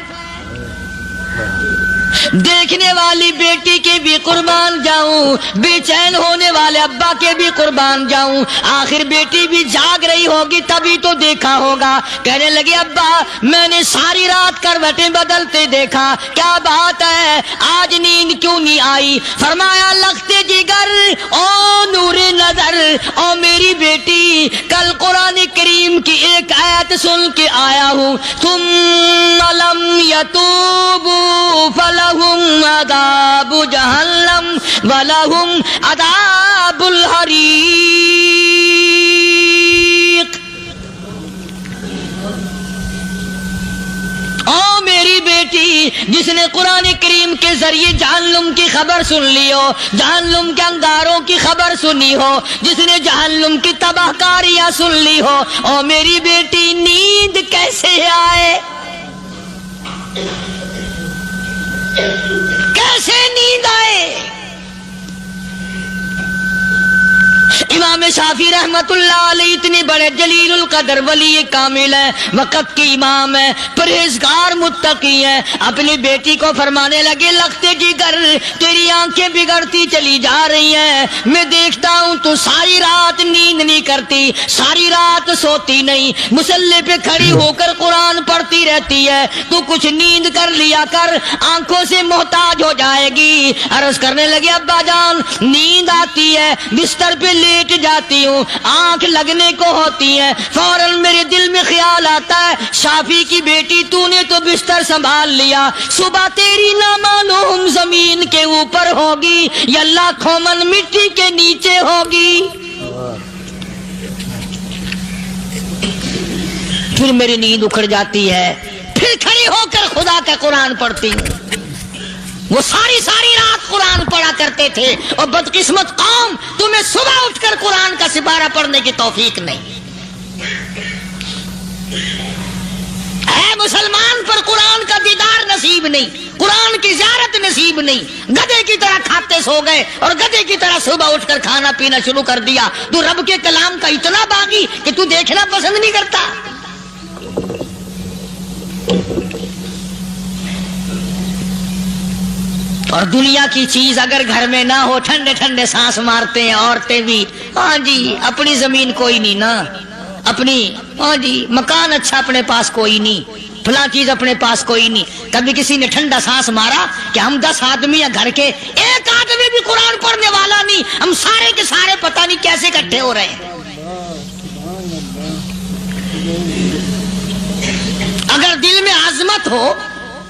دیکھنے والی بیٹی کے بھی قربان جاؤں, بے چین ہونے والے ابا کے بھی قربان جاؤں. آخر بیٹی بھی جاگ رہی ہوگی تبھی تو دیکھا ہوگا. کہنے لگے ابا میں نے ساری رات کروٹیں بدلتے دیکھا, کیا بات ہے, آج نیند کیوں نہیں آئی؟ فرمایا لختے جگر او نور نظر, او میری بیٹی کل قرآن کریم کی ایک آیت سن کے آیا ہوں, ثم لم یتوبوا فلہم عذاب جہنم ولہم عذاب الحریق. او میری بیٹی جس نے قرآن کریم کے ذریعے جہنم کی خبر سن لی ہو, جہنم کے انگاروں کی خبر سنی ہو, جس نے جہنم کی تباہ کاریاں سن لی ہو, او میری بیٹی نیند کیسے آئے؟ کیسے نیند آئے؟ امام شافعی رحمت اللہ علیہ اتنے بڑے جلیل القدر ولی کامل ہے, وقت کے امام ہے, پرہیزگار متقی ہے. اپنی بیٹی کو فرمانے لگے لختے جگر تیری آنکھیں بگڑتی چلی جا رہی ہیں, میں دیکھتا ہوں تو ساری رات نیند نہیں کرتی, ساری رات سوتی نہیں, مصلی پہ کھڑی ہو کر قرآن پڑھتی رہتی ہے, تو کچھ نیند کر لیا کر, آنکھوں سے محتاج ہو جائے گی. عرض کرنے لگے ابا جان نیند آتی ہے, بستر پہ لیٹ جاتی ہوں, آنکھ لگنے کو ہوتی ہے, فوراً میرے دل میں خیال آتا ہے شافی کی بیٹی تو نے تو بستر سنبھال لیا, صبح تیری نامعلوم زمین کے اوپر ہوگی یا لاکھوں من مٹی کے نیچے ہوگی. پھر میری نیند اکھڑ جاتی ہے, پھر کھڑی ہو کر خدا کا قرآن پڑھتی ہوں. وہ ساری رات قرآن پڑھا کرتے تھے, اور بدقسمت قوم تمہیں صبح اٹھ کر قرآن کا سپارہ پڑھنے کی توفیق نہیں. اے مسلمان پر قرآن کا دیدار نصیب نہیں, कुरान की ज़ियारत नसीब नहीं, गधे की तरह खाते सो गए और गधे की तरह सुबह उठकर खाना पीना शुरू कर दिया। तू रब के कलाम का इतना बागी कि तू देखना पसंद नहीं करता। और दुनिया की चीज अगर घर में ना हो, ठंडे ठंडे सांस मारते हैं औरतें भी। हाँ जी, अपनी जमीन कोई नहीं ना, अपनी हाँ जी मकान अच्छा अपने पास कोई नहीं, फला चीज अपने पास कोई नहीं। कभी किसी ने ठंडा सांस मारा कि हम 10 आदमी या घर के एक आदमी भी कुरान पढ़ने वाला नहीं, हम सारे के सारे पता नहीं कैसे इकट्ठे हो रहे हैं। अगर दिल में आजमत हो,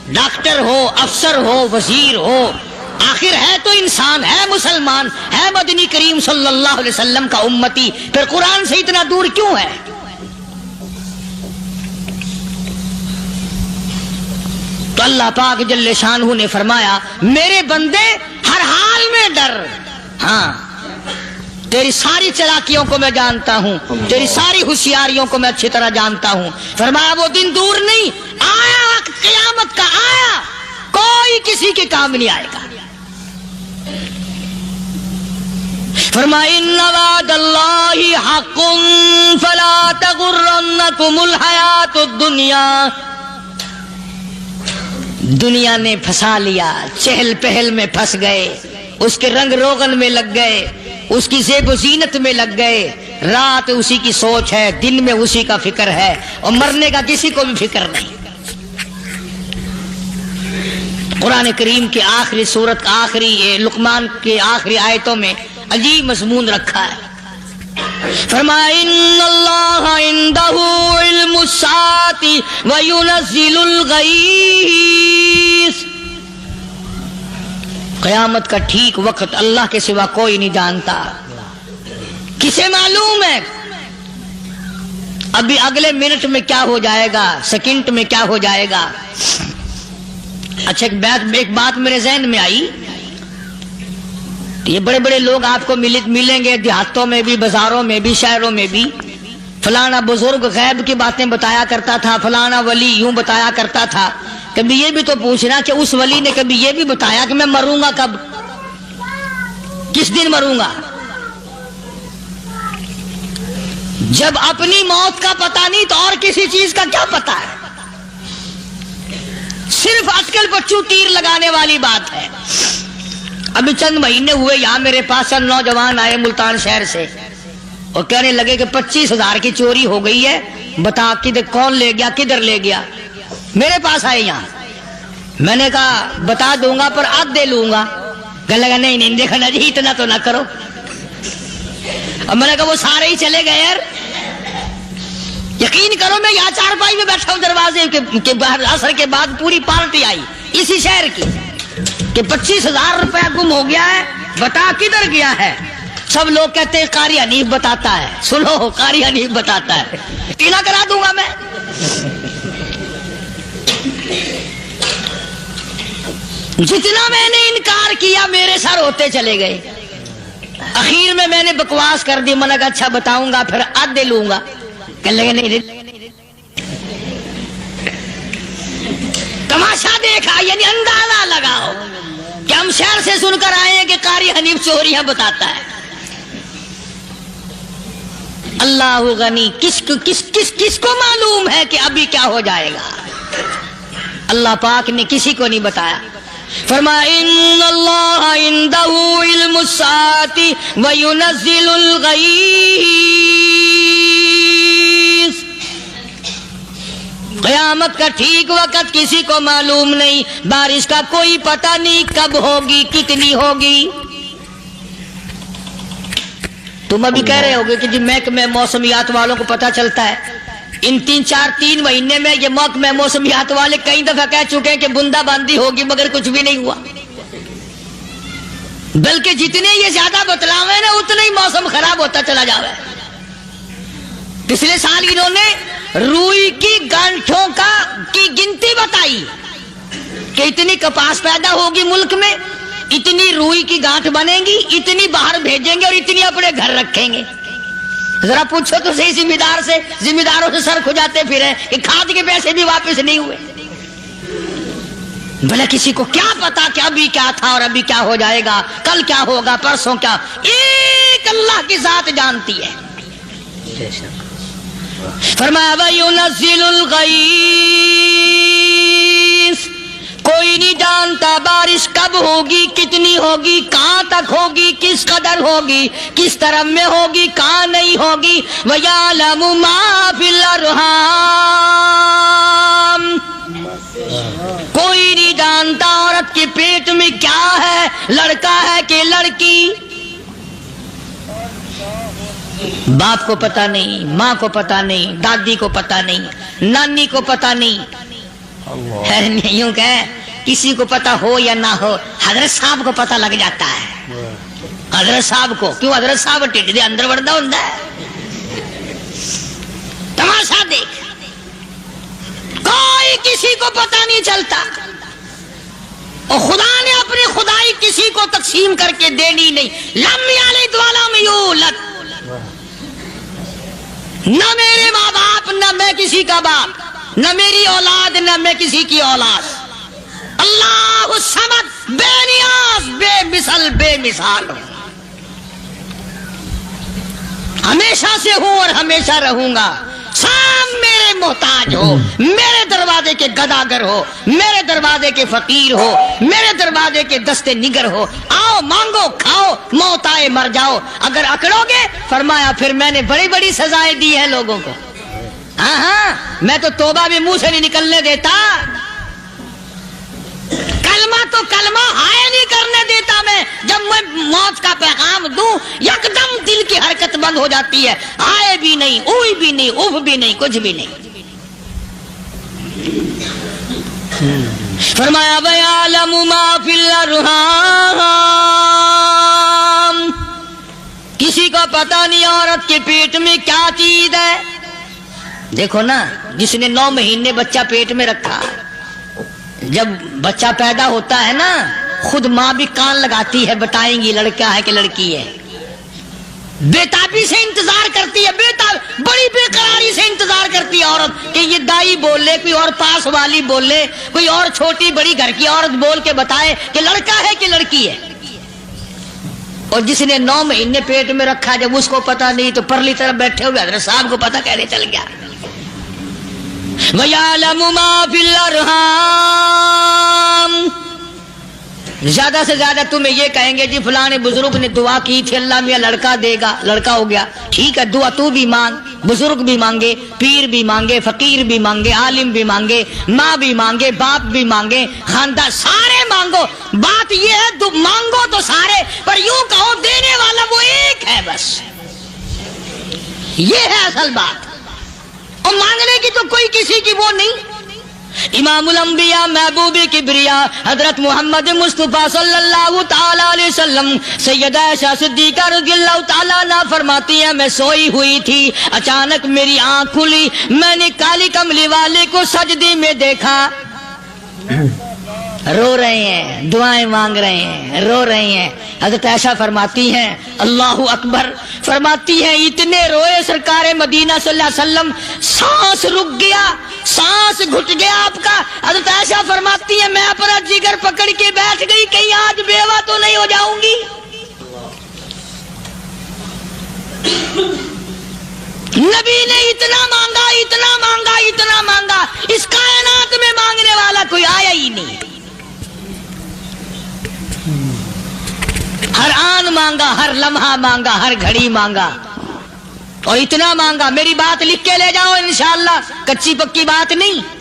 डॉक्टर हो, अफसर हो, वजीर हो, आखिर है तो इंसान, है मुसलमान, है मदनी करीम सल्लल्लाहु अलैहि वसल्लम का उम्मती, फिर कुरान से इतना दूर क्यों है? तो अल्लाह पाक जल्ले शानहू ने फरमाया, मेरे बंदे हर हाल में डर। हाँ, तेरी सारी चालाकियों को मैं जानता हूं, तेरी सारी होशियारियों को मैं अच्छी तरह जानता हूं। फरमाया वो दिन दूर नहीं, आया वक्त क़यामत का, आया, कोई किसी के काम नहीं आएगा। फरमाया इन्ना वादल्लाहि हक़्क़ुन फला तग़ुर्रन्नकुमुल हयातुद दुनिया। दुनिया ने फंसा लिया, चहल पहल में फंस गए, उसके रंग रोगन में लग गए, उसकी ज़ेब ज़ीनत में लग गए। रात उसी की सोच है, दिन में उसी का फिक्र है, और मरने का किसी को भी फिक्र नहीं। कुरान करीम के आखिरी सूरत का आखिरी लुकमान के आखिरी आयतों में अजीब मज़मून रखा है। फरमाया इन्नल्लाह इंदहु इल्मुस्साअति व युनज़्ज़िलुल गईस। क़यामत का ठीक वक्त अल्लाह के सिवा कोई नहीं जानता। किसे मालूम है अभी अगले मिनट में क्या हो जाएगा, सेकंड में क्या हो जाएगा? अच्छा, एक बात मेरे ज़हन में आई। ये बड़े बड़े लोग आपको मिलेंगे देहातों में भी, बाजारों में भी, शहरों में भी। फलाना बुजुर्ग गैब की बातें बताया करता था, फलाना वली यूं बताया करता था। कभी ये भी तो पूछना कि उस वली ने कभी ये भी बताया कि मैं मरूंगा कब, किस दिन मरूंगा? जब अपनी मौत का पता नहीं तो और किसी चीज का क्या पता है? सिर्फ अटकल बच्चू तीर लगाने वाली बात है। अभी चंद महीने हुए यहां मेरे पास चंद नौजवान आए मुल्तान शहर से और कहने लगे कि 25,000 की चोरी हो गई है, बता किधर, कौन ले गया, किधर ले गया? मेरे पास आए यहाँ। मैंने कहा बता दूंगा पर आधे लूंगा। कहने लगा नहीं नहीं देखना जी, इतना तो ना करो। अब मैंने कहा वो सारे ही चले गए यार, यकीन करो मैं यहाँ चारपाई में बैठा हूँ दरवाजे के बाहर। असर के बाद पूरी पार्टी आई इसी शहर की कि 25,000 रुपया गुम हो गया है, बता किधर गया है? सब लोग कहते हैं कारी हनीफ बताता है। सुनो, कारी हनीफ बताता है, टीला करा दूंगा मैं। जितना मैंने इनकार किया मेरे सर होते चले गए। आखिर में मैंने बकवास कर दी, मैंने कहा अच्छा बताऊंगा फिर आधे लूंगा। कहने लगे नहीं। तमाशा देखा, यानी अंदाजा लगाओ कि हम शहर से सुनकर आए हैं कि कारी हनीफ चोरियां बताता है। अल्लाह गनी, किसको मालूम है कि अभी क्या हो जाएगा? अल्लाह पाक ने किसी को नहीं बताया। फरमाया इन्नल्लाह इंदहु इल्मुस्साअति व युनज़्ज़िलुल गईस। क़यामत का ठीक वक्त किसी को मालूम नहीं, बारिश का कोई पता नहीं कब होगी, कितनी होगी। तुम अभी कह रहे होगे कि जी महकमे मौसमियात वालों को पता चलता है। इन 3 महीने में ये महकमे मौसमियात वाले कई दफा कह चुके हैं कि बूंदाबांदी होगी, मगर कुछ भी नहीं हुआ। बल्कि जितने ये ज्यादा बतलावे ना उतना ही मौसम खराब होता चला जावे। पिछले साल इन्होंने रुई की गांठों की गिनती बताई कि इतनी कपास पैदा होगी मुल्क में, इतनी रुई की गांठ बनेगी, इतनी बाहर भेजेंगे और इतनी अपने घर रखेंगे। जरा पूछो तो सही जिम्मेदारों से सर खुजाते फिरे कि खाद के पैसे भी वापस नहीं हुए। بھلا کسی کو کیا پتا کہ ابھی کیا تھا اور ابھی کیا ہو جائے گا، کل کیا ہوگا، پرسوں کیا، ایک اللہ کی ذات جانتی ہے۔ فرمایا وَيُنَزِّلُ الْغَيْثَ، کوئی نہیں جانتا بارش کب ہوگی، کتنی ہوگی، کہاں تک ہوگی، کس قدر ہوگی، کس طرف میں ہوگی، کہاں نہیں ہوگی۔ وَيَعْلَمُ مَا فِي الْأَرْحَامِ، کوئی نہیں جانتا عورت کے پیٹ میں کیا ہے، لڑکا ہے کہ لڑکی۔ باپ کو پتہ نہیں، ماں کو پتہ نہیں، دادی کو پتہ نہیں، نانی کو پتہ نہیں، یوں کہ کسی کو پتہ ہو یا نہ ہو، حضرت صاحب کو پتہ لگ جاتا ہے۔ حضرت صاحب کو کیوں؟ حضرت صاحب ٹھڈ دے اندر وڑدا ہوندا ہے۔ تماشا دیکھ، کوئی کسی کو پتہ نہیں چلتا، اور خدا نے اپنی خدائی کسی کو تقسیم کر کے دینی نہیں۔ لم یلد ولم یولد، نہ میرے ماں باپ، نہ میں کسی کا باپ، نہ میری اولاد، نہ میں کسی کی اولاد۔ اللہ الصمد، بے نیاز، بے مثل، بے مثال ہوں، ہمیشہ سے ہوں اور ہمیشہ رہوں گا۔ سام میرے محتاج ہو، میرے دروازے کے گداگر ہو، میرے دروازے کے فقیر ہو، میرے دروازے کے دستے نگر ہو، آؤ مانگو کھاؤ، موت آئے مر جاؤ۔ اگر اکڑو گے، فرمایا پھر میں نے بڑی بڑی سزائیں دی ہیں لوگوں کو۔ ہاں ہاں، میں تو توبہ بھی منہ سے نہیں نکلنے دیتا، کلمہ تو کلمہ ہائے نہیں کرنے دیتا میں۔ جب میں موت کا پیغام دوں، یکدم دل کی حرکت بند ہو جاتی ہے، آئے بھی نہیں، اوئی بھی نہیں، اف بھی نہیں، کچھ بھی نہیں۔ فرمایا وَيَعْلَمُ مَا فِي الْأَرْحَامِ، کسی کو پتہ نہیں عورت کے پیٹ میں کیا چیز ہے۔ دیکھو نا، جس نے 9 مہینے بچہ پیٹ میں رکھا، جب بچہ پیدا ہوتا ہے نا، خود ماں بھی کان لگاتی ہے، بتائیں گی لڑکا ہے کہ لڑکی ہے۔ بےتابی سے انتظار کرتی ہے، بڑی بے قراری سے انتظار کرتی ہے عورت کہ یہ دائی بول لے، کوئی اور پاس والی بول لے، کوئی اور چھوٹی بڑی گھر کی عورت بول کے بتائے کہ لڑکا ہے کہ لڑکی ہے۔ اور جس نے 9 مہینے پیٹ میں رکھا، جب اس کو پتا نہیں تو پرلی طرف بیٹھے ہوئے حضرت صاحب کو پتا کیسے چل گیا۔ وَيَعْلَمُ مَا فِي الْأَرْحَامِ، زیادہ سے زیادہ تمہیں یہ کہیں گے جی فلاں بزرگ نے دعا کی تھی، اللہ میاں لڑکا دے گا، لڑکا ہو گیا، ٹھیک ہے، دعا تو بھی مانگ، بزرگ بھی مانگے، پیر بھی مانگے، فقیر بھی مانگے، عالم بھی مانگے، ماں بھی مانگے، باپ بھی مانگے، خاندان سارے مانگو۔ بات یہ ہے مانگو تو سارے، پر یوں کہو دینے والا وہ ایک ہے بس، یہ ہے اصل بات۔ اور مانگنے کی تو کوئی کسی کی وہ نہیں۔ امام الانبیاء محبوب کبریا حضرت محمد مصطفیٰ صلی اللہ تعالی علیہ وسلم سیدہ عائشہ صدیقہ رضی اللہ تعالیٰ عنہ فرماتی ہیں میں سوئی ہوئی تھی، اچانک میری آنکھ کھلی، میں نے کالی کملی والے کو سجدے میں دیکھا، رو رہے ہیں، دعائیں مانگ رہے ہیں، رو رہے ہیں۔ حضرت عائشہ فرماتی ہیں اللہ اکبر، فرماتی ہیں اتنے روئے سرکار مدینہ صلی اللہ علیہ وسلم، سانس رک گیا، سانس گھٹ گیا آپ کا۔ حضرت عائشہ فرماتی ہیں میں اپنا جگر پکڑ کے بیٹھ گئی، کہیں آج بیوہ تو نہیں ہو جاؤں گی۔ نبی نے اتنا مانگا، اتنا مانگا، اتنا مانگا، اس کائنات میں مانگنے والا کوئی آیا ہی نہیں۔ ہر آن مانگا، ہر لمحہ مانگا، ہر گھڑی مانگا، اور اتنا مانگا۔ میری بات لکھ کے لے جاؤ انشاءاللہ، کچی پکی بات نہیں۔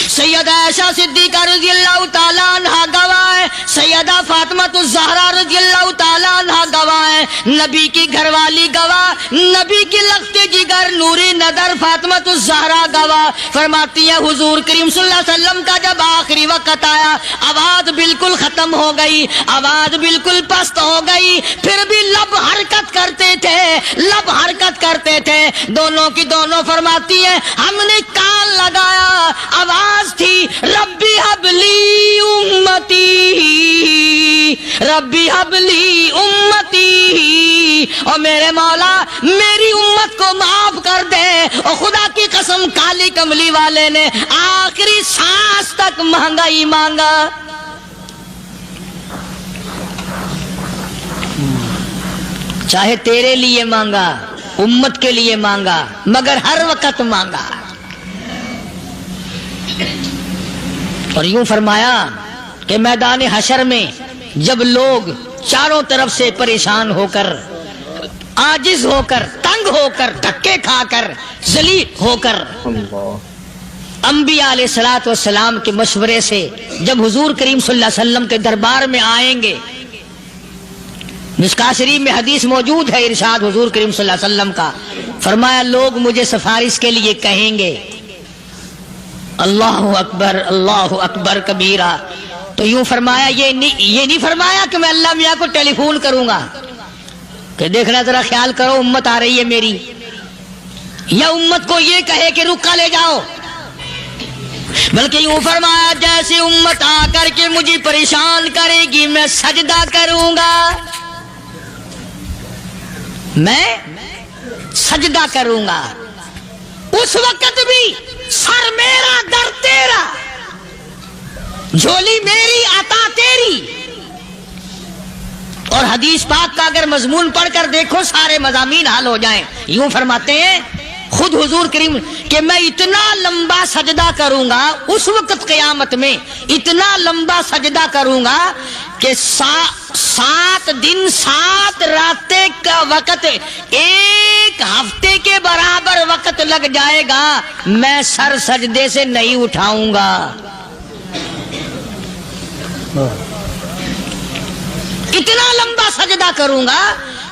سیدہ عائشہ صدیقہ رضی اللہ تعالیٰ عنہ گواہ ہے، سیدہ فاطمہ الزہرا رضی اللہ تعالیٰ عنہ گواہ ہے، نبی کی گھر والی گواہ، نبی کی لخت جگر نوری نظر فاطمہ الزہرا گواہ، فرماتی ہے حضور کریم صلی اللہ علیہ وسلم کا جب آخری وقت آیا، آواز بالکل ختم ہو گئی، آواز بالکل پست ہو گئی، پھر بھی لب حرکت کرتے تھے، لب حرکت کرتے تھے، دونوں کی دونوں فرماتی ہیں ہم نے کان لگایا، آواز تھی ربی حبلی امتی، ربی حبلی امتی، اور میرے مولا میری امت کو معاف کر دے، اور خدا کی قسم امام کالی کملی والے نے آخری سانس تک مہنگائی مانگا. چاہے تیرے لیے مانگا, امت کے لیے مانگا, مگر ہر وقت مانگا. اور یوں فرمایا کہ میدان حشر میں جب لوگ چاروں طرف سے پریشان ہو کر, عاجز ہو کر, تنگ ہو کر, دھکے کھا کر, ذلیل ہو کر انبیاء علیہ الصلوۃ والسلام کے مشورے سے جب حضور کریم صلی اللہ علیہ وسلم کے دربار میں آئیں گے, مشکاۃ شریف میں حدیث موجود ہے, ارشاد حضور کریم صلی اللہ علیہ وسلم کا, فرمایا لوگ مجھے سفارش کے لیے کہیں گے اللہ اکبر کبیرہ. تو یوں فرمایا, یہ نہیں فرمایا کہ میں اللہ میاں کو ٹیلی فون کروں گا کہ دیکھنا ذرا خیال کرو امت آ رہی ہے میری, یا امت کو یہ کہے کہ رکا لے جاؤ, بلکہ یوں فرمایا جیسے امت آ کر کے مجھے پریشان کرے گی میں سجدہ کروں گا, میں سجدہ کروں گا. اس وقت بھی سر میرا در تیرا, جھولی میری عطا تیری. اور حدیث پاک کا اگر مضمون پڑھ کر دیکھو سارے مضامین حل ہو جائیں. یوں فرماتے ہیں خود حضور کریم کہ میں اتنا لمبا سجدہ کروں گا اس وقت قیامت میں, اتنا لمبا سجدہ کروں گا کہ 7 دن 7 راتیں کا وقت ایک ہفتے کے برابر وقت لگ جائے گا, میں سر سجدے سے نہیں اٹھاؤں گا. اتنا لمبا سجدہ کروں گا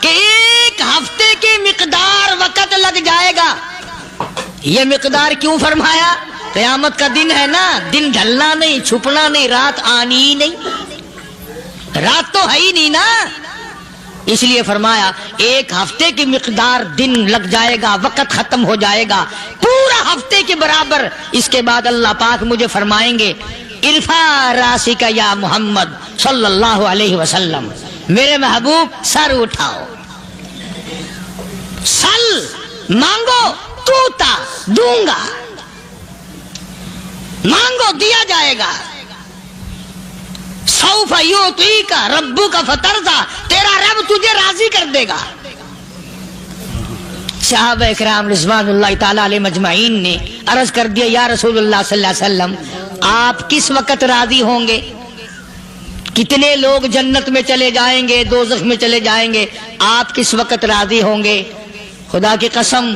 کہ ایک ہفتے کی مقدار وقت لگ جائے گا. یہ مقدار کیوں فرمایا؟ قیامت کا دن ہے نا, دن ڈھلنا نہیں, چھپنا نہیں, رات آنی ہی نہیں, رات تو ہے ہی نہیں نا, اس لیے فرمایا ایک ہفتے کی مقدار دن لگ جائے گا, وقت ختم ہو جائے گا پورا ہفتے کے برابر. اس کے بعد اللہ پاک مجھے فرمائیں گے ارفع راسک یا محمد صلی اللہ علیہ وسلم, میرے محبوب سر اٹھاؤ, سل مانگو توتا دوں گا, مانگو دیا جائے گا. سوف یعطیک ربک فترضی, تیرا رب تجھے راضی کر دے گا. صحابہ اکرام رضوان اللہ تعالی علیہ مجمعین نے عرض کر دیا یا رسول اللہ صلی اللہ علیہ وسلم آپ کس وقت راضی ہوں گے؟ کتنے لوگ جنت میں چلے جائیں گے, دوزخ میں چلے جائیں گے, آپ کس وقت راضی ہوں گے؟ خدا کی قسم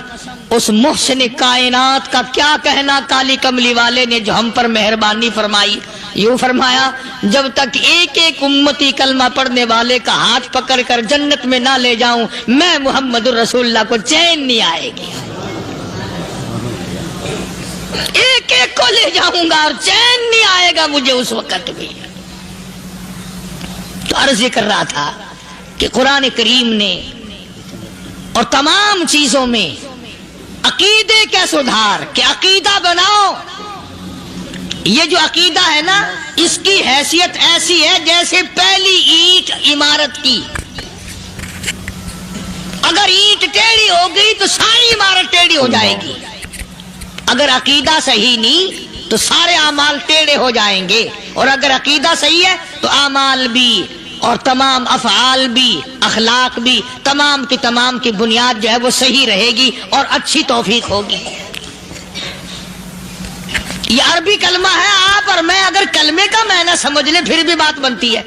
اس محسن کائنات کا کیا کہنا کالی کملی والے نے جو ہم پر مہربانی فرمائی. یوں فرمایا جب تک ایک ایک امتی کلمہ پڑھنے والے کا ہاتھ پکڑ کر جنت میں نہ لے جاؤں میں محمد الرسول اللہ کو چین نہیں آئے گی. ایک ایک کو لے جاؤں گا اور چین نہیں آئے گا مجھے اس وقت بھی. تو عرض یہ کر رہا تھا کہ قرآن کریم نے اور تمام چیزوں میں عقیدے کا سدھار کہ عقیدہ بناؤ. یہ جو عقیدہ ہے نا اس کی حیثیت ایسی ہے جیسے پہلی اینٹ عمارت کی, اگر اینٹ ٹیڑھی ہو گئی تو ساری عمارت ٹیڑھی ہو جائے گی, اگر عقیدہ صحیح نہیں تو سارے اعمال ٹیڑھے ہو جائیں گے, اور اگر عقیدہ صحیح ہے تو اعمال بھی اور تمام افعال بھی اخلاق بھی تمام کی بنیاد جو ہے وہ صحیح رہے گی اور اچھی توفیق ہوگی. یہ عربی کلمہ ہے, آپ اور میں اگر کلمے کا معنی سمجھ لیں پھر بھی بات بنتی ہے.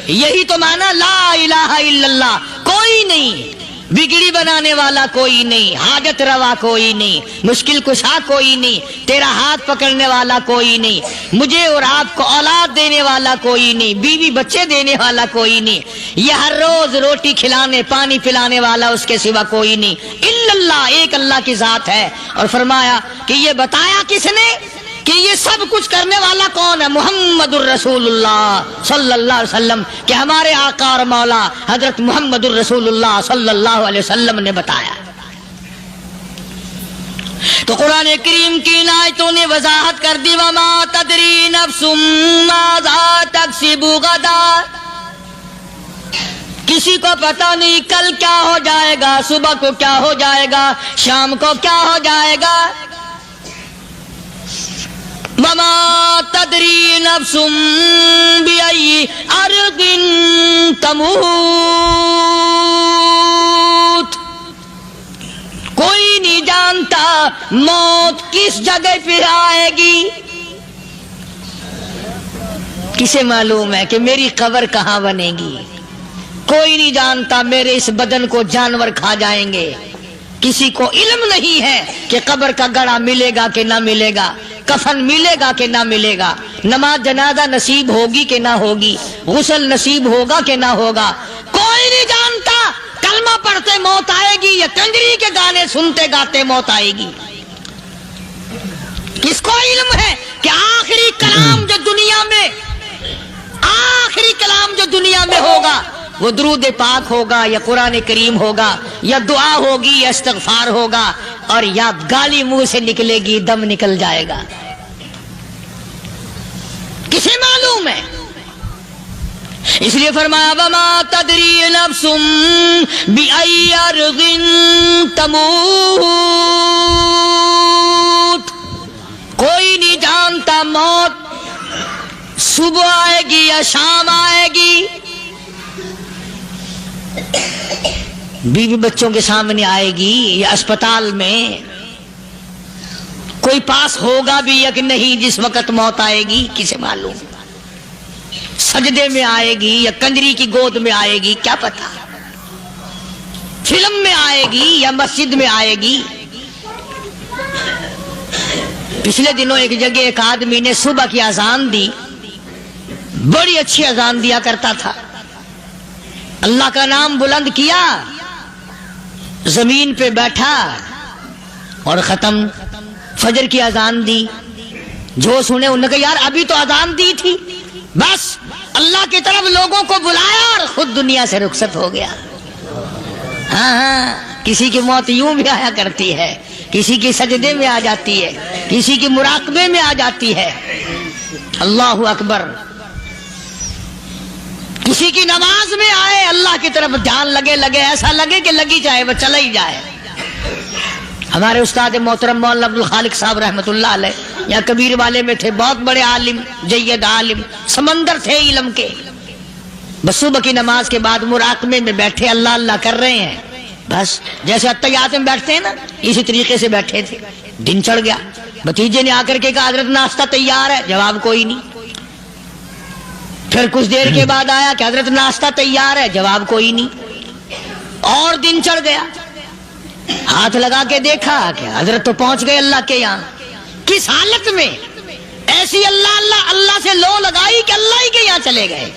یہی تو معنی لا الہ الا اللہ, کوئی نہیں بگڑی بنانے والا کوئی نہیں, حاجت روا کوئی نہیں, مشکل کشا کوئی نہیں, تیرا ہاتھ پکڑنے والا کوئی نہیں, مجھے اور آپ کو اولاد دینے والا کوئی نہیں, بیوی بچے دینے والا کوئی نہیں, یہ ہر روز روٹی کھلانے پانی پلانے والا اس کے سوا کوئی نہیں, الا اللہ, ایک اللہ کی ذات ہے. اور فرمایا کہ یہ بتایا کس نے کہ یہ سب کچھ کرنے والا کون ہے؟ محمد الرسول اللہ صلی اللہ علیہ وسلم, کہ ہمارے آقا اور مولا حضرت محمد الرسول اللہ صلی اللہ علیہ وسلم نے بتایا. تو قرآن کریم کی ان آیتوں نے وضاحت کر دی وما تدری نفس ماذا تکسب غدا, کسی کو پتہ نہیں کل کیا ہو جائے گا, صبح کو کیا ہو جائے گا, شام کو کیا ہو جائے گا. वमा तदरी नफ्सुम बिअय्यि अर्दिन तमूत। कोई नहीं जानता मौत किस जगह पे आएगी। किसे मालूम है कि मेरी कब्र कहां बनेगी? कोई नहीं जानता मेरे इस बदन को जानवर खा जाएंगे। किसी को इल्म नहीं है कि कब्र का गड़ा मिलेगा कि ना मिलेगा, कफन मिलेगा कि ना मिलेगा, नमाज जनाजा नसीब होगी कि ना होगी, गुस्ल नसीब होगा कि ना होगा। कोई नहीं जानता कलमा पढ़ते मौत आएगी या कंजरी के गाने सुनते गाते मौत आएगी। किसको इल्म है कि आखिरी कलाम जो दुनिया में होगा वो दुरूद पाक होगा या कुरान करीम होगा या दुआ होगी या इस्तिग़फ़ार होगा, और या गाली मुंह से निकलेगी, दम निकल जाएगा। किसे मालूम है? इसलिए फरमाया वमा तदरी नफ्सुम बिअय्यि अर्दिन तमूत। कोई नहीं जानता मौत सुबह आएगी या शाम आएगी। बीवी बच्चों के सामने आएगी या अस्पताल में, कोई पास होगा भी या कि नहीं जिस वक्त मौत आएगी, किसे मालूम? सजदे में आएगी या कंजरी की गोद में आएगी, क्या पता? फिल्म में आएगी या मस्जिद में आएगी। पिछले दिनों एक जगह एक आदमी ने सुबह की अजान दी, बड़ी अच्छी अजान दिया करता था। अल्लाह का नाम बुलंद किया, जमीन पे बैठा और खत्म। फजर की अजान दी, जो सुने उन्होंने कहा यार अभी तो अजान दी थी। बस अल्लाह की तरफ लोगों को बुलाया और खुद दुनिया से रुखसत हो गया। हाँ, किसी की मौत यूं भी आया करती है, किसी की सजदे में आ जाती है, किसी की मुराकबे में आ जाती है। अल्लाहु अकबर। किसी की नमाज में आए, अल्लाह की तरफ ध्यान लगे ऐसा लगे कि लगी जाए वो चला ही जाए। हमारे उस्ताद मोहतरम मौलाना अब्दुल खालिक साहब रहमतुल्लाह अलैह यहाँ कबीर वाले में थे, बहुत बड़े आलिम, जय्यद आलिम, समंदर थे इल्म के। बस सुबह की नमाज के बाद मुराकबे में बैठे अल्लाह अल्लाह कर रहे हैं। बस जैसे अत्तहियात में बैठते हैं ना, इसी तरीके से बैठे थे। दिन चढ़ गया, भतीजे ने आकर के कहा हजरत नाश्ता तैयार है, जवाब कोई नहीं। फिर कुछ देर के बाद आया कि हजरत नाश्ता तैयार है, जवाब कोई नहीं। और दिन चढ़ गया, हाथ लगा के देखा कि हजरत तो पहुंच गए अल्लाह के यहाँ। किस हालत में? ऐसी अल्लाह अल्लाह अल्लाह से लो लगाई कि अल्लाह ही के यहाँ चले गए।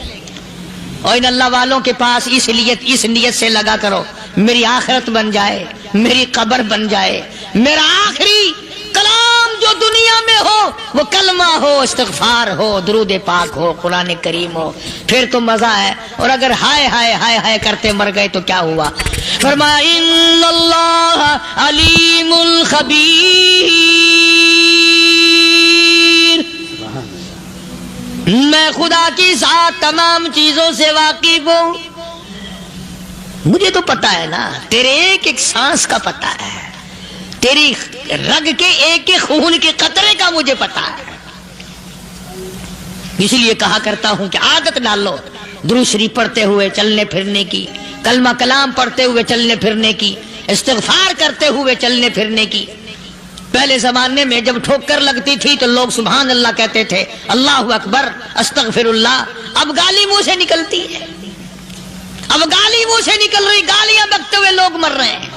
और इन अल्लाह वालों के पास इस नियत से लगा करो मेरी आखिरत बन जाए, मेरी कब्र बन जाए, मेरा आखिरी कलाम जो दुनिया में हो वो कलमा हो, इस्तिग़फ़ार हो, दुरूद पाक हो, कुरान करीम हो, फिर तो मजा है। और अगर हाय हाय हाय हाय करते मर गए तो क्या हुआ? फरमाया इन्नल्लाह अलीमुल खबीर। मैं खुदा की साथ तमाम चीजों से वाकिफ हूं। मुझे तो पता है ना, तेरे एक एक सांस का पता है, तेरी रग के एक एक खून के कतरे का मुझे पता है। इसलिए कहा करता हूं कि आदत डालो दुरूद शरीफ पढ़ते हुए चलने फिरने की, कलमा कलाम पढ़ते हुए चलने फिरने की, इस्तिग़फ़ार करते हुए चलने फिरने की। पहले जमाने में जब ठोकर लगती थी तो लोग सुभान अल्लाह कहते थे, अल्लाहु अकबर, अस्तगफिरुल्लाह। अब गाली मुंह से निकलती है, अब गाली मुंह से निकल रही, गालियां बकते हुए लोग मर रहे हैं।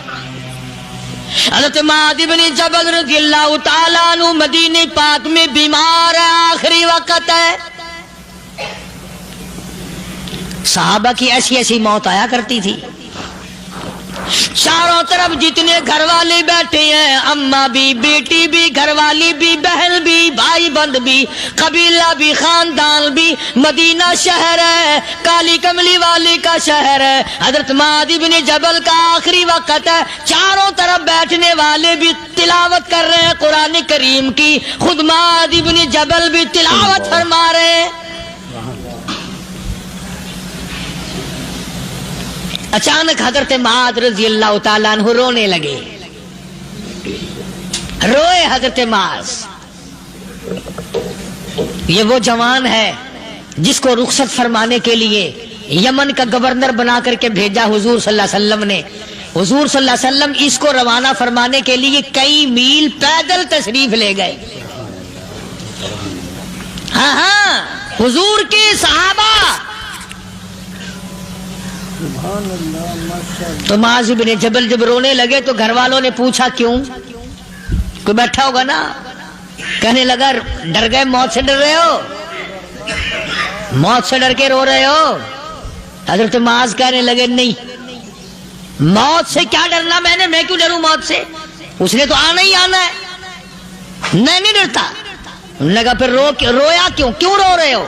हज़रत मुआज़ इब्न जबल रज़ियल्लाहु ताला अन्हु मदीने पाक में बीमार है, आखिरी वक्त है। सहाबा की ऐसी ऐसी मौत आया करती थी। चारों तरफ जितने घर वाले बैठे हैं, अम्मा भी, बेटी भी, घरवाली भी, बहन भी, भाई बंद भी, कबीला भी, खानदान भी। मदीना शहर है, काली कमली वाली का शहर है। हजरत मुआज़ इब्न जबल का आखिरी वक्त है। चारों तरफ बैठने वाले भी तिलावत कर रहे हैं कुरान करीम की, खुद मुआज़ इब्न जबल भी तिलावत फरमा रहे हैं। अचानक हजरत मुआज़ रज़ियल्लाहु ताला अन्हु रोने लगे। रोए हजरत मुआज़। یہ وہ جوان ہے جس کو رخصت فرمانے کے لیے یمن کا گورنر بنا کر کے بھیجا حضور صلی اللہ علیہ وسلم نے. حضور صلی اللہ علیہ وسلم اس کو روانہ فرمانے کے لیے کئی میل پیدل تشریف لے گئے. ہاں حضور کے صحابہ. تو معاذ بن جبل جب رونے لگے تو گھر والوں نے پوچھا کیوں؟ کوئی بیٹھا ہوگا نا. کہنے لگا ڈر گئے؟ موت سے ڈر رہے ہو؟ موت سے ڈر کے رو رہے ہو؟ حضرت معاذ کہنے لگے نہیں، موت سے کیا ڈرنا، میں کیوں ڈروں موت سے، اس نے تو آنا ہی آنا ہے، نہیں ڈرتا. انہوں نے کہا پھر رویا کیوں رو رہے ہو؟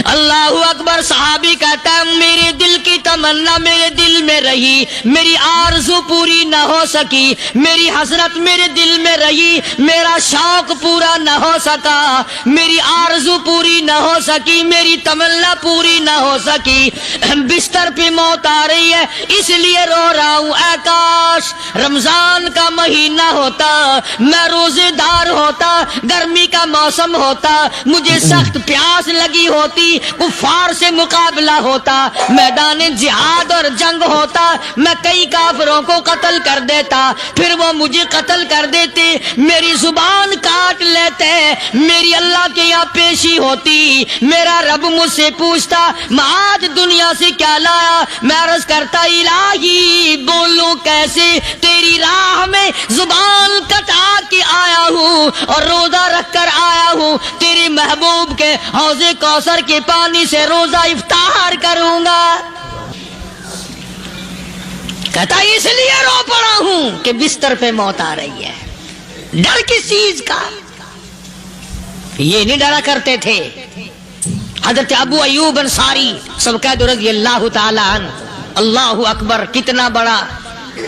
اللہ اکبر. صحابی کہتا ہے میرے دل کی تمنا میرے دل میں رہی، میری آرزو پوری نہ ہو سکی، میری حسرت میرے دل میں رہی، میرا شوق پورا نہ ہو سکا، میری آرزو پوری نہ ہو سکی، میری تمنا پوری نہ ہو سکی. بستر پہ موت آ رہی ہے اس لیے رو رہا ہوں. اے کاش رمضان کا مہینہ ہوتا، میں روزے دار ہوتا، گرمی کا موسم ہوتا، مجھے سخت پیاس لگی ہوتی، کفار سے مقابلہ ہوتا، میدان جہاد اور جنگ ہوتا، میں کئی کافروں کو قتل کر دیتا، پھر وہ مجھے قتل کر دیتے، میری زبان کاٹ لیتے، میری اللہ کے یہاں پیشی ہوتی، میرا رب مجھ سے پوچھتا معاذ دنیا سے کیا لایا؟ میں عرض کرتا الہی بولوں کیسے، تیری راہ میں زبان کٹا کے آیا ہوں اور روزہ رکھ کر آیا ہوں، تیرے محبوب کے حوض کوثر کے پانی سے روزہ افطار کروں گا. کہتا اس لیے رو پڑا ہوں کہ بستر پہ موت آ رہی ہے. ڈر کس چیز کا؟ یہ نہیں ڈرا کرتے تھے. حضرت ابو ایوب انصاری سب کہہ دو رضی اللہ تعالی عنہ. اللہ اکبر. کتنا بڑا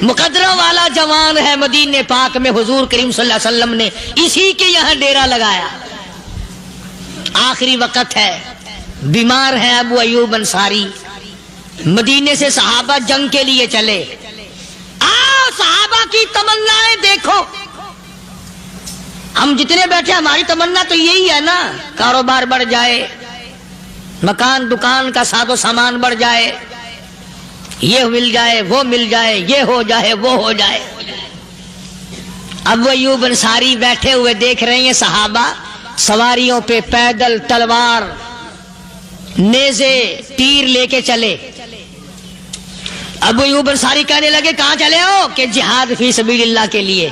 مقدرہ والا جوان ہے. مدینے پاک میں حضور کریم صلی اللہ علیہ وسلم نے اسی کے یہاں ڈیرا لگایا. آخری وقت ہے، بیمار ہے ابو ایوب انصاری. مدینے سے صحابہ جنگ کے لیے چلے. صحابہ کی تمنائیں دیکھو. ہم جتنے بیٹھے ہماری تمنا تو یہی ہے نا، کاروبار بڑھ جائے، مکان دکان کا ساز و سامان بڑھ جائے، یہ مل جائے وہ مل جائے، یہ ہو جائے وہ ہو جائے. ابو ایوب انصاری بیٹھے ہوئے دیکھ رہے ہیں صحابہ سواریوں پہ پیدل تلوار نیزے تیر لے کے چلے. ابو ایوب انصاری کہنے لگے کہاں چلے ہو؟ کہ جہاد فی سبیل اللہ کے لیے.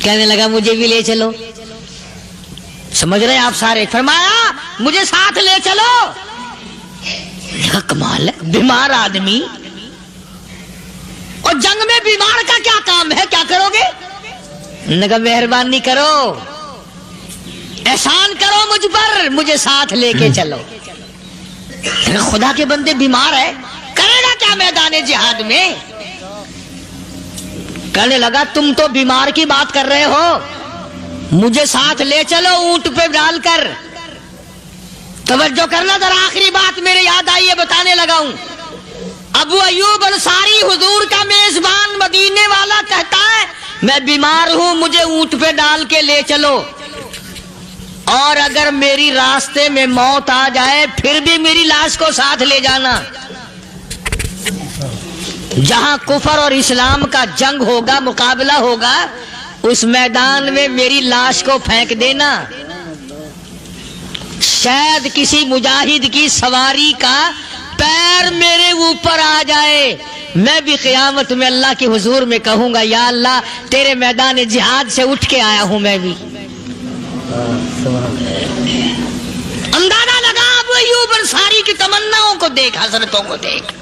کہنے لگا مجھے بھی لے چلو. سمجھ رہے ہیں آپ سارے؟ فرمایا مجھے ساتھ لے چلو. کمال ہے، بیمار آدمی اور جنگ میں بیمار کا کیا کام ہے، کیا کرو گے؟ نگا مہربانی کرو، احسان کرو مجھ پر، مجھے ساتھ لے کے چلو. خدا کے بندے بیمار ہے، کرے گا کیا میدان جہاد میں؟ کہنے لگا تم تو بیمار کی بات کر رہے ہو، مجھے ساتھ لے چلو اونٹ پہ ڈال کر. توجہ کرنا ذرا، آخری بات میرے یاد آئی ہے بتانے لگا ہوں. ابو ایوب انصاری حضور کا میزبان مدینے والا کہتا ہے میں بیمار ہوں، مجھے اونٹ پہ ڈال کے لے چلو، اور اگر میری راستے میں موت آ جائے پھر بھی میری لاش کو ساتھ لے جانا. جہاں کفر اور اسلام کا جنگ ہوگا، مقابلہ ہوگا، اس میدان میں میری لاش کو پھینک دینا. شاید کسی مجاہد کی سواری کا پیر میرے اوپر آ جائے، میں بھی قیامت میں اللہ کے حضور میں کہوں گا یا اللہ تیرے میدان جہاد سے اٹھ کے آیا ہوں میں بھی. اندازہ لگا ابو ایوب انصاری کی تمناؤں کو دیکھ، حضرتوں کو دیکھ.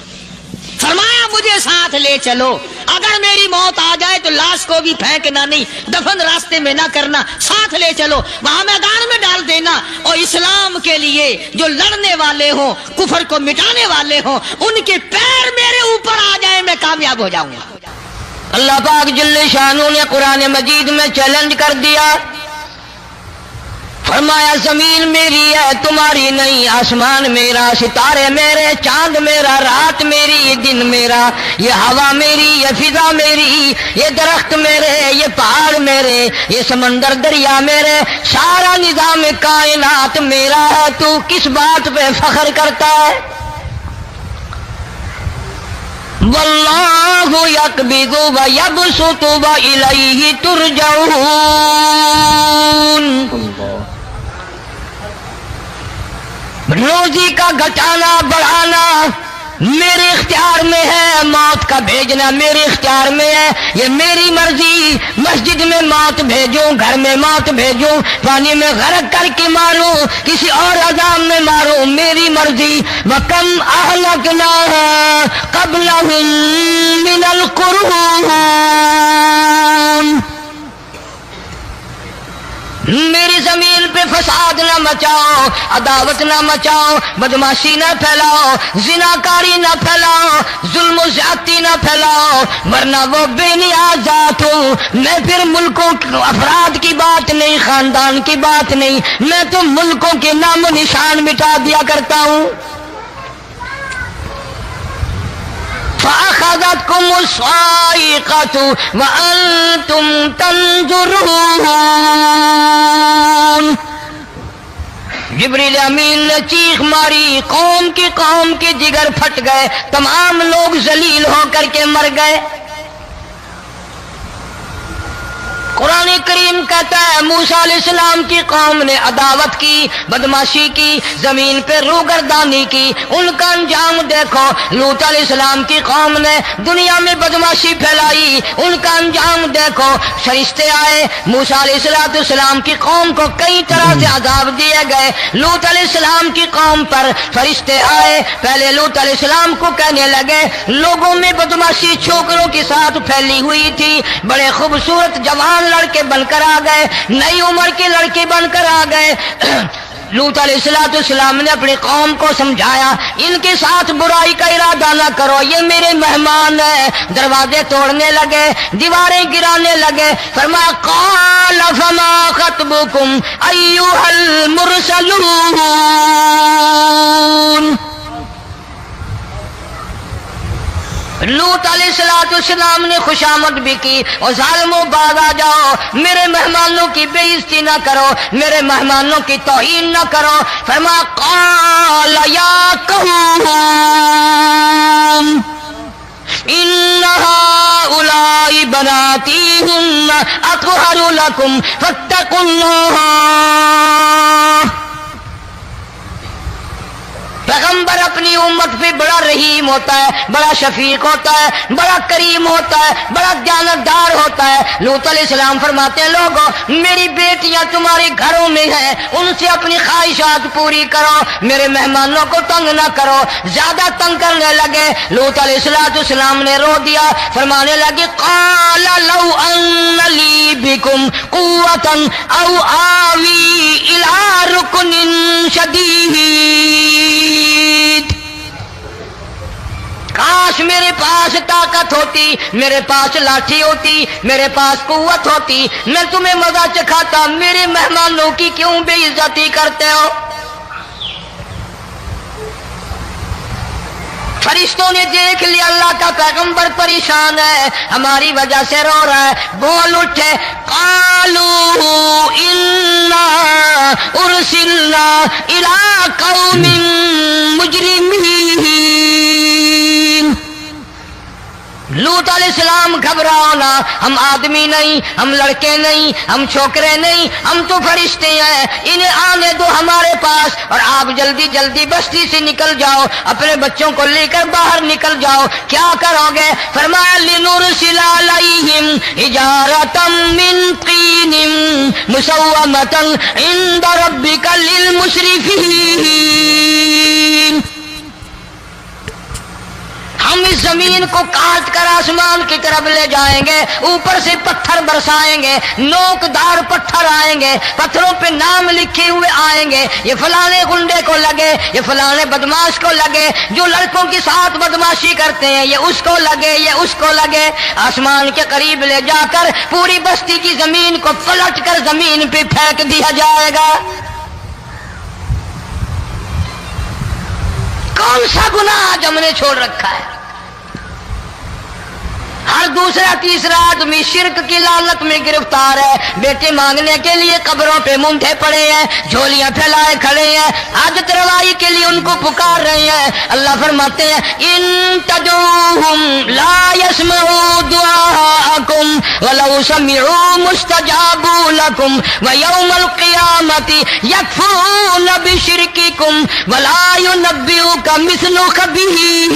فرمایا مجھے ساتھ لے چلو، اگر میری موت آ جائے تو لاش کو بھی پھینکنا نہیں، دفن راستے میں نہ کرنا، ساتھ لے چلو، وہاں میدان میں ڈال دینا، اور اسلام کے لیے جو لڑنے والے ہوں، کفر کو مٹانے والے ہوں، ان کے پیر میرے اوپر آ جائیں، میں کامیاب ہو جاؤں گا. اللہ پاک جل شانہ نے قرآن مجید میں چیلنج کر دیا فرمایا زمین میری ہے تمہاری نہیں، آسمان میرا، ستارے میرے، چاند میرا، رات میری، یہ دن میرا، یہ ہوا میری، یہ فضا میری، یہ درخت میرے، یہ پہاڑ میرے، یہ سمندر دریا میرے، سارا نظام کائنات میرا ہے، تو کس بات پہ فخر کرتا ہے؟ واللہ یقبض ویبسط والیہ ترجعون۔ روزی کا گھٹانا بڑھانا میرے اختیار میں ہے، موت کا بھیجنا میرے اختیار میں ہے، یہ میری مرضی۔ مسجد میں موت بھیجوں، گھر میں موت بھیجوں، پانی میں غرق کر کے ماروں، کسی اور عذاب میں ماروں، میری مرضی۔ وَكَمْ أَهْلَكْنَا قَبْلَهُم مِّنَ الْقُرُونِ، میری زمین پہ فساد نہ مچاؤ، عداوت نہ مچاؤ، بدماشی نہ پھیلاؤ، زناکاری نہ پھیلاؤ، ظلم و زیادتی نہ پھیلاؤ، ورنہ وہ بے نیاز ذات ہوں۔ میں پھر ملکوں افراد کی بات نہیں، خاندان کی بات نہیں، میں تو ملکوں کے نام و نشان مٹا دیا کرتا ہوں۔ فَأَخَذَتْكُمُ الصَّاعِقَةُ وَأَنْتُمْ تَنْظُرُونَ۔ جبریل امین نے چیخ ماری، قوم کے جگر پھٹ گئے، تمام لوگ ذلیل ہو کر کے مر گئے۔ قرآن کریم کہتا ہے موسیٰ علیہ السلام کی قوم نے عداوت کی، بدماشی کی، زمین پہ روگردانی کی، ان کا انجام دیکھو۔ لوط علیہ السلام کی قوم نے دنیا میں بدماشی پھیلائی، ان کا انجام دیکھو۔ فرشتے آئے، موسیٰ علیہ السلام کی قوم کو کئی طرح سے عذاب دیے گئے۔ لوط علیہ السلام کی قوم پر فرشتے آئے، پہلے لوط علیہ السلام کو کہنے لگے، لوگوں میں بدماشی چھوکروں کے ساتھ پھیلی ہوئی تھی، بڑے خوبصورت جوان لڑکے بن کر آ گئے، نئی عمر کے لڑکے بن کر آ گئے۔ لوط علیہ السلام نے اپنی قوم کو سمجھایا، ان کے ساتھ برائی کا ارادہ نہ کرو، یہ میرے مہمان ہیں۔ دروازے توڑنے لگے، دیواریں گرانے لگے۔ فرمایا قال فما خطبكم ایھا المرسلون۔ لوط علیہ السلام نے خوشامد بھی کی، اور ظالموں باز آ جاؤ، میرے مہمانوں کی بے عزتی نہ کرو، میرے مہمانوں کی توہین نہ کرو۔ فرمایا قال یا قوم ان هؤلاء بناتی ہن اطہر لکم فاتقوا اللہ۔ پیغمبر اپنی امت پہ بڑا رحیم ہوتا ہے، بڑا شفیق ہوتا ہے، بڑا کریم ہوتا ہے، بڑا دیانتدار ہوتا ہے۔ لوط علیہ السلام فرماتے ہیں لوگوں میری بیٹیاں تمہارے گھروں میں ہیں، ان سے اپنی خواہشات پوری کرو، میرے مہمانوں کو تنگ نہ کرو۔ زیادہ تنگ کرنے لگے، لوط علیہ السلام نے رو دیا، فرمانے لگے قال لو ان لی بکم قوۃ او آوی الی رکن شدید۔ کاش میرے پاس طاقت ہوتی، میرے پاس لاٹھی ہوتی، میرے پاس قوت ہوتی، میں تمہیں مزہ چکھاتا، میرے مہمانوں کی کیوں بے عزتی کرتے ہو؟ فرشتوں نے دیکھ لیا اللہ کا پیغمبر پریشان ہے، ہماری وجہ سے رو رہا ہے، بول اٹھے قالوا انا ارسلنا الی قوم مجرمین۔ لوط علیہ السلام گھبراؤ نہ، ہم آدمی نہیں، ہم لڑکے نہیں، ہم چھوکرے نہیں، ہم تو فرشتے ہیں، انہیں آنے دو ہمارے پاس، اور آپ جلدی جلدی بستی سے نکل جاؤ، اپنے بچوں کو لے کر باہر نکل جاؤ۔ کیا کرو گے؟ فرمایا لنرسل علیہم حجارۃ من طین مسومۃ عند ربک للمسرفین۔ ہم اس زمین کو کاٹ کر آسمان کی طرف لے جائیں گے، اوپر سے پتھر برسائیں گے، نوکدار پتھر آئیں گے، پتھروں پہ نام لکھے ہوئے آئیں گے، یہ فلانے گنڈے کو لگے، یہ فلانے بدماش کو لگے، جو لڑکوں کے ساتھ بدماشی کرتے ہیں یہ اس کو لگے، یہ اس کو لگے۔ آسمان کے قریب لے جا کر پوری بستی کی زمین کو پلٹ کر زمین پہ پھینک دیا جائے گا۔ کون سا گناہ آج ہم نے چھوڑ رکھا ہے؟ ہر دوسرا تیسرا آدمی شرک کی لعنت میں گرفتار ہے، بیٹے مانگنے کے لیے قبروں پہ منڈے پڑے ہیں، جھولیاں پھیلائے کھڑے ہیں، حاجت روائی کے لیے ان کو پکار رہے ہیں۔ اللہ فرماتے ہیں ان تدعوہم لا يسمعوا دعاءکم ولو سمعوا مستجابوا لکم ویوم القیامت یکفرون بشرککم ولا ینبئک مثل خبیر۔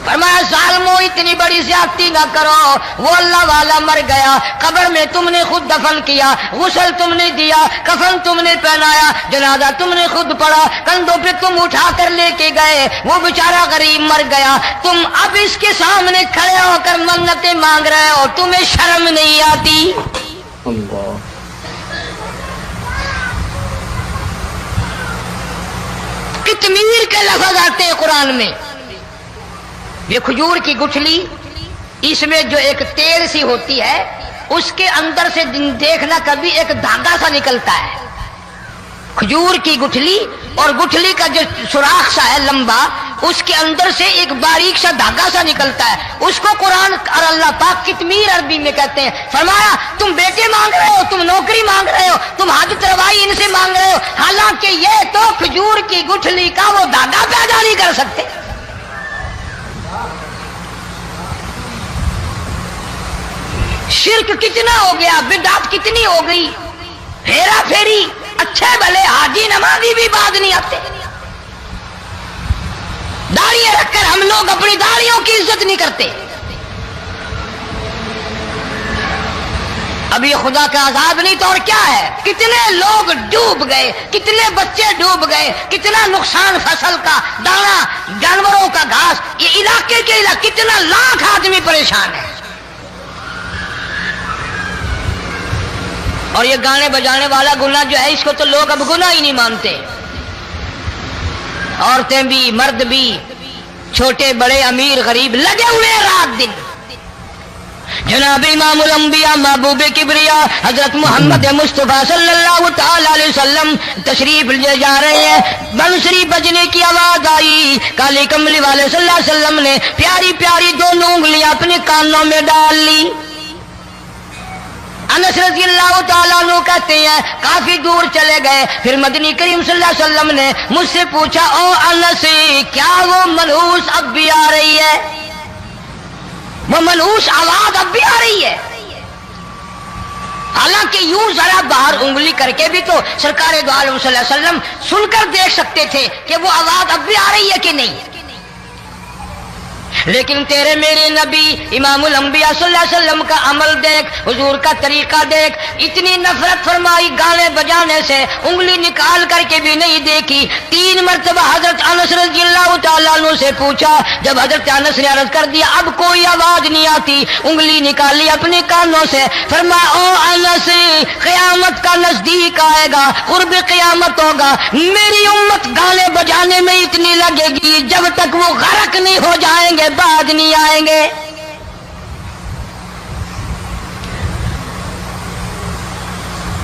فرمایا ظالمو اتنی بڑی زیادتی نہ کرو، وہ اللہ والا مر گیا، قبر میں تم نے خود دفن کیا، غسل تم نے دیا، کفن تم نے پہنایا، جنازہ تم نے خود پڑھا، کندھوں پہ تم اٹھا کر لے کے گئے، وہ بیچارہ غریب مر گیا، تم اب اس کے سامنے کھڑے ہو کر منتیں مانگ رہے ہو، تمہیں شرم نہیں آتی؟ اللہ کتمیر کے لفظ آتے ہیں قرآن میں۔ یہ کھجور کی گٹھلی، اس میں جو ایک تیل سی ہوتی ہے، اس کے اندر سے دیکھنا کبھی ایک دھاگا سا نکلتا ہے۔ کھجور کی گٹھلی اور گٹھلی کا جو سوراخ سا ہے لمبا، اس کے اندر سے ایک باریک سا دھاگا سا نکلتا ہے، اس کو قرآن اور اللہ پاک کتمیر عربی میں کہتے ہیں۔ فرمایا تم بیٹے مانگ رہے ہو، تم نوکری مانگ رہے ہو، تم حاجت روائی ان سے مانگ رہے ہو، حالانکہ یہ تو کھجور کی گٹھلی کا وہ دھاگا پیدا نہیں کر سکتے۔ شرک کتنا ہو گیا، بدعت کتنی ہو گئی، ہیرا پھیری، اچھے بھلے حاجی نمازی بھی بعد نہیں آتے۔ داڑھی رکھ کر ہم لوگ اپنی داڑھیوں کی عزت نہیں کرتے۔ اب یہ خدا کا عذاب نہیں تو اور کیا ہے؟ کتنے لوگ ڈوب گئے، کتنے بچے ڈوب گئے، کتنا نقصان فصل کا، دانا، جانوروں کا گھاس، یہ علاقے کے علاقے کتنا لاکھ آدمی پریشان ہے۔ اور یہ گانے بجانے والا گناہ جو ہے، اس کو تو لوگ اب گناہ ہی نہیں مانتے، عورتیں بھی مرد بھی، چھوٹے بڑے امیر غریب لگے ہوئے رات دن۔ جناب امام الانبیاء محبوب کبریا حضرت محمد مصطفیٰ صلی اللہ تعالی علیہ وسلم تشریف لے جا رہے ہیں، بنسری بجنے کی آواز آئی، کالی کملی والے صلی اللہ علیہ وسلم نے پیاری پیاری دونوں انگلیاں اپنے کانوں میں ڈال لی۔ انس رضی اللہ تعالیٰ عنہ کہتے ہیں کافی دور چلے گئے، پھر مدنی کریم صلی اللہ علیہ وسلم نے مجھ سے پوچھا او انس کیا وہ منحوس اب بھی آ رہی ہے؟ وہ منحوس آواز اب بھی آ رہی ہے؟ حالانکہ یوں ذرا باہر انگلی کر کے بھی تو سرکار دو عالم صلی اللہ علیہ وسلم سن کر دیکھ سکتے تھے کہ وہ آواز اب بھی آ رہی ہے کہ نہیں۔ لیکن تیرے میرے نبی امام الانبیاء صلی اللہ علیہ وسلم کا عمل دیکھ، حضور کا طریقہ دیکھ، اتنی نفرت فرمائی گانے بجانے سے، انگلی نکال کر کے بھی نہیں دیکھی۔ 3 مرتبہ حضرت انس رضی اللہ تعالیٰ عنہ سے پوچھا، جب حضرت انس نے عرض کر دیا اب کوئی آواز نہیں آتی، انگلی نکالی اپنے کانوں سے، فرمایا او انس قیامت کا نزدیک آئے گا، قرب قیامت ہوگا، میری امت گانے بجانے میں اتنی لگے گی جب تک وہ غرق نہیں ہو جائیں گے بعد نہیں آئیں گے۔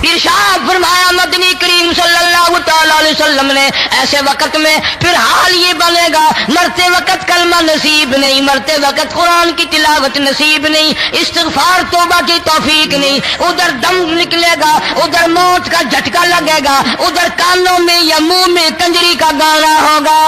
ارشاد فرمایا مدنی کریم صلی اللہ تعالی علیہ وسلم نے ایسے وقت میں پھر حال یہ بنے گا، مرتے وقت کلمہ نصیب نہیں، مرتے وقت قرآن کی تلاوت نصیب نہیں، استغفار توبہ کی توفیق نہیں، ادھر دم نکلے گا، ادھر موت کا جھٹکا لگے گا، ادھر کانوں میں یا منہ میں کنجری کا گانا ہوگا۔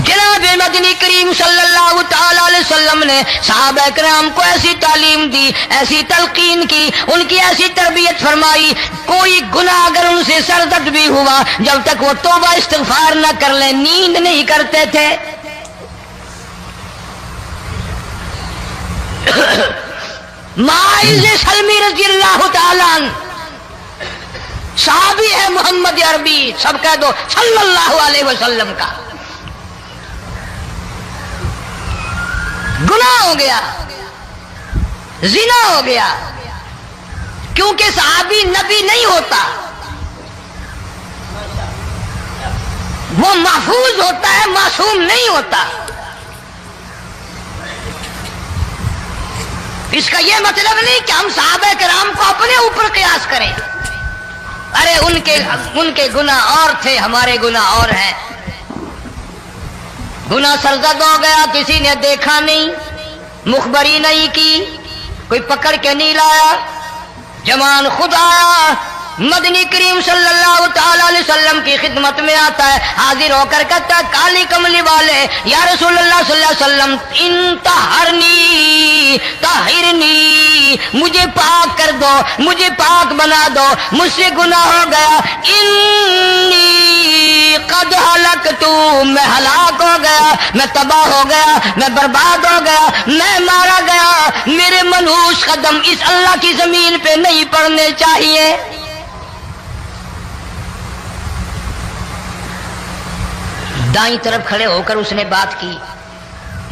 جناب مدنی کریم صلی اللہ تعالی علیہ وسلم نے صحابہ کرام کو ایسی تعلیم دی، ایسی تلقین کی، ان کی ایسی تربیت فرمائی، کوئی گناہ اگر ان سے سرزد بھی ہوا جب تک وہ توبہ استغفار نہ کر لیں نیند نہیں کرتے تھے۔ معاذ سلمی رضی اللہ تعالیٰ عنہ सहाबी है मोहम्मद अरबी, सब कह दो सल्लल्लाहु अलैहि वसल्लम का। गुनाह हो गया, जिना हो गया, क्योंकि सहाबी नबी नहीं होता, वो महफूज होता है, मासूम नहीं होता। इसका यह मतलब नहीं कि हम सहाबा किराम को अपने ऊपर कियास करें। अरे उनके गुनाह और थे, हमारे गुनाह और हैं। गुनाह सरजद हो गया, किसी ने देखा नहीं, मुखबरी नहीं की, कोई पकड़ के नहीं लाया, जमान खुद आया, मदनी करीम सल्लल्लाहु ताला अलैहि वसल्लम की खिदमत में आता है, हाजिर होकर कहता है काली कमली वाले या रसूलुल्लाह सल्लल्लाहु अलैहि वसल्लम इन तहरनी ताहिरनी, मुझे पाक कर दो, मुझे पाक बना दो, मुझसे गुनाह हो गया। इन्नी कद हलकतु, मैं हलाक हो गया, मैं तबाह हो गया, मैं बर्बाद हो गया, मैं मारा गया, मेरे मनहूस कदम इस अल्लाह की जमीन पे नहीं पड़ने चाहिए। दाईं तरफ खड़े होकर उसने बात की,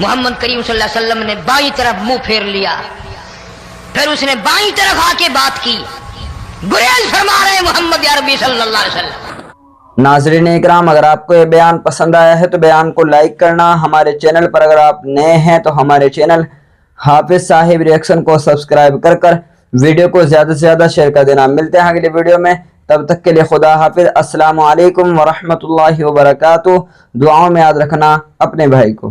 मोहम्मद करीम सल्लल्लाहु अलैहि वसल्लम ने बाईं तरफ मुंह फेर लिया, फिर उसने बाईं तरफ आके बात की। गुरेज फरमा रहे मोहम्मद अरबी सल्लल्लाहु अलैहि वसल्लम। नाज़रीन इकराम, अगर आपको ये बयान पसंद आया है तो बयान को लाइक करना, हमारे चैनल पर अगर आप नए हैं तो हमारे चैनल हाफिज साहिब रिएक्शन को सब्सक्राइब कर वीडियो को ज़्यादा से ज़्यादा शेयर कर देना। मिलते हैं अगले वीडियो में, तब तक के लिए खुदा हाफिज। अस्सलामु अलैकुम वरहमतुल्लाहि वबरकातुहू। दुआओं में याद रखना अपने भाई को।